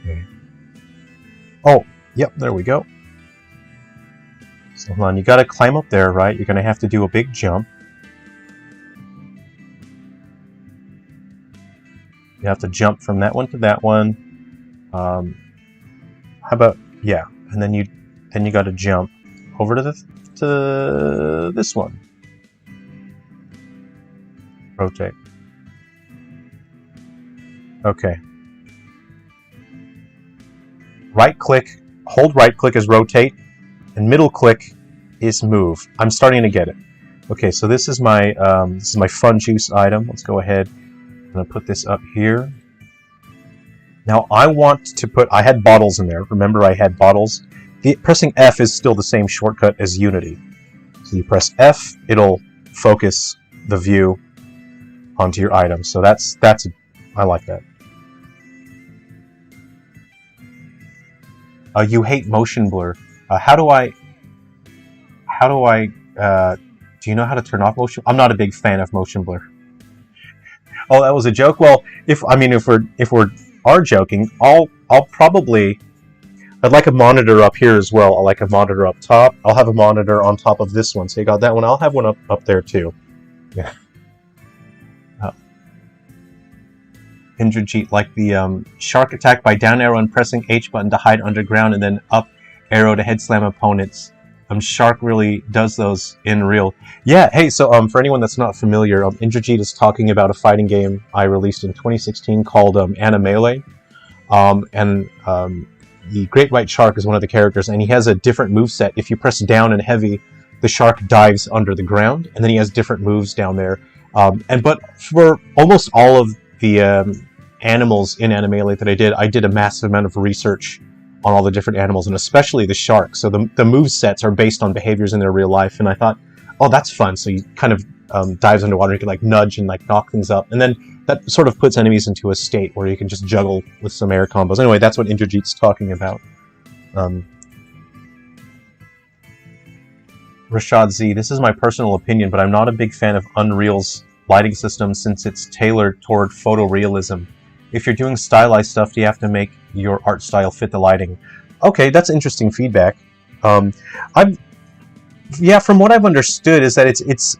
Okay. Oh, yep, there we go. So hold on, you gotta climb up there, right? You're gonna have to do a big jump. You have to jump from that one to that one. How about, yeah, and then you gotta jump over to this one. Rotate. Okay. Right click, hold right click is rotate, and middle click is move. I'm starting to get it. Okay, so this is my fun juice item. Let's go ahead. I'm going to put this up here. Now I want to put, I had bottles in there. Remember I had bottles? Pressing F is still the same shortcut as Unity. So you press F, it'll focus the view onto your item. So that's I like that. You hate motion blur. How do I do you know how to turn off motion? I'm not a big fan of motion blur. Oh, that was a joke. Well, if we're joking, I'll probably, I'd like a monitor up here as well. I'll like a monitor up top. I'll have a monitor on top of this one. So you got that one. I'll have one up there too. Yeah. Indrajit, like the shark attack by down arrow and pressing H button to hide underground, and then up arrow to head slam opponents. Shark really does those in real. Yeah, hey, so for anyone that's not familiar, Indrajit is talking about a fighting game I released in 2016 called Animele. The Great White Shark is one of the characters, and he has a different moveset. If you press down and heavy, the shark dives under the ground, and then he has different moves down there. But for almost all of the animals in Animele that I did a massive amount of research on all the different animals, and especially the shark. So the move sets are based on behaviors in their real life, and I thought, oh, that's fun. So he kind of dives underwater, you can like nudge and like knock things up, and then that sort of puts enemies into a state where you can just juggle with some air combos. Anyway, that's what Indrajit's talking about. Rashad Z, this is my personal opinion, but I'm not a big fan of Unreal's lighting system since it's tailored toward photorealism. If you're doing stylized stuff, you have to make your art style fit the lighting. Okay, that's interesting feedback. Yeah, from what I've understood is that it's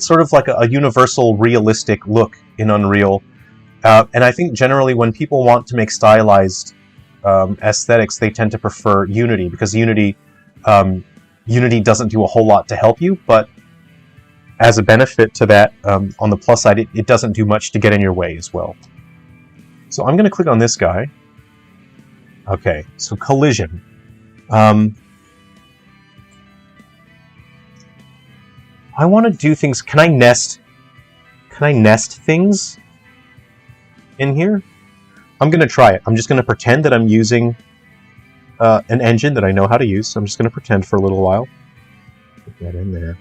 sort of like a universal realistic look in Unreal. And I think generally when people want to make stylized aesthetics, they tend to prefer Unity, because Unity doesn't do a whole lot to help you, but as a benefit to that, on the plus side, it doesn't do much to get in your way as well. So I'm going to click on this guy. Okay, so collision. I want to do things. Can I nest things in here? I'm going to try it. I'm just going to pretend that I'm using an engine that I know how to use. So I'm just going to pretend for a little while. Put that in there.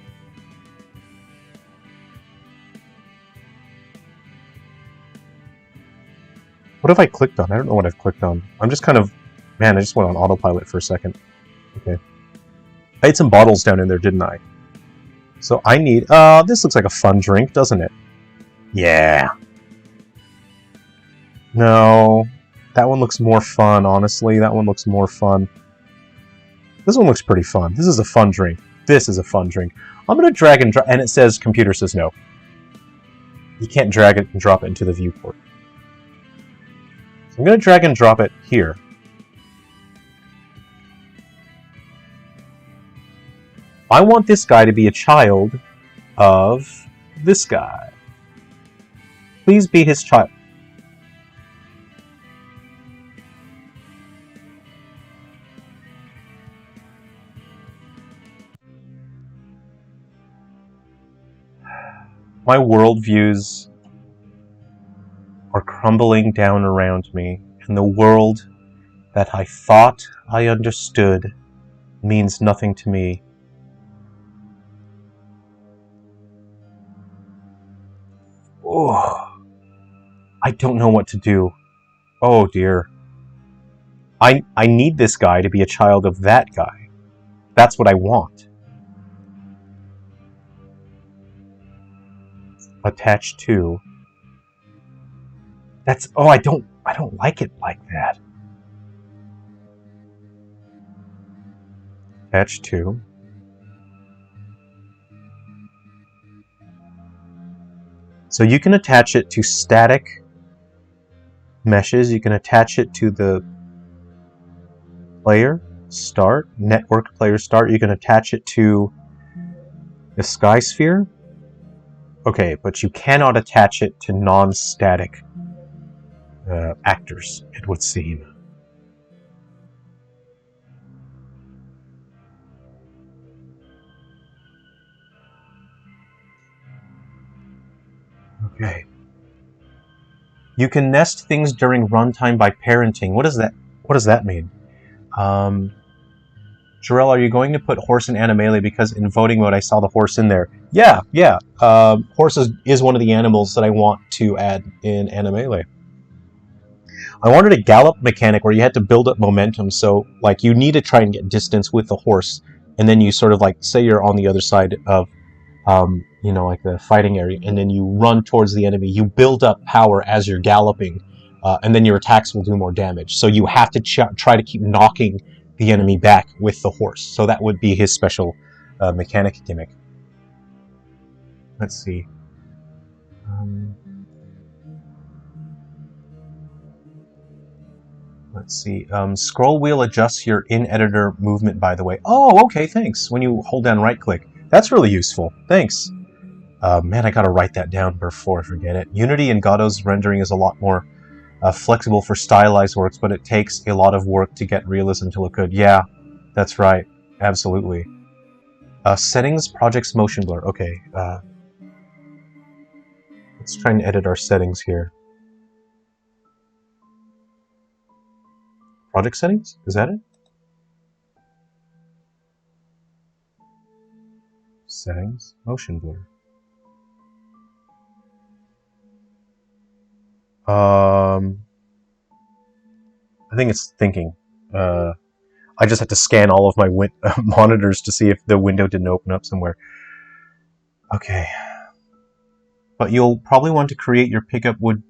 What have I clicked on? I don't know what I've clicked on. I'm just kind of... Man, I just went on autopilot for a second. Okay. I had some bottles down in there, didn't I? So I need... this looks like a fun drink, doesn't it? Yeah. No. That one looks more fun, honestly. That one looks more fun. This one looks pretty fun. This is a fun drink. This is a fun drink. I'm going to drag and drop... And it says... Computer says no. You can't drag it and drop it into the viewport. I'm going to drag and drop it here. I want this guy to be a child of this guy. Please be his child. My worldviews are crumbling down around me, and the world that I thought I understood means nothing to me. Oh, I don't know what to do. Oh dear. I need this guy to be a child of that guy. That's what I want. Attached to. That's... Oh, I don't like it like that. Attach to. So you can attach it to static meshes. You can attach it to the player start, network player start. You can attach it to the sky sphere. Okay, but you cannot attach it to non-static actors, it would seem. Okay. You can nest things during runtime by parenting. What does that mean? Jerrel, are you going to put horse in Animalia? Because in voting mode I saw the horse in there. Yeah. Horse is one of the animals that I want to add in Animalia. I wanted a gallop mechanic where you had to build up momentum, so like you need to try and get distance with the horse, and then you sort of like, say you're on the other side of you know, like the fighting area, and then you run towards the enemy. You build up power as you're galloping, and then your attacks will do more damage. So you have to try to keep knocking the enemy back with the horse. So that would be his special mechanic gimmick. Let's see. Let's see. Scroll wheel adjusts your in-editor movement, by the way. Oh, okay, thanks. When you hold down right-click. That's really useful. Thanks. Man, I gotta write that down before I forget it. Unity and Godot's rendering is a lot more flexible for stylized works, but it takes a lot of work to get realism to look good. Yeah, that's right. Absolutely. Settings, projects, motion blur. Okay. Let's try and edit our settings here. Project settings? Is that it? Settings, motion blur. I think it's thinking. I just had to scan all of my monitors to see if the window didn't open up somewhere. Okay. But you'll probably want to create your pickup would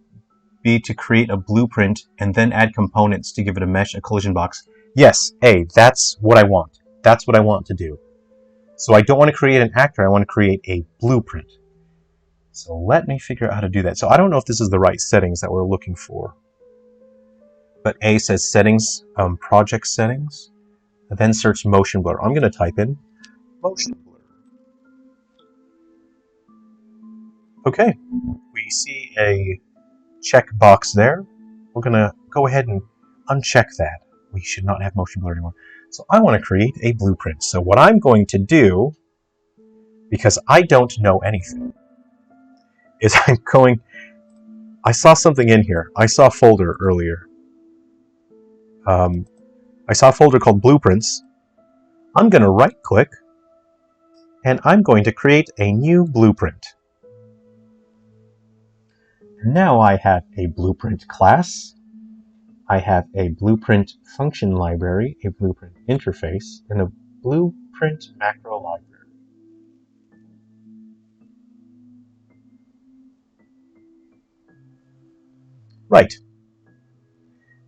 be to create a blueprint and then add components to give it a mesh, a collision box. Yes, that's what I want. That's what I want to do. So I don't want to create an actor, I want to create a blueprint. So let me figure out how to do that. So I don't know if this is the right settings that we're looking for. But A says settings, project settings, and then search motion blur. I'm going to type in motion blur. Okay, we see a checkbox there. We're going to go ahead and uncheck that. We should not have motion blur anymore. So I want to create a blueprint. So what I'm going to do, because I don't know anything, is I saw something in here. I saw a folder earlier. I saw a folder called Blueprints. I'm going to right-click, and I'm going to create a new blueprint. Now I have a blueprint class. I have a blueprint function library, a blueprint interface, and a blueprint macro library. Right.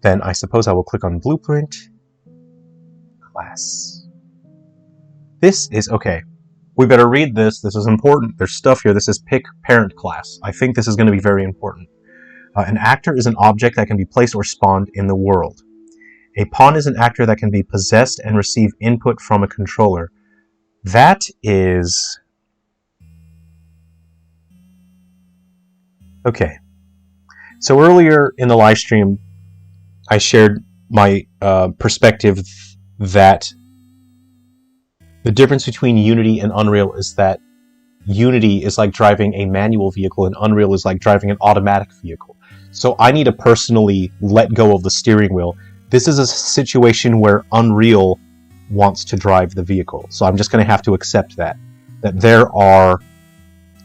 Then I suppose I will click on Blueprint Class. This is okay. We better read this. This is important. There's stuff here. This is Pick Parent Class. I think this is going to be very important. An actor is an object that can be placed or spawned in the world. A pawn is an actor that can be possessed and receive input from a controller. That is... Okay. So earlier in the live stream, I shared my perspective that the difference between Unity and Unreal is that Unity is like driving a manual vehicle and Unreal is like driving an automatic vehicle. So I need to personally let go of the steering wheel. This is a situation where Unreal wants to drive the vehicle. So I'm just going to have to accept that there are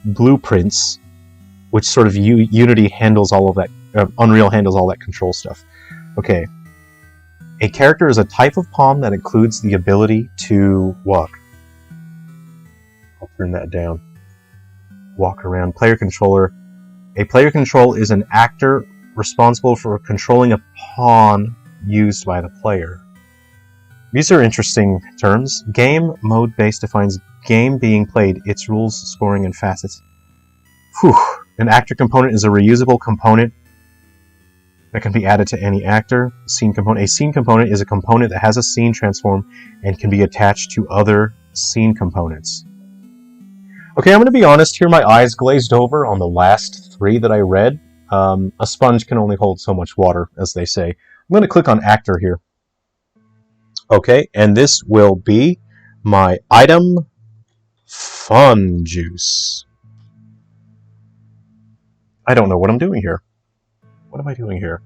blueprints which sort of Unity handles all of that, Unreal handles all that control stuff. Okay. A character is a type of pawn that includes the ability to walk. I'll turn that down. Walk around. Player controller. A player control is an actor responsible for controlling a pawn used by the player. These are interesting terms. Game mode base defines game being played, its rules, scoring, and facets. Whew. An actor component is a reusable component that can be added to any actor. Scene component. A scene component is a component that has a scene transform and can be attached to other scene components. Okay, I'm going to be honest here. My eyes glazed over on the last three that I read. A sponge can only hold so much water, as they say. I'm going to click on actor here. Okay, and this will be my item, Fun Juice. I don't know what I'm doing here. What am I doing here?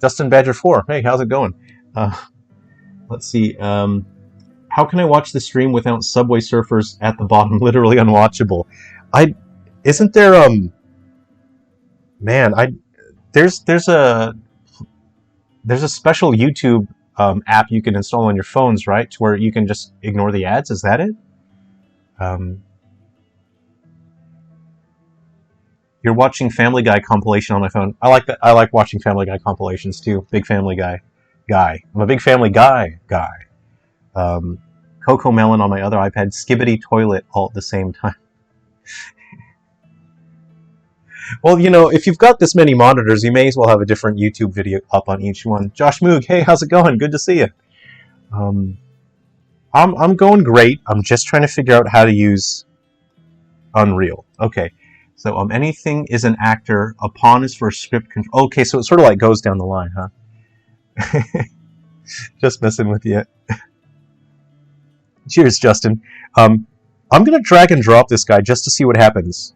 Justin Badger 4. Hey, how's it going? Let's see. How can I watch the stream without Subway Surfers at the bottom? Literally unwatchable. Isn't there man, there's a special YouTube app you can install on your phones, right? To where you can just ignore the ads. Is that it? You're watching Family Guy compilation on my phone. I like that. I like watching Family Guy compilations too. Big Family Guy guy. I'm a big Family Guy guy. Coco Melon on my other iPad. Skibbity Toilet all at the same time. Well, you know, if you've got this many monitors, you may as well have a different YouTube video up on each one. Josh Moog, hey, how's it going? Good to see you. I'm going great. I'm just trying to figure out how to use Unreal. Okay. So anything is an actor. A pawn is for script control. Okay, so it sort of like goes down the line, huh? Just messing with you. Cheers, Justin. I'm gonna drag and drop this guy just to see what happens.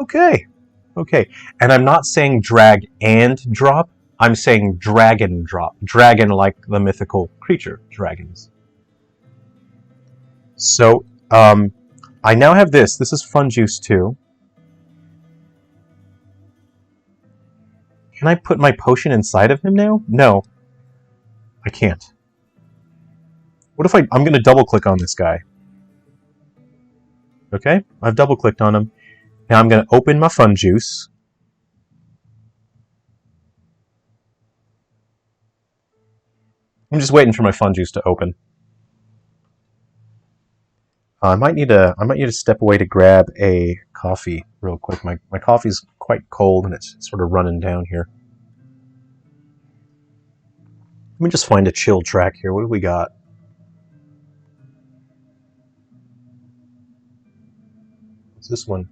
Okay. Okay. And I'm not saying drag and drop. I'm saying drag and drop. Dragon like the mythical creature, dragons. So, I now have this. This is Fun Juice 2. Can I put my potion inside of him now? No. I can't. What if I'm going to double-click on this guy. Okay, I've double-clicked on him. Now I'm going to open my Fun Juice. I'm just waiting for my Fun Juice to open. I might need to step away to grab a coffee real quick. My coffee's quite cold and it's sort of running down here. Let me just find a chill track here. What do we got? What's this one?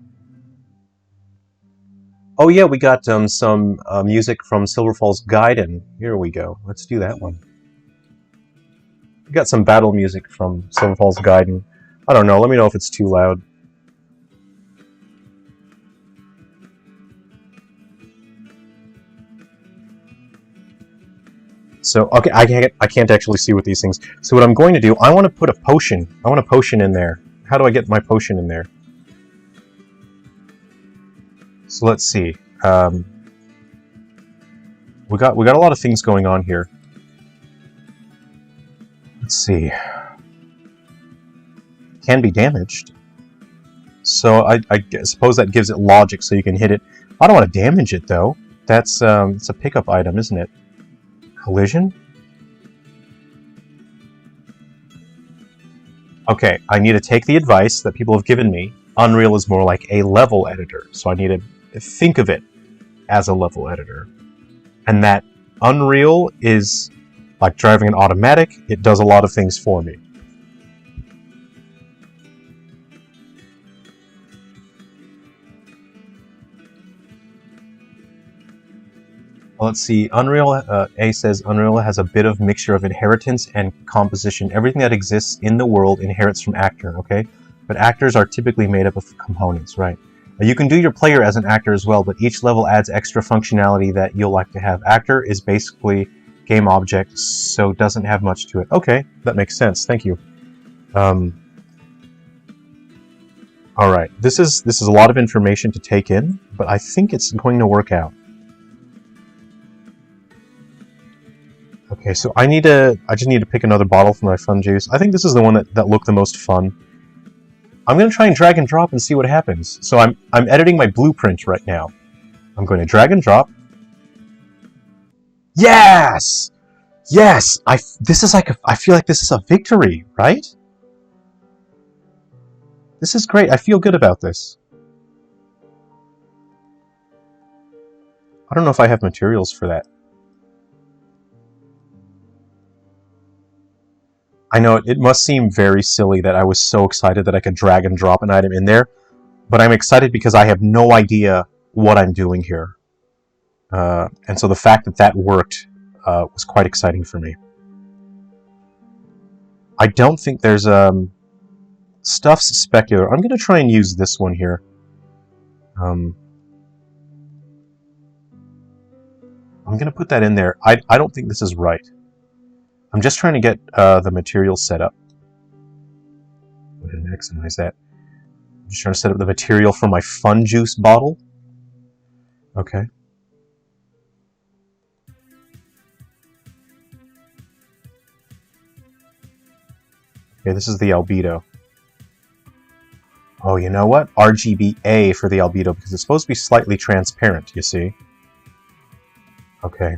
Oh yeah, we got some music from Silver Falls Gaiden. Here we go. Let's do that one. We got some battle music from Silver Falls Gaiden. I don't know. Let me know if it's too loud. So, okay, I can't actually see with these things. So what I'm going to do, I want to put a potion. I want a potion in there. How do I get my potion in there? So let's see. We got a lot of things going on here. Let's see. Can be damaged. So I suppose that gives it logic so you can hit it. I don't want to damage it though. That's it's a pickup item, isn't it? Collision? Okay, I need to take the advice that people have given me. Unreal is more like a level editor, so I need to think of it as a level editor. And that Unreal is like driving an automatic. It does a lot of things for me. Let's see, Unreal, A says, Unreal has a bit of mixture of inheritance and composition. Everything that exists in the world inherits from actor, okay? But actors are typically made up of components, right? You can do your player as an actor as well, but each level adds extra functionality that you'll like to have. Actor is basically game object, so doesn't have much to it. Okay, that makes sense, thank you. Alright, this is a lot of information to take in, but I think it's going to work out. Okay, so I just need to pick another bottle for my Fun Juice. I think this is the one that looked the most fun. I'm going to try and drag and drop and see what happens. So I'm editing my blueprint right now. I'm going to drag and drop. Yes! Yes! I feel like this is a victory, right? This is great. I feel good about this. I don't know if I have materials for that. I know it must seem very silly that I was so excited that I could drag and drop an item in there, but I'm excited because I have no idea what I'm doing here. And so the fact that that worked was quite exciting for me. I don't think there's stuff's specular. I'm gonna try and use this one here. I'm gonna put that in there. I don't think this is right. I'm just trying to get the material set up. Go ahead and maximize that. I'm just trying to set up the material for my fun juice bottle. Okay. Okay, this is the albedo. Oh, you know what? RGBA for the albedo, because it's supposed to be slightly transparent, you see? Okay.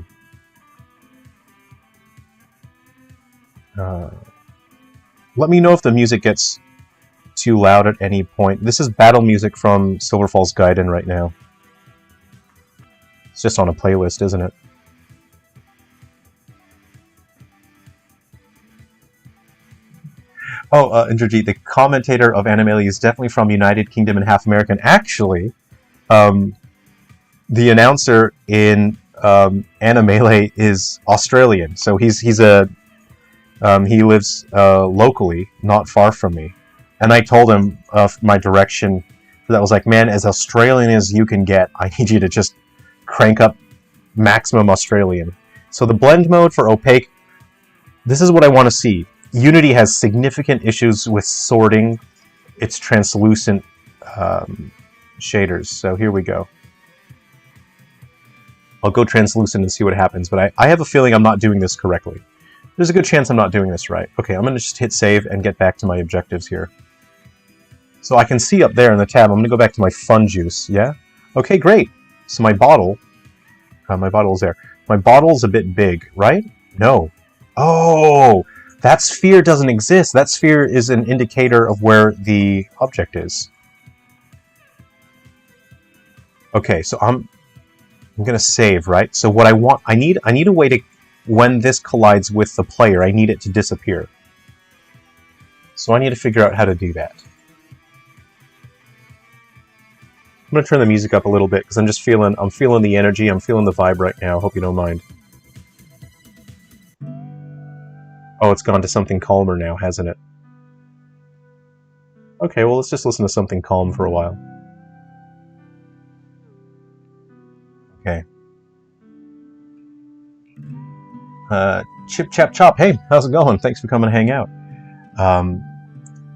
Let me know if the music gets too loud at any point. This is battle music from Silver Falls Gaiden right now. It's just on a playlist, isn't it? Oh, Indrajit, the commentator of Animalia is definitely from United Kingdom and half American. Actually, the announcer in Animalia is Australian, so he lives locally, not far from me. And I told him my direction. That was like, man, as Australian as you can get, I need you to just crank up maximum Australian. So the blend mode for opaque, this is what I want to see. Unity has significant issues with sorting its translucent shaders. So here we go. I'll go translucent and see what happens, but I have a feeling I'm not doing this correctly. There's a good chance I'm not doing this right. Okay, I'm going to just hit save and get back to my objectives here. So I can see up there in the tab, I'm going to go back to my fun juice, yeah? Okay, great. So my bottle's there. My bottle's a bit big, right? No. Oh! That sphere doesn't exist. That sphere is an indicator of where the object is. Okay, so I'm gonna save, right? So what I need a way to, when this collides with the player, I need it to disappear. So I need to figure out how to do that. I'm gonna turn the music up a little bit because I'm feeling the energy, I'm feeling the vibe right now. Hope you don't mind. Oh, it's gone to something calmer now, hasn't it? Okay, well, let's just listen to something calm for a while. Okay. Chip Chap Chop, hey, how's it going? Thanks for coming to hang out.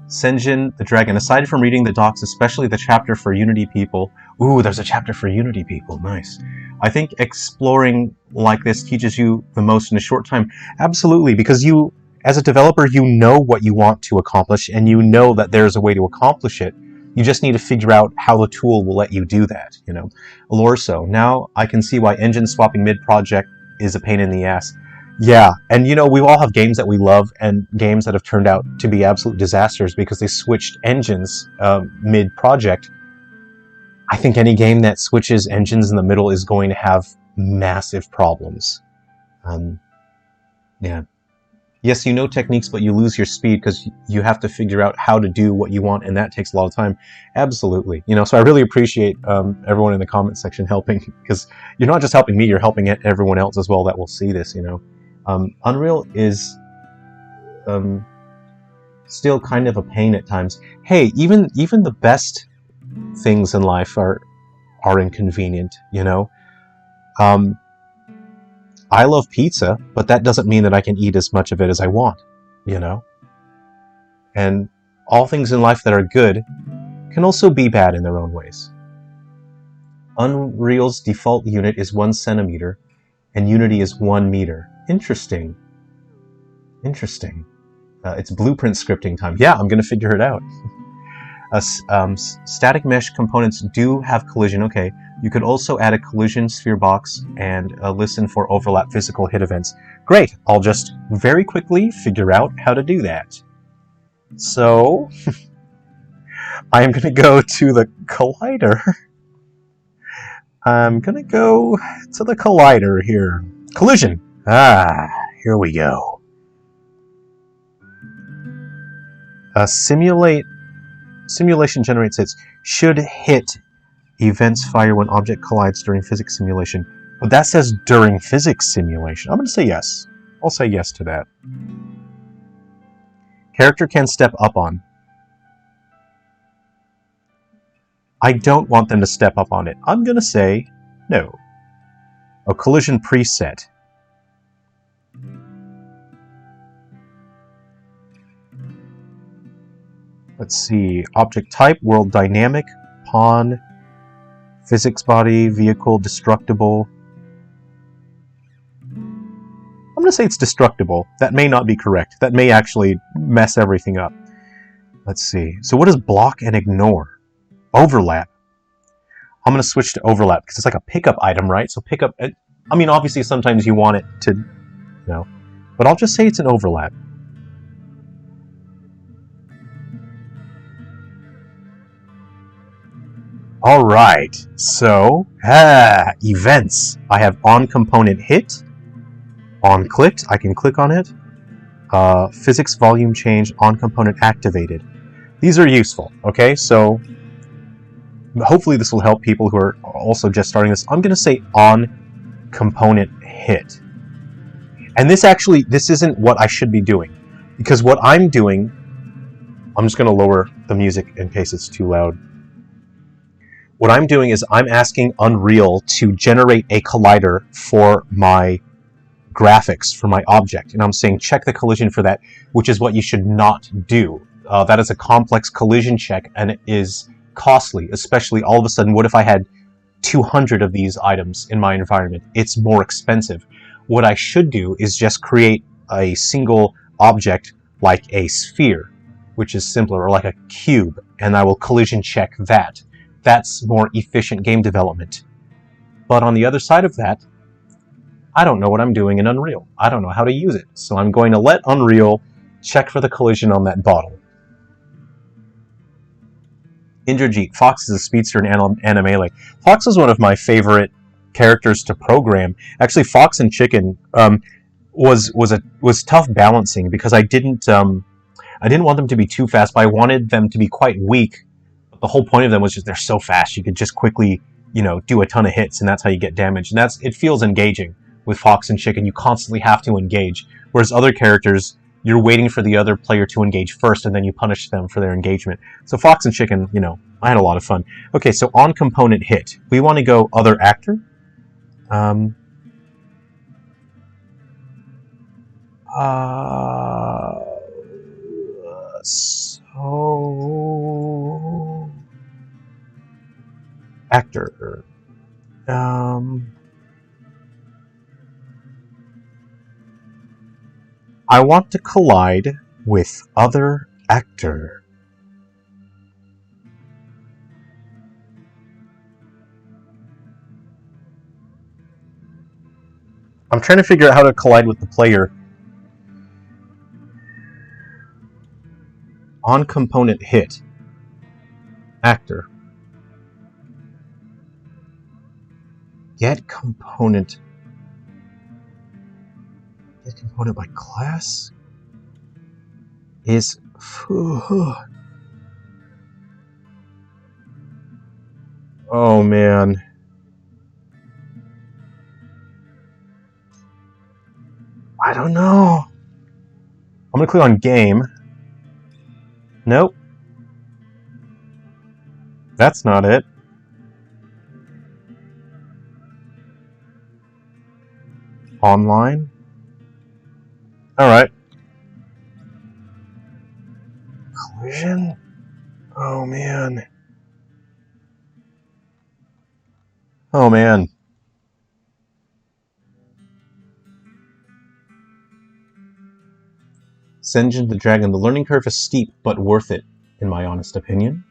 Senjin the Dragon, aside from reading the docs, especially the chapter for Unity people... Ooh, there's a chapter for Unity people, nice. I think exploring like this teaches you the most in a short time. Absolutely, because you, as a developer, you know what you want to accomplish, and you know that there's a way to accomplish it. You just need to figure out how the tool will let you do that, you know. Alorso, now I can see why engine swapping mid-project is a pain in the ass. Yeah, and you know, we all have games that we love and games that have turned out to be absolute disasters because they switched engines mid-project. I think any game that switches engines in the middle is going to have massive problems. Yeah. Yes, you know techniques, but you lose your speed because you have to figure out how to do what you want, and that takes a lot of time. Absolutely. You know, so I really appreciate everyone in the comment section helping, because you're not just helping me, you're helping everyone else as well that will see this, you know. Unreal is still kind of a pain at times. Hey, even the best things in life are inconvenient, you know. I love pizza, but that doesn't mean that I can eat as much of it as I want, you know. And all things in life that are good can also be bad in their own ways. Unreal's default unit is 1 centimeter, and Unity is 1 meter. Interesting. Interesting. It's blueprint scripting time. Yeah, I'm going to figure it out. Static mesh components do have collision. Okay, you could also add a collision sphere box and listen for overlap physical hit events. Great, I'll just very quickly figure out how to do that. So, I am going to go to the collider. I'm going to go to the collider here. Collision. Ah, here we go. Simulation generates hits. Should hit events fire when object collides during physics simulation. But that says during physics simulation. I'm going to say yes. I'll say yes to that. Character can step up on. I don't want them to step up on it. I'm going to say no. A collision preset. Let's see. Object type, world dynamic, pawn, physics body, vehicle, destructible. I'm going to say it's destructible. That may not be correct. That may actually mess everything up. Let's see. So what is block and ignore? Overlap. I'm going to switch to overlap because it's like a pickup item, right? So pickup, I mean, obviously sometimes you want it to, you know, but I'll just say it's an overlap. All right, so, events. I have on component hit, on clicked, I can click on it. Physics volume change, on component activated. These are useful, okay? So, hopefully this will help people who are also just starting this. I'm going to say on component hit. And this isn't what I should be doing. Because what I'm doing, I'm just going to lower the music in case it's too loud. What I'm doing is I'm asking Unreal to generate a collider for my graphics, for my object. And I'm saying check the collision for that, which is what you should not do. That is a complex collision check, and it is costly, especially all of a sudden, what if I had 200 of these items in my environment? It's more expensive. What I should do is just create a single object like a sphere, which is simpler, or like a cube, and I will collision check that. That's more efficient game development. But on the other side of that, I don't know what I'm doing in Unreal. I don't know how to use it. So I'm going to let Unreal check for the collision on that bottle. Indrajit. Fox is a speedster in Animele. Fox is one of my favorite characters to program. Actually, Fox and Chicken was tough balancing because I didn't want them to be too fast, but I wanted them to be quite weak. The whole point of them was just they're so fast you could just quickly, you know, do a ton of hits, and that's how you get damage. And it feels engaging with Fox and Chicken. You constantly have to engage, whereas other characters, you're waiting for the other player to engage first, and then you punish them for their engagement. So Fox and Chicken, you know, I had a lot of fun. Okay, so on component hit, we want to go other actor. So actor. I want to collide with other actor. I'm trying to figure out how to collide with the player. On component hit. Actor. Get component by class is oh man. I don't know. I'm gonna click on game. Nope. That's not it. Online. Alright. Collision? Oh man. Oh man. Senjin the Dragon. The learning curve is steep, but worth it, in my honest opinion.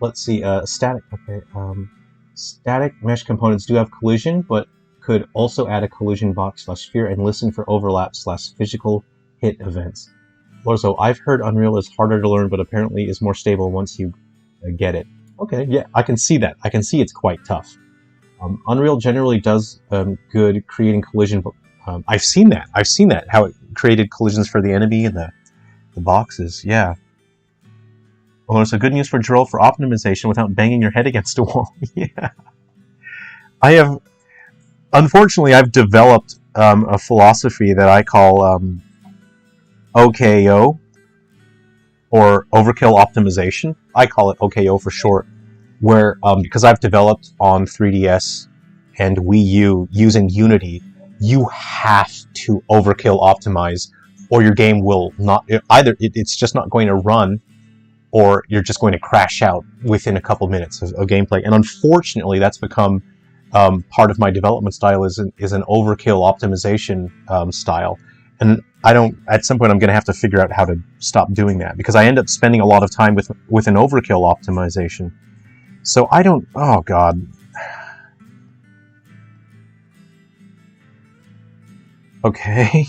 Let's see, static, okay. Static mesh components do have collision, but could also add a collision box / sphere and listen for overlap / physical hit events. Also, I've heard Unreal is harder to learn, but apparently is more stable once you get it. Okay, yeah, I can see that. I can see it's quite tough. Unreal generally does good creating collision. I've seen that. I've seen that, how it created collisions for the enemy and the boxes. Yeah. Well, so good news for Jerrel for optimization without banging your head against a wall. Yeah. Unfortunately, I've developed a philosophy that I call OKO, or overkill optimization. I call it OKO for short, where because I've developed on 3DS and Wii U using Unity, you have to overkill optimize, or your game will not it's just not going to run, or you're just going to crash out within a couple minutes of gameplay. And unfortunately, that's become part of my development style is an overkill optimization style. And I don't. At some point, I'm going to have to figure out how to stop doing that, because I end up spending a lot of time with an overkill optimization. So I don't. Oh God. Okay.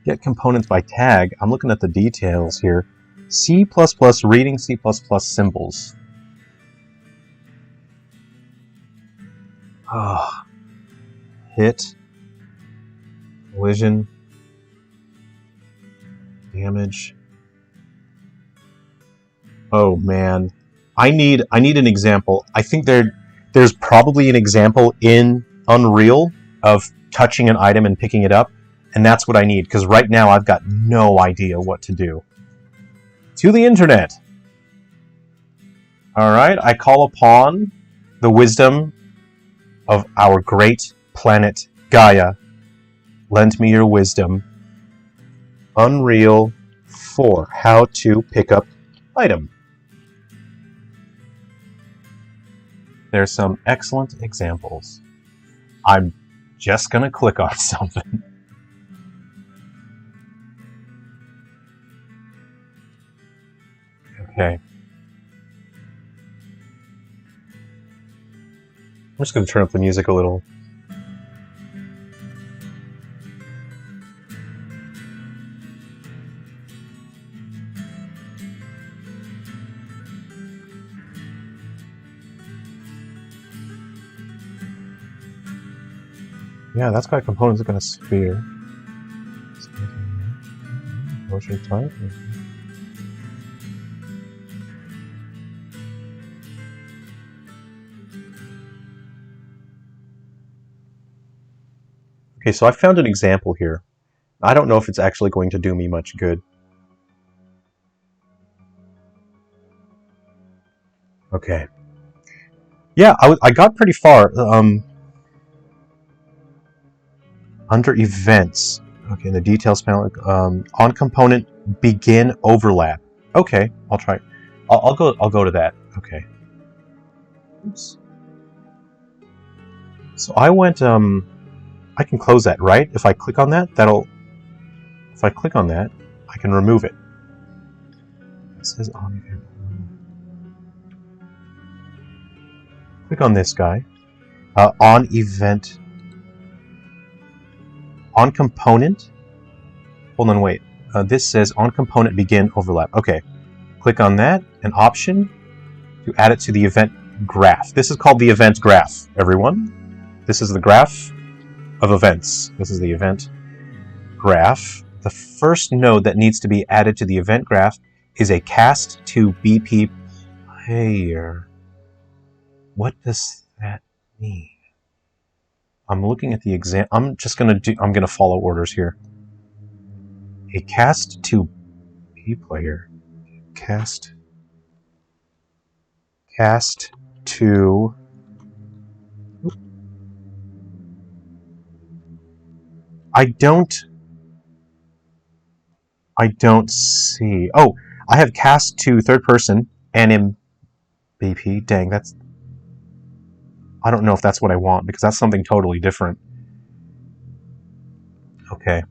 Get components by tag. I'm looking at the details here. C++ reading C++ symbols. Ah. Hit. Collision. Damage. Oh man, I need an example. I think there's probably an example in Unreal of touching an item and picking it up, and that's what I need, because right now I've got no idea what to do. To the internet. All right, I call upon the wisdom of our great planet Gaia. Lend me your wisdom. Unreal 4, how to pick up item. There's some excellent examples. I'm just gonna click on something. Okay. I'm just gonna turn up the music a little. Yeah, that's got components like a sphere. Motion type. Okay, so I found an example here. I don't know if it's actually going to do me much good. Okay. Yeah, I got pretty far. Under events, okay, in the details panel, on component begin overlap. Okay, I'll try. I'll go to that. Okay. Oops. So I went. I can close that, right? If I click on that, that'll. If I click on that, I can remove it. It says on event. Click on this guy. On event. On component. Hold on, wait. This says on component begin overlap. Okay. Click on that. An option to add it to the event graph. This is called the event graph, everyone. This is the graph of events. This is the event graph. The first node that needs to be added to the event graph is a cast to BP player. What does that mean? I'm looking at the exam. I'm gonna follow orders here. A cast to B player. Cast to. I don't see. Oh, I have cast to third person and BP. Dang, that's. I don't know if that's what I want, because that's something totally different. Okay.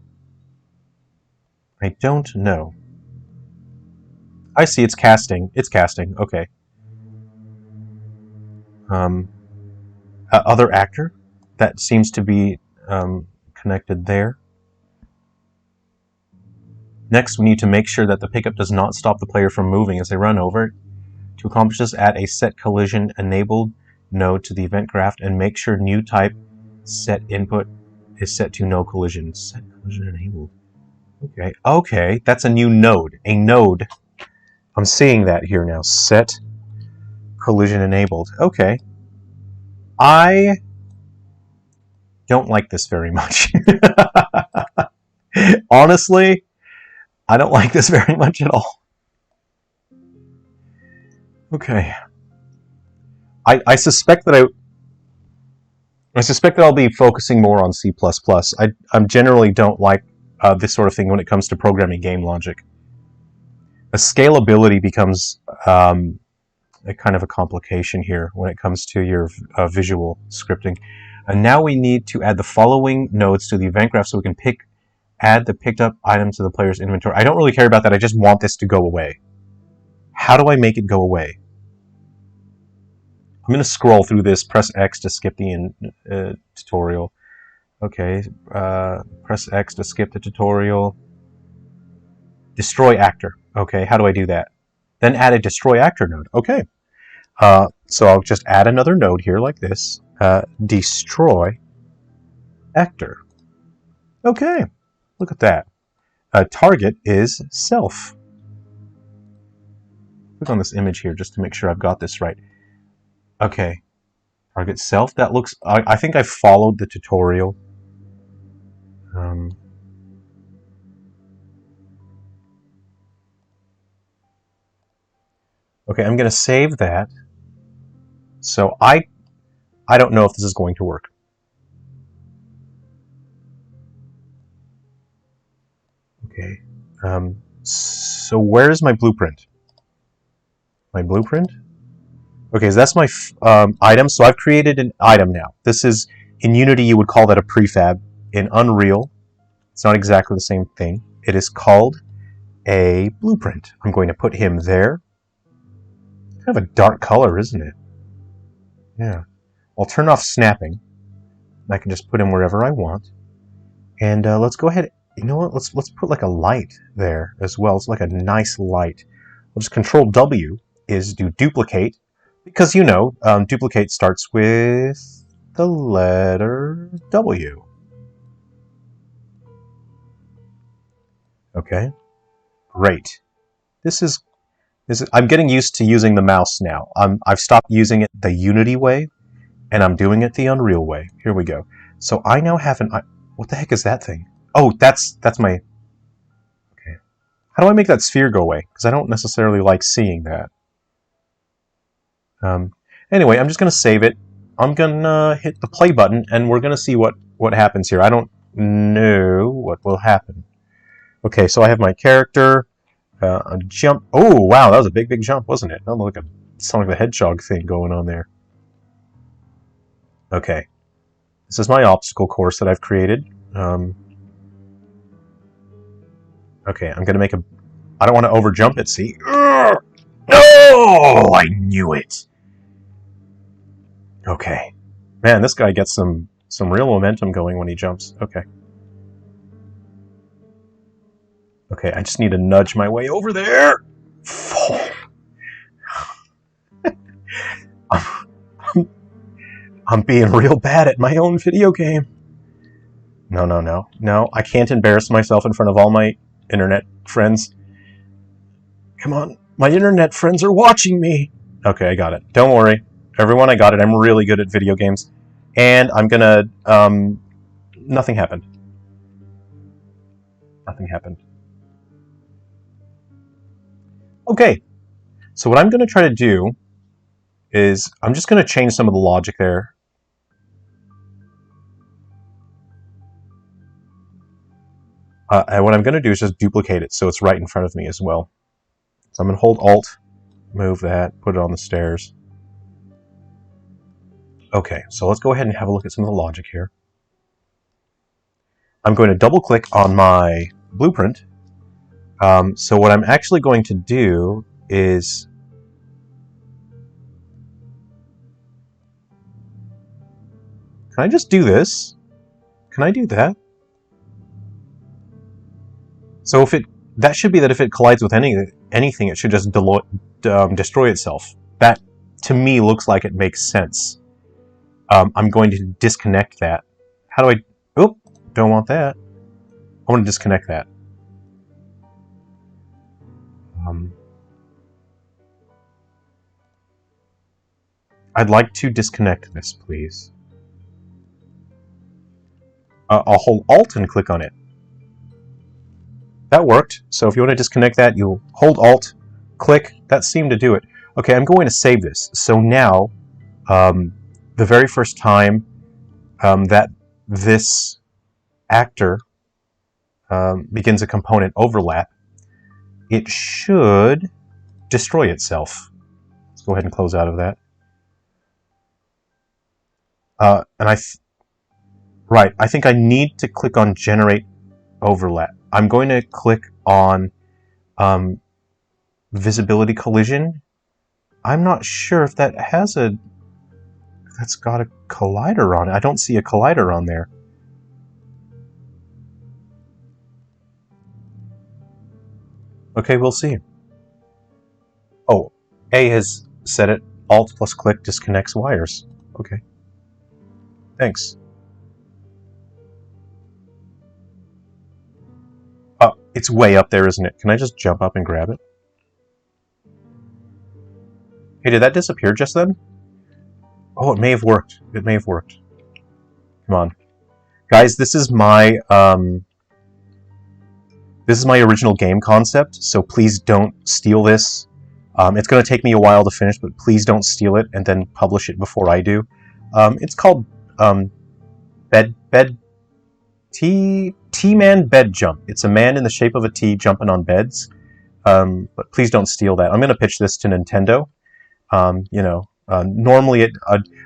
I don't know. I see, it's casting. It's casting. Okay. Other actor. That seems to be connected there. Next, we need to make sure that the pickup does not stop the player from moving as they run over it. To accomplish this, add a set collision enabled node to the event graph and make sure new type set input is set to no collision. Set collision enabled. Okay, okay, that's a new node. A node. I'm seeing that here now. Set collision enabled. Okay. I don't like this very much. Honestly, I don't like this very much at all. Okay. I suspect that I'll be focusing more on C++. I generally don't like this sort of thing when it comes to programming game logic. The scalability becomes a kind of a complication here when it comes to your visual scripting. And now we need to add the following nodes to the event graph so we can add the picked up items to the player's inventory. I don't really care about that. I just want this to go away. How do I make it go away? I'm going to scroll through this, press X to skip the tutorial. Okay, press X to skip the tutorial. Destroy actor. Okay, how do I do that? Then add a destroy actor node. Okay. So I'll just add another node here like this. Destroy actor. Okay, look at that. Target is self. Click on this image here just to make sure I've got this right. Okay, target self. That looks. I think I followed the tutorial. Okay, I'm going to save that. So I don't know if this is going to work. Okay. So where is my blueprint? My blueprint? Okay, so that's my item. So I've created an item now. This is, in Unity, you would call that a prefab. In Unreal, it's not exactly the same thing. It is called a blueprint. I'm going to put him there. Kind of a dark color, isn't it? Yeah. I'll turn off snapping. I can just put him wherever I want. And let's go ahead. You know what? Let's put like a light there as well. It's like a nice light. We'll just Control W is do duplicate, because you know duplicate starts with the letter W. Okay, great. This is I'm getting used to using the mouse now. I've stopped using it the Unity way, and I'm doing it the Unreal way. Here we go. So I now have an. What the heck is that thing? Oh, that's my. Okay. How do I make that sphere go away? Because I don't necessarily like seeing that. Anyway, I'm just gonna save it. I'm gonna hit the play button, and we're gonna see what happens here. I don't know what will happen. Okay, so I have my character. A jump. Oh, wow, that was a big jump, wasn't it? That looked like a Sonic the Hedgehog thing going on there. Okay, this is my obstacle course that I've created. Okay, I'm gonna make a. I don't want to overjump it. See? No! I knew it. Okay, man, this guy gets some real momentum going when he jumps. Okay. Okay, I just need to nudge my way over there. I'm being real bad at my own video game. No, I can't embarrass myself in front of all my internet friends. Come on, my internet friends are watching me. Okay, I got it. Don't worry. Everyone, I got it. I'm really good at video games. And I'm gonna, nothing happened. Nothing happened. Okay, so what I'm going to try to do is I'm just going to change some of the logic there. And what I'm going to do is just duplicate it so it's right in front of me as well. So I'm going to hold Alt, move that, put it on the stairs. Okay, so let's go ahead and have a look at some of the logic here. I'm going to double click on my blueprint. So what I'm actually going to do is can I just do this? Can I do that? So that should be that if it collides with anything, it should just destroy itself. That to me looks like it makes sense. I'm going to disconnect that. How do I? Oh, don't want that. I want to disconnect that. I'd like to disconnect this, please. I'll hold Alt and click on it. that worked. So if you want to disconnect that, you hold Alt, click. That seemed to do it. Okay, I'm going to save this. So now, the very first time that this actor begins a component overlap, it should destroy itself. Let's go ahead and close out of that. Right, I think I need to click on Generate Overlap. I'm going to click on Visibility Collision. I'm not sure if that has a... That's got a collider on it. I don't see a collider on there. Okay, we'll see. Oh, A has set it. Alt plus click disconnects wires. Okay. Thanks. Oh, it's way up there, isn't it? Can I just jump up and grab it? Hey, did that disappear just then? Oh, it may have worked. It may have worked. Come on. Guys, this is my original game concept, so please don't steal this. It's going to take me a while to finish, but please don't steal it and then publish it before I do. It's called T-Man Bed Jump. It's a man in the shape of a T jumping on beds. But please don't steal that. I'm going to pitch this to Nintendo. Normally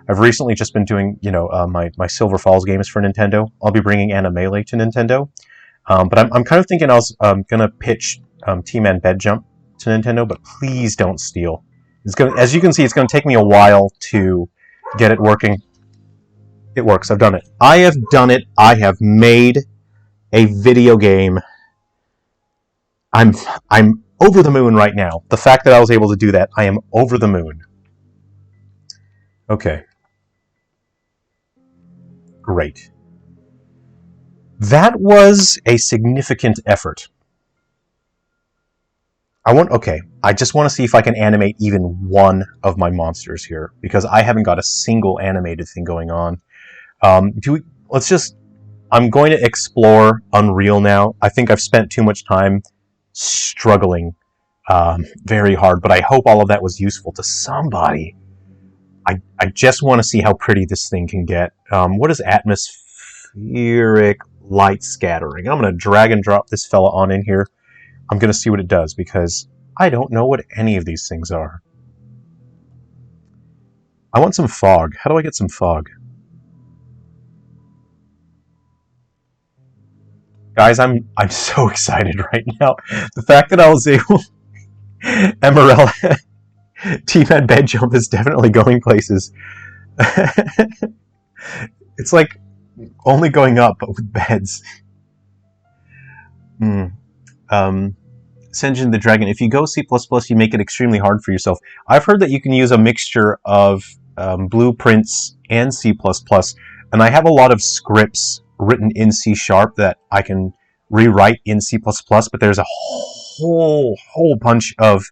I've recently just been doing, my Silver Falls games for Nintendo. I'll be bringing Animelee to Nintendo. But I'm kind of thinking I was going to pitch T-Man Bed Jump to Nintendo, but please don't steal. As you can see, it's going to take me a while to get it working. It works. I've done it. I have done it. I have made a video game. I'm over the moon right now. The fact that I was able to do that, I am over the moon. Okay. Great. That was a significant effort. I just want to see if I can animate even one of my monsters here, because I haven't got a single animated thing going on. I'm going to explore Unreal now. I think I've spent too much time struggling very hard, but I hope all of that was useful to somebody. I just want to see how pretty this thing can get. What is atmospheric light scattering? I'm going to drag and drop this fella on in here. I'm going to see what it does, because I don't know what any of these things are. I want some fog. How do I get some fog? Guys, I'm so excited right now. The fact that I was able... Emerald T-Man Bed Jump is definitely going places. It's like only going up, but with beds. Senjin the Dragon, if you go C++, you make it extremely hard for yourself. I've heard that you can use a mixture of blueprints and C++, and I have a lot of scripts written in C# that I can rewrite in C++, but there's a whole bunch of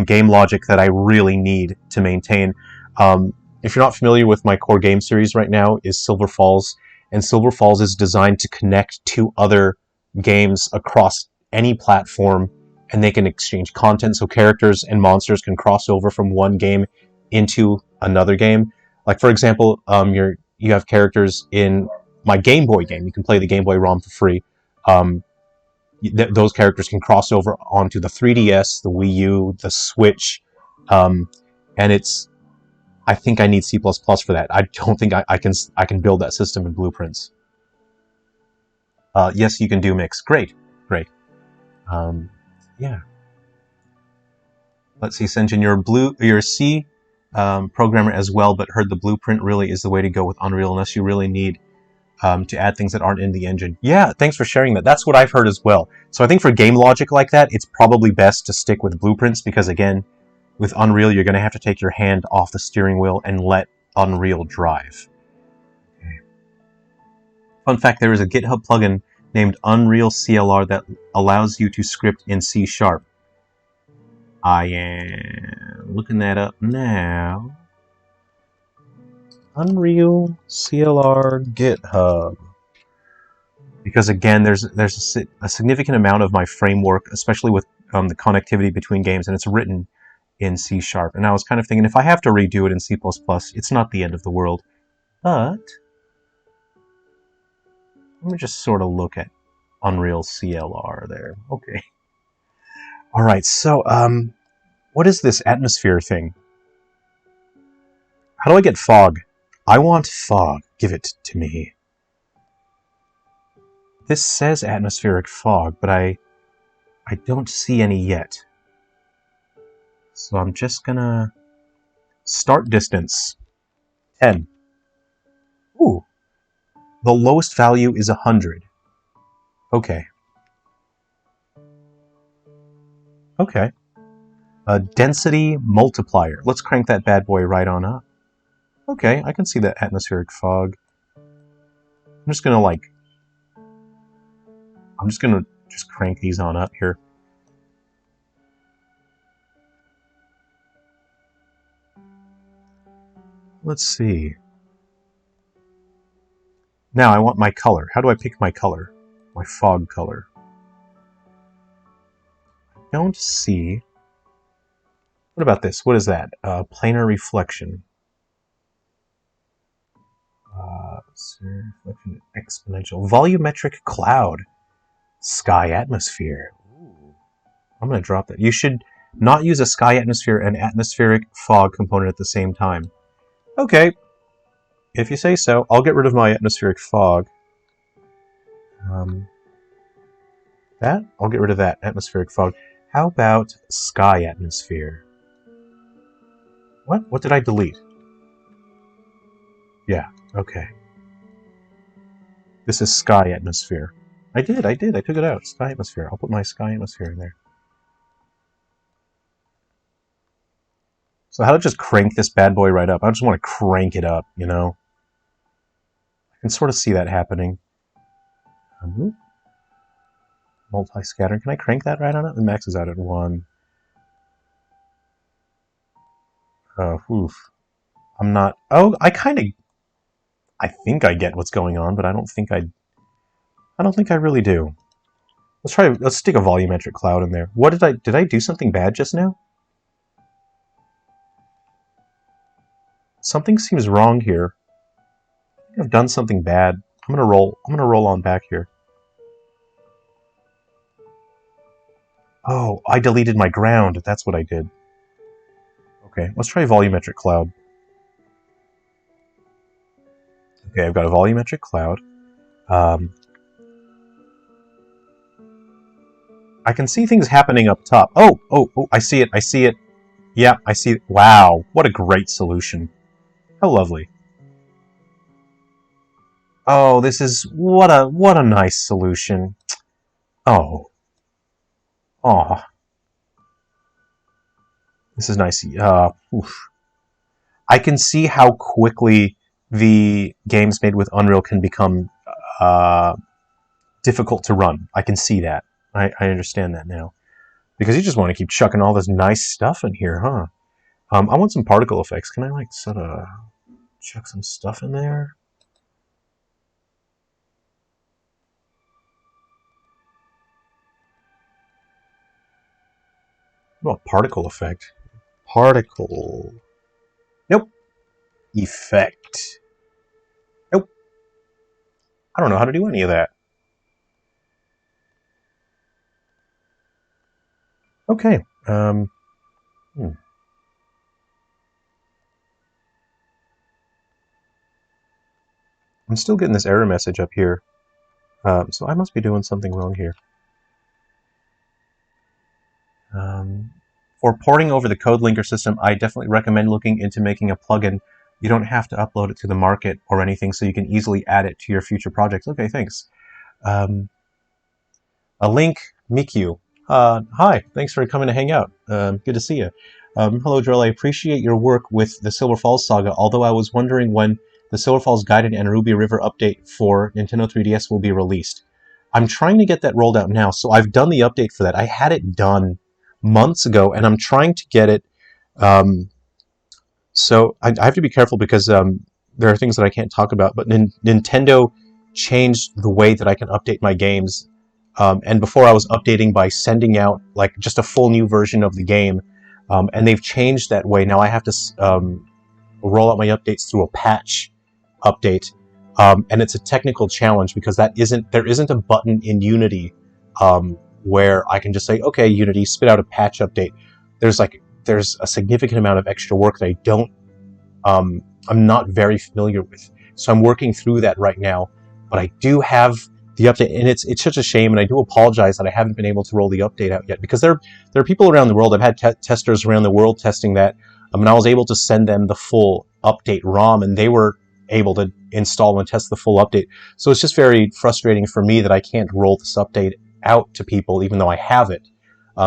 game logic that I really need to maintain. If you're not familiar with my core game series right now, is Silver Falls, and Silver Falls is designed to connect to other games across any platform, and they can exchange content, so characters and monsters can cross over from one game into another game. Like, for example, you have characters in my Game Boy game. You can play the Game Boy ROM for free. Those characters can cross over onto the 3DS, the Wii U, the Switch, and it's... I think I need C++ for that. I don't think I can build that system in Blueprints. Yes, you can do mix. Great. Yeah. Let's see, Senjin, you're a C programmer as well, but heard the Blueprint really is the way to go with Unreal, unless you really need to add things that aren't in the engine. Yeah, thanks for sharing that. That's what I've heard as well. So I think for game logic like that, it's probably best to stick with Blueprints, because again, with Unreal, you're going to have to take your hand off the steering wheel and let Unreal drive. Okay. Fun fact, there is a GitHub plugin named Unreal CLR that allows you to script in C#. I am looking that up now. Unreal CLR GitHub. because again, there's a significant amount of my framework, especially with the connectivity between games, and it's written in C#. And I was kind of thinking, if I have to redo it in C++, it's not the end of the world. But let me just sort of look at Unreal CLR there. Okay. All right. So, what is this atmosphere thing? How do I get fog? I want fog. Give it to me. This says atmospheric fog, but I don't see any yet. So I'm just gonna start distance 10. Ooh, the lowest value is 100. Okay. Okay. A density multiplier. Let's crank that bad boy right on up. Okay, I can see that atmospheric fog. I'm just gonna just crank these on up here. Let's see. Now I want my color. How do I pick my color? My fog color. I don't see. What about this? What is that? Planar reflection. Reflection exponential. Volumetric cloud. Sky atmosphere. Ooh. I'm going to drop that. You should not use a sky atmosphere and atmospheric fog component at the same time. Okay. If you say so, I'll get rid of my atmospheric fog. I'll get rid of that atmospheric fog. How about sky atmosphere? What? What did I delete? Yeah, okay. This is sky atmosphere. I did. I took it out. Sky atmosphere. I'll put my sky atmosphere in there. So how to just crank this bad boy right up? I just want to crank it up, you know? I can sort of see that happening. Multi-scattering. Can I crank that right on it? The max is out at 1. Oof. I'm not... Oh, I think I get what's going on, but I don't think I really do. Let's stick a volumetric cloud in there. What did I do something bad just now? Something seems wrong here. I think I've done something bad. I'm gonna roll on back here. Oh, I deleted my ground. That's what I did. Okay, let's try volumetric cloud. Okay, I've got a volumetric cloud. I can see things happening up top. Oh, I see it. Yeah, I see it. Wow, what a great solution. How lovely. Oh, this is... What a nice solution. Oh. Aw. This is nice. Oof. I can see how quickly the games made with Unreal can become difficult to run. I can see that. I understand that now. Because you just want to keep chucking all this nice stuff in here, huh? I want some particle effects. Can I, sort of chuck some stuff in there? What about particle effect? Particle. Nope. Effect. Nope. I don't know how to do any of that. Okay. I'm still getting this error message up here. So I must be doing something wrong here. For porting over the code linker system, I definitely recommend looking into making a plugin. You don't have to upload it to the market or anything, so you can easily add it to your future projects. Okay, thanks. A link, Mikyu. Hi, thanks for coming to hang out. Good to see you. Hello, Jerrel. I appreciate your work with the Silver Falls saga, although I was wondering when the Silver Falls Gaiden and Ruby River update for Nintendo 3DS will be released. I'm trying to get that rolled out now, so I've done the update for that. I had it done months ago, and I'm trying to get it. So I have to be careful because there are things that I can't talk about, but Nintendo changed the way that I can update my games. And before I was updating by sending out like just a full new version of the game, and they've changed that way. Now I have to roll out my updates through a patch update, and it's a technical challenge because there isn't a button in Unity where I can just say, okay, Unity, spit out a patch update. There's a significant amount of extra work that I'm not very familiar with. So I'm working through that right now, but I do have the update, and it's such a shame, and I do apologize that I haven't been able to roll the update out yet, because there are people around the world. I've had testers around the world testing that, and I was able to send them the full update ROM, and they were able to install and test the full update. So it's just very frustrating for me that I can't roll this update out to people, even though I have it.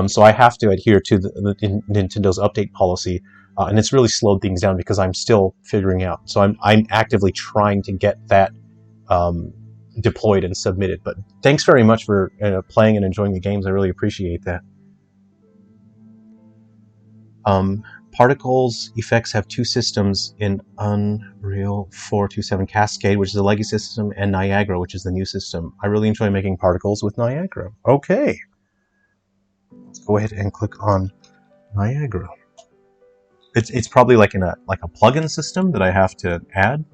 So I have to adhere to Nintendo's update policy, and it's really slowed things down because I'm still figuring out. So I'm actively trying to get that deployed and submitted. But thanks very much for playing and enjoying the games. I really appreciate that. Particles effects have two systems in Unreal 4.2.7: Cascade, which is a legacy system, and Niagara, which is the new system. I really enjoy making particles with Niagara. Okay, let's go ahead and click on Niagara. It's probably like a plugin system that I have to add.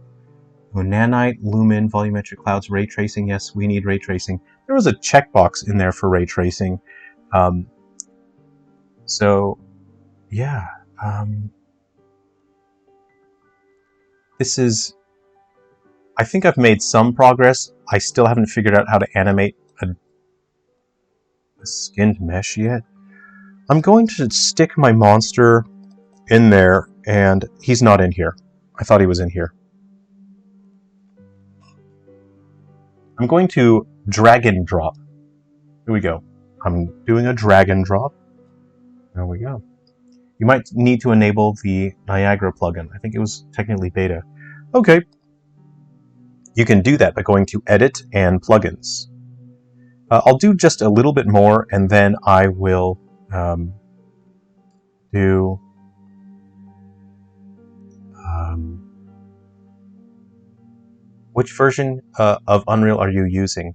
Nanite, Lumen, volumetric clouds, ray tracing. Yes, we need ray tracing. There was a checkbox in there for ray tracing. So, yeah. This is... I think I've made some progress. I still haven't figured out how to animate a skinned mesh yet. I'm going to stick my monster in there, and he's not in here. I thought he was in here. I'm going to drag and drop. Here we go. I'm doing a drag and drop. There we go. You might need to enable the Niagara plugin. I think it was technically beta. Okay. You can do that by going to Edit and Plugins. I'll do just a little bit more, and then I will do... which version of Unreal are you using?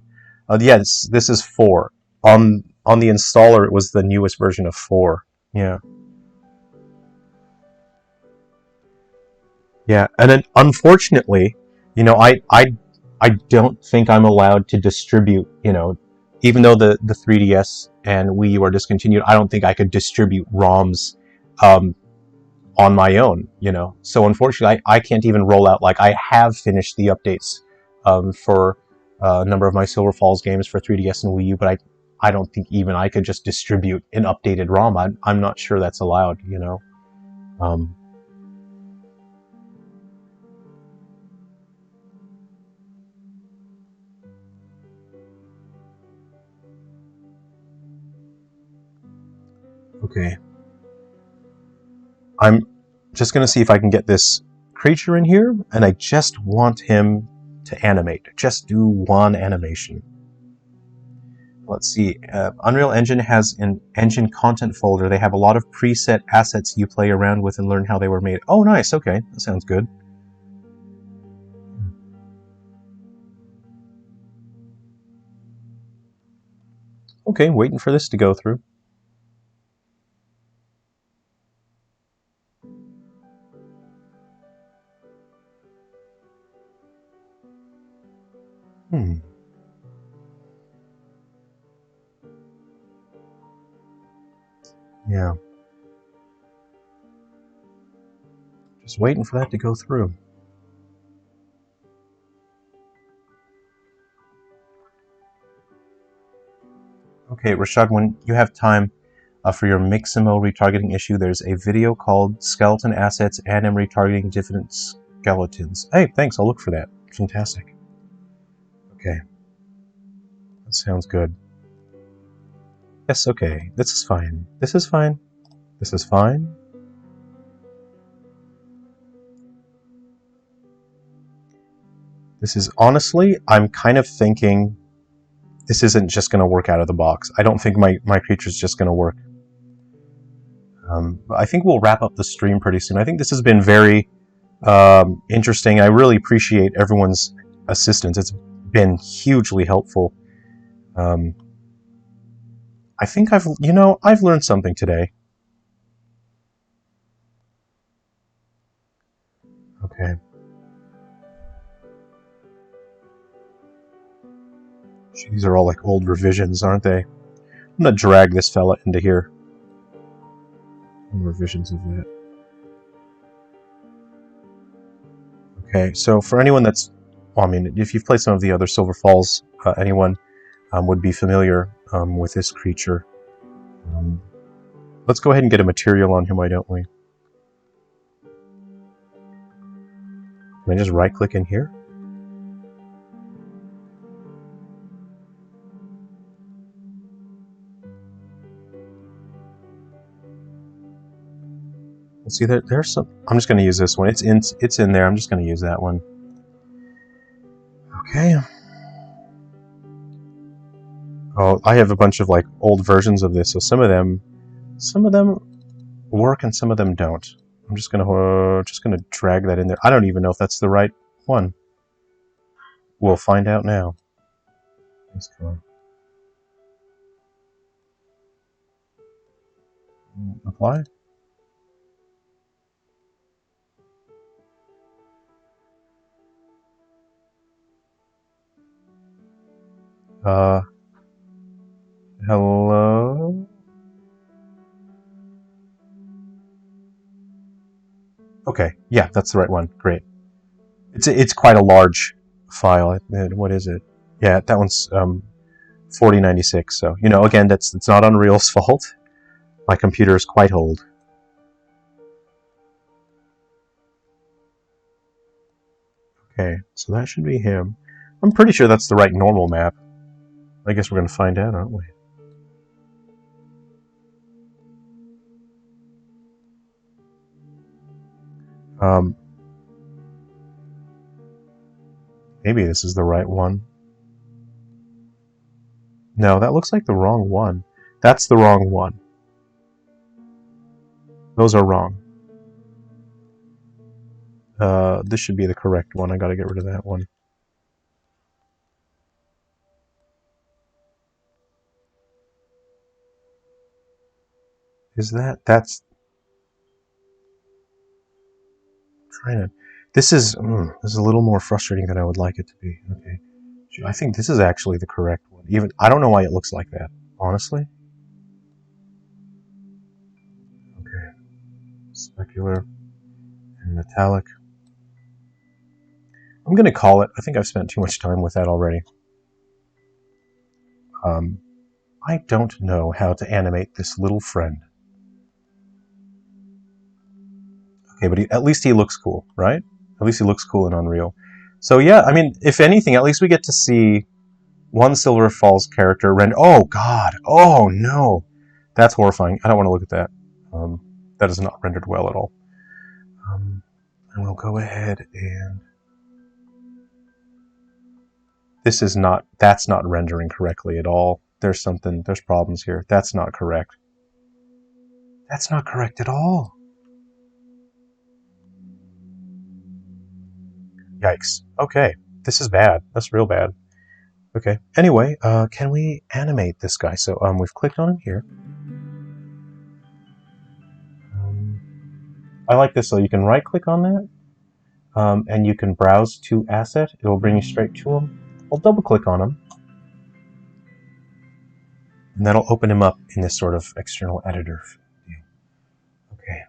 Yes, this is 4. On the installer, it was the newest version of 4. Yeah. Yeah, and then unfortunately, you know, I don't think I'm allowed to distribute, you know, even though the 3DS and Wii U are discontinued, I don't think I could distribute ROMs on my own, you know. So unfortunately, I can't even roll out, like, I have finished the updates for a number of my Silver Falls games for 3DS and Wii U, but I don't think even I could just distribute an updated ROM. I'm not sure that's allowed, you know. Okay. I'm just going to see if I can get this creature in here, and I just want him to animate. Just do one animation. Let's see. Unreal Engine has an engine content folder. They have a lot of preset assets you play around with and learn how they were made. Oh, nice. Okay. That sounds good. Okay, waiting for this to go through. Yeah. Just waiting for that to go through. Okay, Rashad, when you have time for your Mixamo retargeting issue, there's a video called Skeleton Assets and I'm Retargeting Different Skeletons. Hey, thanks, I'll look for that. Fantastic. Okay. That sounds good. Yes, okay. This is fine. This is fine. This is fine. This is honestly, I'm kind of thinking this isn't just going to work out of the box. I don't think my creature's just going to work. But I think we'll wrap up the stream pretty soon. I think this has been very interesting. I really appreciate everyone's assistance. It's been hugely helpful. I think I've learned something today. Okay. These are all like old revisions, aren't they? I'm gonna drag this fella into here. Revisions of that. Okay, so for anyone that's, well, I mean, if you've played some of the other Silver Falls, anyone would be familiar with this creature. Let's go ahead and get a material on him, why don't we? Can I just right-click in here? See, there's some. I'm just going to use this one. It's in there. I'm just going to use that one. Okay. Oh, I have a bunch of like old versions of this, so some of them work and some of them don't. I'm just gonna drag that in there. I don't even know if that's the right one. We'll find out now. Nice color. Apply. Hello? Okay, yeah, that's the right one. Great. It's quite a large file. What is it? Yeah, that one's 4096. So again, it's not Unreal's fault. My computer is quite old. Okay, so that should be him. I'm pretty sure that's the right normal map. I guess we're going to find out, aren't we? Maybe this is the right one. No, that looks like the wrong one. That's the wrong one. Those are wrong. This should be the correct one. I gotta get rid of that one. Is that's trying to. This is a little more frustrating than I would like it to be. Okay, I think this is actually the correct one. Even I don't know why it looks like that, honestly. Okay, specular and metallic. I'm gonna call it. I think I've spent too much time with that already. I don't know how to animate this little friend. Okay, but at least he looks cool, right? At least he looks cool in Unreal. So yeah, I mean, if anything, at least we get to see one Silver Falls character render. Oh God! Oh no! That's horrifying. I don't want to look at that. That is not rendered well at all. And we'll go ahead and this is not. That's not rendering correctly at all. There's problems here. That's not correct. That's not correct at all. Yikes. Okay, this is bad. That's real bad. Okay. Anyway, can we animate this guy? So we've clicked on him here. I like this, so you can right-click on that, and you can browse to asset. It will bring you straight to him. I'll double-click on him, and that'll open him up in this sort of external editor. Okay.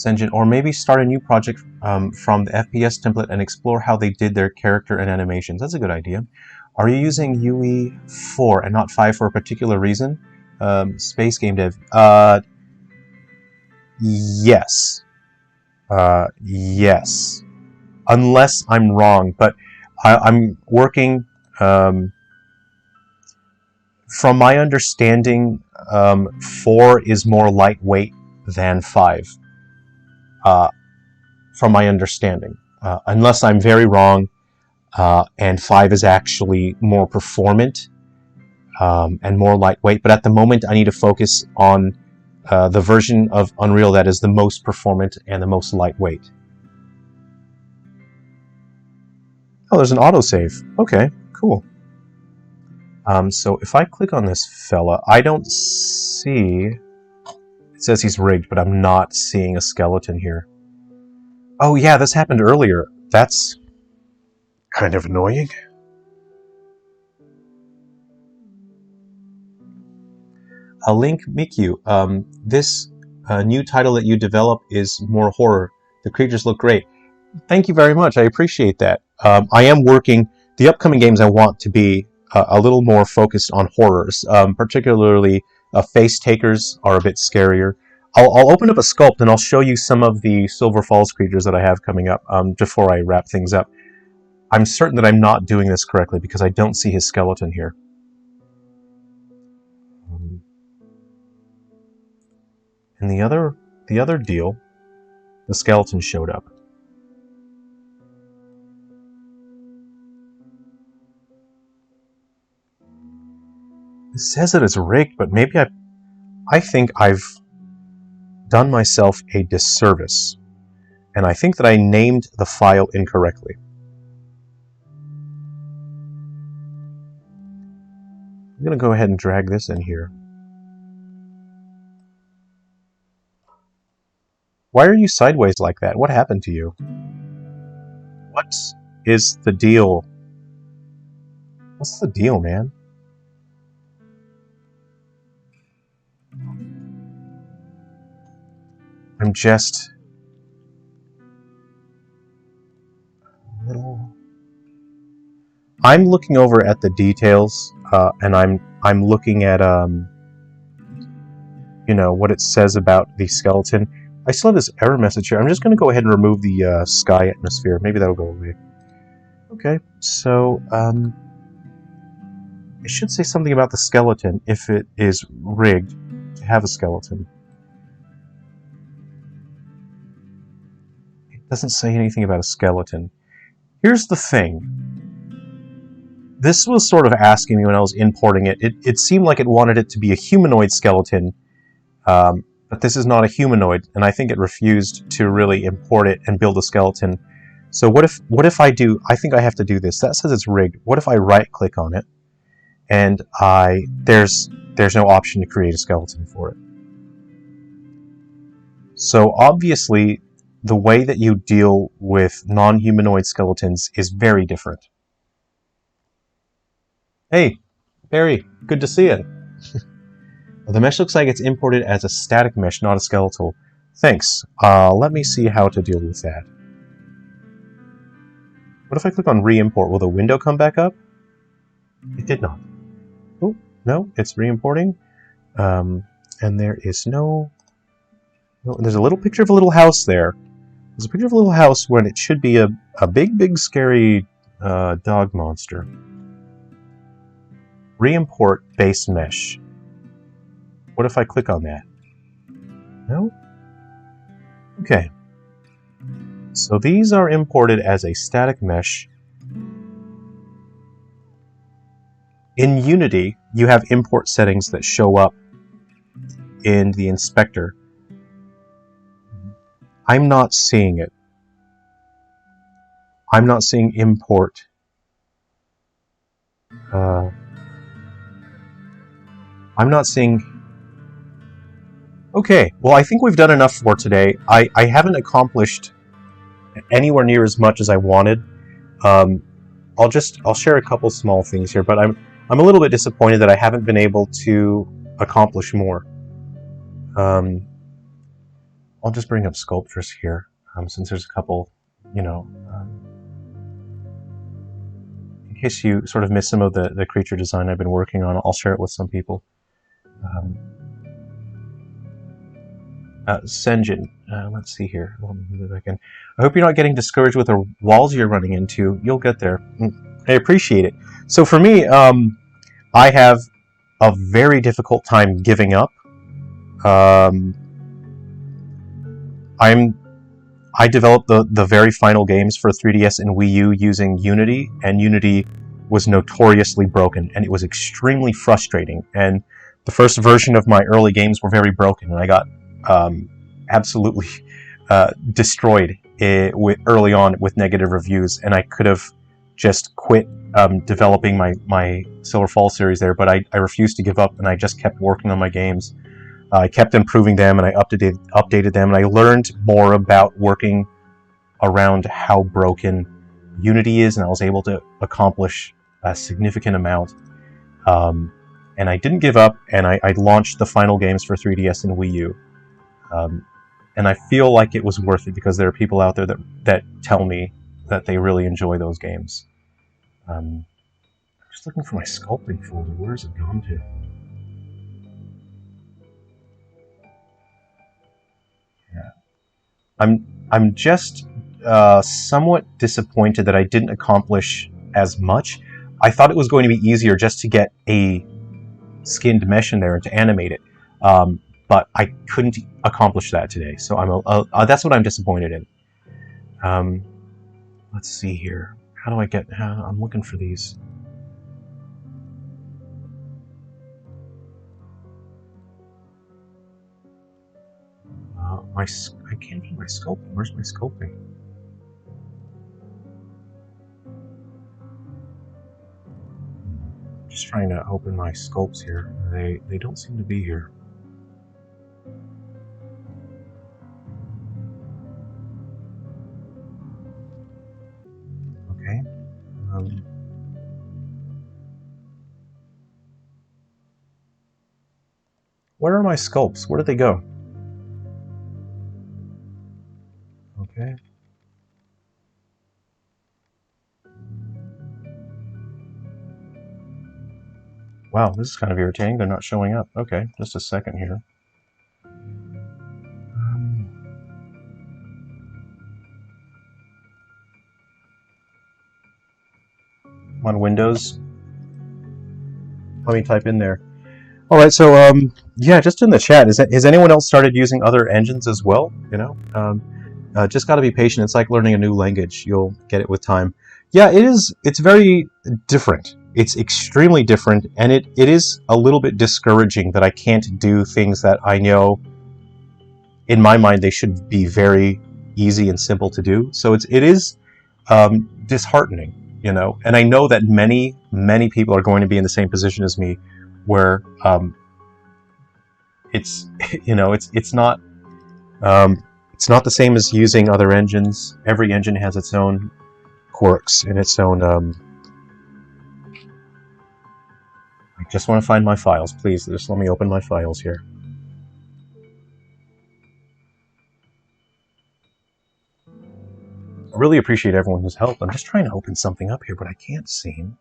Engine, or maybe start a new project from the FPS template and explore how they did their character and animations. That's a good idea. Are you using UE4 and not 5 for a particular reason? Space Game Dev. Yes. Yes. Unless I'm wrong, but I'm working. From my understanding, 4 is more lightweight than 5. From my understanding, unless I'm very wrong, and 5 is actually more performant and more lightweight. But at the moment, I need to focus on the version of Unreal that is the most performant and the most lightweight. Oh, there's an autosave. Okay, cool. So if I click on this fella, I don't see... It says he's rigged, but I'm not seeing a skeleton here. Oh yeah, this happened earlier. That's kind of annoying. Link Mikyu, this new title that you develop is more horror. The creatures look great. Thank you very much. I appreciate that. I am working... The upcoming games I want to be a little more focused on horrors. Particularly, Face Takers are a bit scarier. I'll open up a sculpt and I'll show you some of the Silver Falls creatures that I have coming up before I wrap things up. I'm certain that I'm not doing this correctly because I don't see his skeleton here. And the other deal, the skeleton showed up. It says that it's rigged, but maybe I think I've done myself a disservice. And I think that I named the file incorrectly. I'm going to go ahead and drag this in here. Why are you sideways like that? What happened to you? What is the deal? What's the deal, man? I'm just a little... I'm looking over at the details, and I'm looking at you know, what it says about the skeleton. I still have this error message here. I'm just going to go ahead and remove the sky atmosphere. Maybe that'll go away. Okay, so it should say something about the skeleton if it is rigged to have a skeleton. It doesn't say anything about a skeleton. Here's the thing. This was sort of asking me when I was importing it. It seemed like it wanted it to be a humanoid skeleton, but this is not a humanoid, and I think it refused to really import it and build a skeleton. So what if I do? I think I have to do this. That says it's rigged. What if I right-click on it, and there's no option to create a skeleton for it. So obviously, the way that you deal with non-humanoid skeletons is very different. Hey, Barry, good to see you. The mesh looks like it's imported as a static mesh, not a skeletal. Thanks. Let me see how to deal with that. What if I click on re-import? Will the window come back up? It did not. Oh, no, it's re-importing. And there is no... There's a little picture of a little house there. There's a picture of a little house when it should be a big, scary dog monster. Re-import base mesh. What if I click on that? No? Okay. So these are imported as a static mesh. In Unity, you have import settings that show up in the inspector. I'm not seeing it. I'm not seeing import. I'm not seeing... Okay, well I think we've done enough for today. I haven't accomplished anywhere near as much as I wanted. I'll share a couple small things here, but I'm a little bit disappointed that I haven't been able to accomplish more. I'll just bring up sculptures here, since there's a couple, you know, in case you sort of missed some of the creature design I've been working on. I'll share it with some people. Senjin, let's see here. Let me move it back in. I hope you're not getting discouraged with the walls you're running into. You'll get there. I appreciate it. So for me, I have a very difficult time giving up. I developed the very final games for 3DS and Wii U using Unity, and Unity was notoriously broken, and it was extremely frustrating. And the first version of my early games were very broken, and I got absolutely destroyed early on with negative reviews, and I could have just quit developing my Silver Falls series there, but I refused to give up, and I just kept working on my games. I kept improving them, and I updated them, and I learned more about working around how broken Unity is, and I was able to accomplish a significant amount. And I didn't give up, and I launched the final games for 3DS and Wii U. And I feel like it was worth it because there are people out there that tell me that they really enjoy those games. I'm just looking for my sculpting folder. Where's it gone to? Yeah. I'm just somewhat disappointed that I didn't accomplish as much. I thought it was going to be easier just to get a skinned mesh in there and to animate it. But I couldn't accomplish that today, so that's what I'm disappointed in. Let's see here. How do I get? I'm looking for these. I can't find my sculpting. Where's my sculpting? Just trying to open my sculpts here. They don't seem to be here. Okay. Where are my sculpts? Where did they go? Okay. Wow, this is kind of irritating. They're not showing up. Okay, just a second here. On Windows. Let me type in there. All right, so yeah, just in the chat, has anyone else started using other engines as well? You know, just got to be patient. It's like learning a new language. You'll get it with time. Yeah, it is. It's very different. It's extremely different, and it is a little bit discouraging that I can't do things that I know, in my mind, they should be very easy and simple to do. So it is disheartening, you know. And I know that many people are going to be in the same position as me, where it's you know it's not the same as using other engines. Every engine has its own quirks and its own. I just want to find my files, please. Just let me open my files here. I really appreciate everyone who's helped. I'm just trying to open something up here, but I can't seem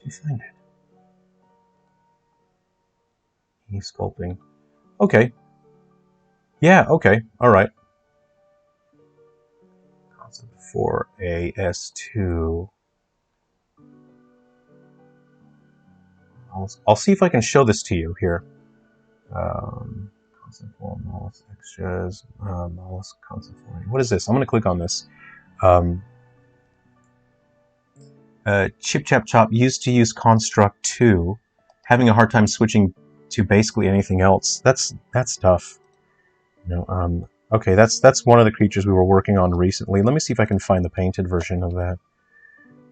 to find it. Sculpting. Okay. Yeah, okay. Alright. Concept 4AS2. I'll see if I can show this to you here. Concept 4, mollusk extras, mollusk concept 4. What is this? I'm going to click on this. Chip Chap Chop used to use Construct 2, having a hard time switching to basically anything else. That's tough. You know, okay, that's one of the creatures we were working on recently. Let me see if I can find the painted version of that.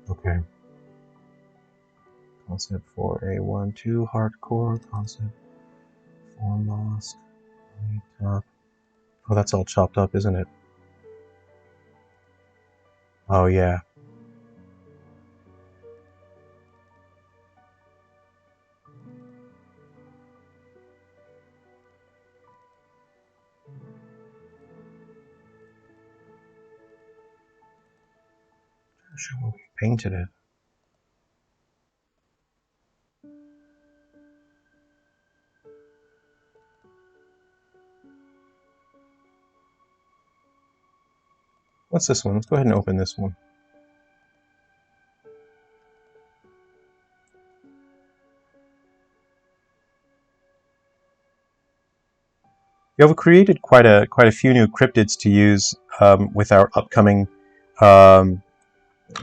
Okay. Concept 4A12 hardcore, concept 4 mollusk, top. Oh, that's all chopped up, isn't it? Oh yeah. Show where we painted it. What's this one? Let's go ahead and open this one. Yeah, we've created quite a few new cryptids to use with our upcoming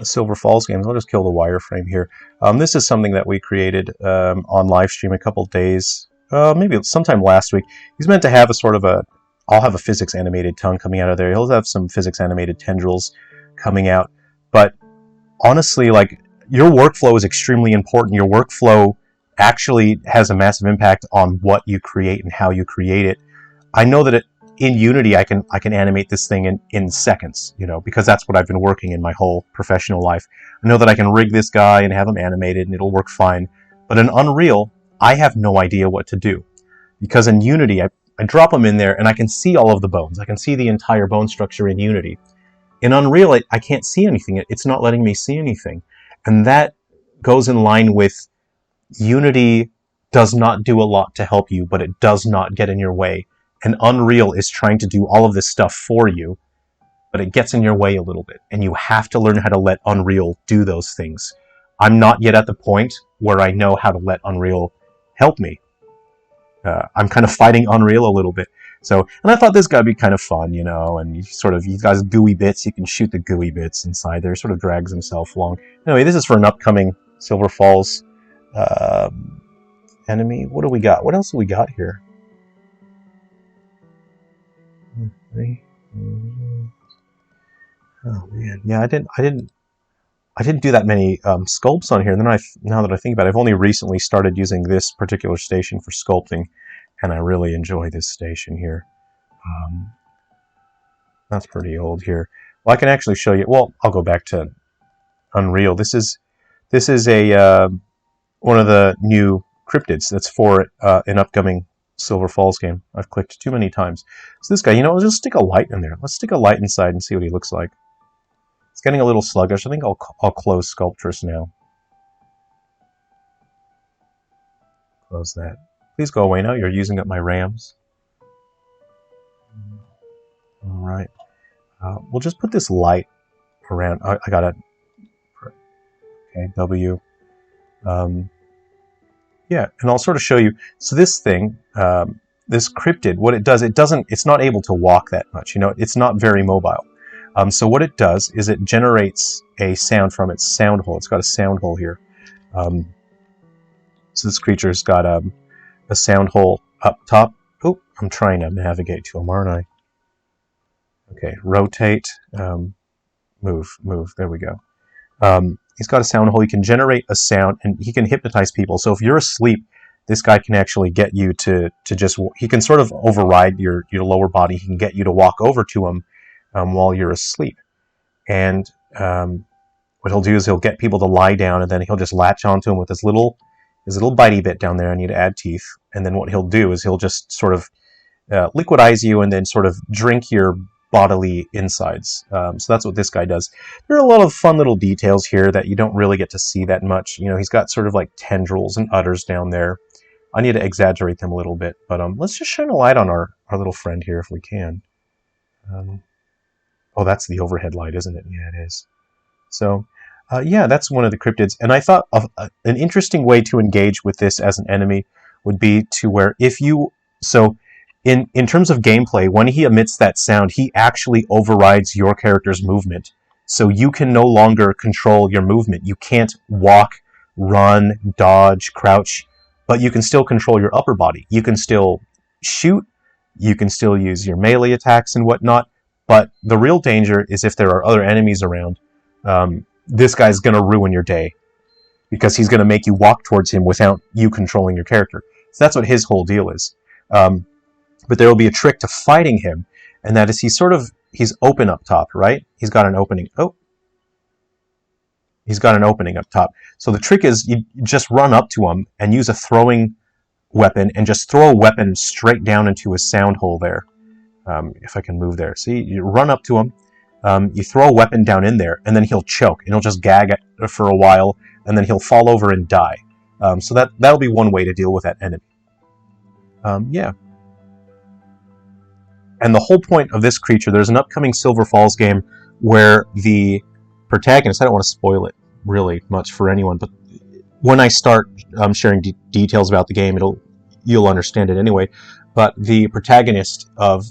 Silver Falls games. I'll just kill the wireframe here. This is something that we created on live stream a couple days, maybe sometime last week. He's meant to have a sort of a, I'll have a physics animated tongue coming out of there. He'll have some physics animated tendrils coming out, but honestly, like, your workflow is extremely important. Your workflow actually has a massive impact on what you create and how you create it. I know that in Unity, I can animate this thing in seconds, you know, because that's what I've been working in my whole professional life. I know that I can rig this guy and have him animated and it'll work fine. But in Unreal, I have no idea what to do. Because in Unity, I drop them in there and I can see all of the bones. I can see the entire bone structure in Unity. In Unreal, I can't see anything. It's not letting me see anything. And that goes in line with Unity does not do a lot to help you, but it does not get in your way. And Unreal is trying to do all of this stuff for you, but it gets in your way a little bit. And you have to learn how to let Unreal do those things. I'm not yet at the point where I know how to let Unreal help me. I'm kind of fighting Unreal a little bit. So, and I thought this guy would be kind of fun, you know, and he's got his gooey bits. You can shoot the gooey bits inside there. Sort of drags himself along. Anyway, this is for an upcoming Silver Falls enemy. What do we got? What else do we got here? Oh man, yeah, I didn't do that many sculpts on here. And then now that I think about it, I've only recently started using this particular station for sculpting, and I really enjoy this station here. That's pretty old here. Well, I can actually show you. Well, I'll go back to Unreal. This is a one of the new cryptids that's for an upcoming Silver Falls game. I've clicked too many times. So this guy, you know, let's just stick a light in there. Let's stick a light inside and see what he looks like. It's getting a little sluggish. I think I'll close Sculptress now. Close that. Please go away now. You're using up my RAMs. All right. We'll just put this light around. I got it. Okay, W. Yeah, and I'll sort of show you. So this thing, this cryptid, what it does, it's not able to walk that much. You know, it's not very mobile. So what it does is it generates a sound from its sound hole. It's got a sound hole here. So this creature's got a sound hole up top. Oh, I'm trying to navigate to him, aren't I? Okay, rotate, move. There we go. He's got a sound hole. He can generate a sound, and he can hypnotize people. So if you're asleep, this guy can actually get you to just... He can sort of override your lower body. He can get you to walk over to him while you're asleep. And what he'll do is he'll get people to lie down, and then he'll just latch onto him with his little bitey bit down there. I need to add teeth. And then what he'll do is he'll just sort of liquidize you and then sort of drink your bodily insides. So that's what this guy does. There are a lot of fun little details here that you don't really get to see that much. You know, he's got sort of like tendrils and udders down there. I need to exaggerate them a little bit, but let's just shine a light on our little friend here if we can. Oh, that's the overhead light, isn't it? Yeah, it is. So, yeah, that's one of the cryptids. And I thought an interesting way to engage with this as an enemy would be to where if you... So, in terms of gameplay, when he emits that sound, he actually overrides your character's movement. So you can no longer control your movement. You can't walk, run, dodge, crouch, but you can still control your upper body. You can still shoot, you can still use your melee attacks and whatnot, but the real danger is if there are other enemies around. This guy's going to ruin your day, because he's going to make you walk towards him without you controlling your character. So that's what his whole deal is. But there will be a trick to fighting him, and that is he's open up top, right? He's got an opening. Oh. He's got an opening up top. So the trick is you just run up to him and use a throwing weapon and just throw a weapon straight down into his sound hole there. If I can move there. See, you run up to him, you throw a weapon down in there, and then he'll choke, and he'll just gag for a while, and then he'll fall over and die. So that'll be one way to deal with that enemy. Yeah. And the whole point of this creature, there's an upcoming Silver Falls game where the protagonist, I don't want to spoil it really much for anyone, but when I start sharing details about the game, you'll understand it anyway. But the protagonist of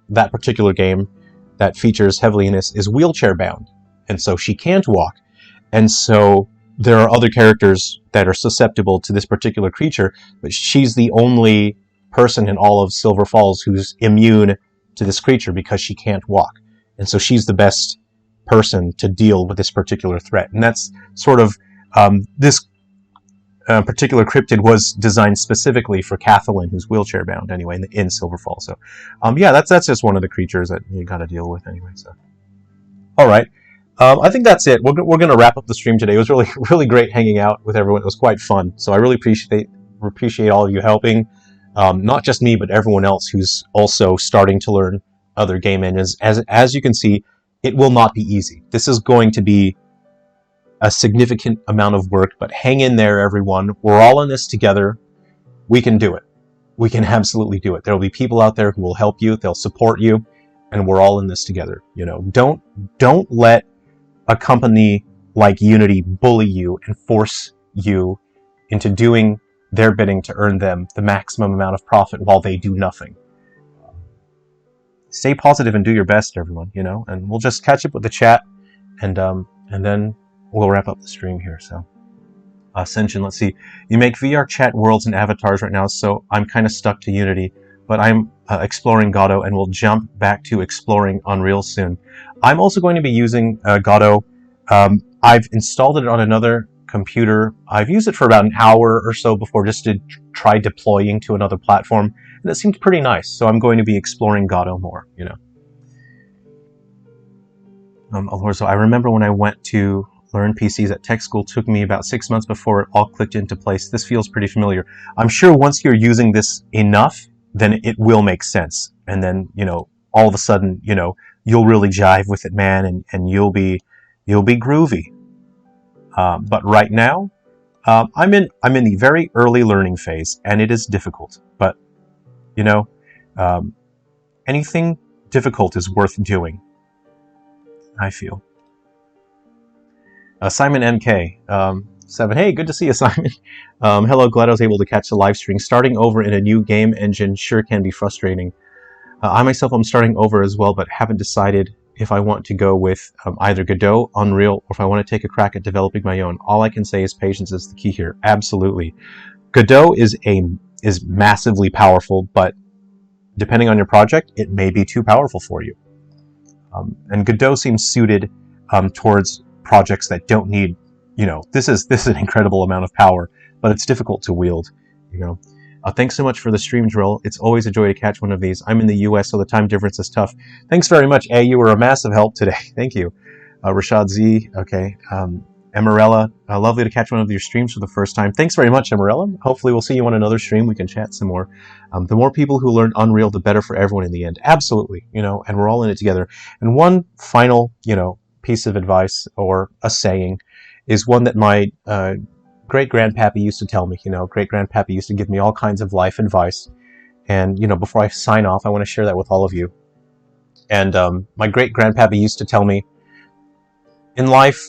that particular game that features heavily in this is wheelchair bound, and so she can't walk. And so there are other characters that are susceptible to this particular creature, but she's the only person in all of Silver Falls who's immune to this creature because she can't walk. And so she's the best person to deal with this particular threat. And that's sort of this particular cryptid was designed specifically for Kathleen, who's wheelchair bound anyway in Silverfall. So yeah, that's just one of the creatures that you got to deal with anyway. So all right, I think that's it. We're going to wrap up the stream today. It was really great hanging out with everyone. It was quite fun. So I really appreciate all of you helping, not just me, but everyone else who's also starting to learn other game engines. As you can see, it will not be easy. This is going to be a significant amount of work, but hang in there, everyone. We're all in this together. We can do it. We can absolutely do it. There will be people out there who will help you. They'll support you, and we're all in this together. You know, don't let a company like Unity bully you and force you into doing their bidding to earn them the maximum amount of profit while they do nothing. Stay positive and do your best, everyone. You know, and we'll just catch up with the chat, and then we'll wrap up the stream here. So, Ascension, let's see. You make VR chat worlds and avatars right now, so I'm kind of stuck to Unity, but I'm exploring Godot, and we'll jump back to exploring Unreal soon. I'm also going to be using Godot. I've installed it on another computer. I've used it for about an hour or so before just to try deploying to another platform, and it seemed pretty nice, so I'm going to be exploring Godot more, you know. Alorzo, I remember when I went to learn PCs at tech school, took me about 6 months before it all clicked into place. This feels pretty familiar. I'm sure once you're using this enough, then it will make sense. And then, you know, all of a sudden, you know, you'll really jive with it, man, and you'll be groovy. But right now, I'm in the very early learning phase, and it is difficult. But, you know, anything difficult is worth doing, I feel. Simon MK, 7. Hey, good to see you, Simon. Hello, glad I was able to catch the live stream. Starting over in a new game engine sure can be frustrating. I myself am starting over as well, but haven't decided if I want to go with either Godot, Unreal, or if I want to take a crack at developing my own. All I can say is patience is the key here. Absolutely. Godot is massively powerful, but depending on your project, it may be too powerful for you. And Godot seems suited towards projects that don't need, you know, this is an incredible amount of power, but it's difficult to wield, you know. Thanks so much for the stream, Jerrel. It's always a joy to catch one of these. I'm in the US, so the time difference is tough. Thanks very much, A. You were a massive help today. Thank you. Rashad Z, okay. Emerella, lovely to catch one of your streams for the first time. Thanks very much, Emerella. Hopefully we'll see you on another stream. We can chat some more. The more people who learn Unreal, the better for everyone in the end. Absolutely, you know, and we're all in it together. And one final, you know, piece of advice or a saying is one that my great-grandpappy used to tell me. You know, great-grandpappy used to give me all kinds of life advice. And, you know, before I sign off, I want to share that with all of you. And my great-grandpappy used to tell me, in life,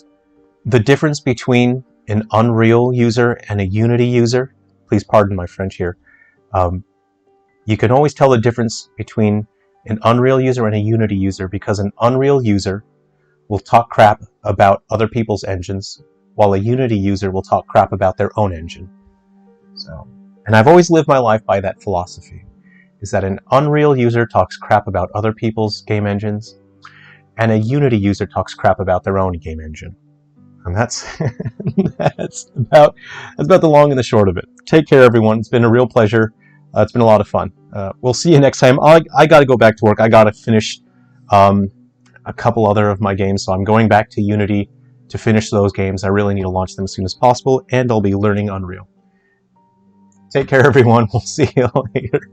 the difference between an Unreal user and a Unity user, please pardon my French here, you can always tell the difference between an Unreal user and a Unity user, because an Unreal user will talk crap about other people's engines, while a Unity user will talk crap about their own engine. So, and I've always lived my life by that philosophy, is that an Unreal user talks crap about other people's game engines, and a Unity user talks crap about their own game engine. And that's that's about the long and the short of it. Take care, everyone. It's been a real pleasure. It's been a lot of fun. We'll see you next time. I got to go back to work. I got to finish a couple other of my games, so I'm going back to Unity to finish those games. I really need to launch them as soon as possible, and I'll be learning Unreal. Take care, everyone. We'll see you later.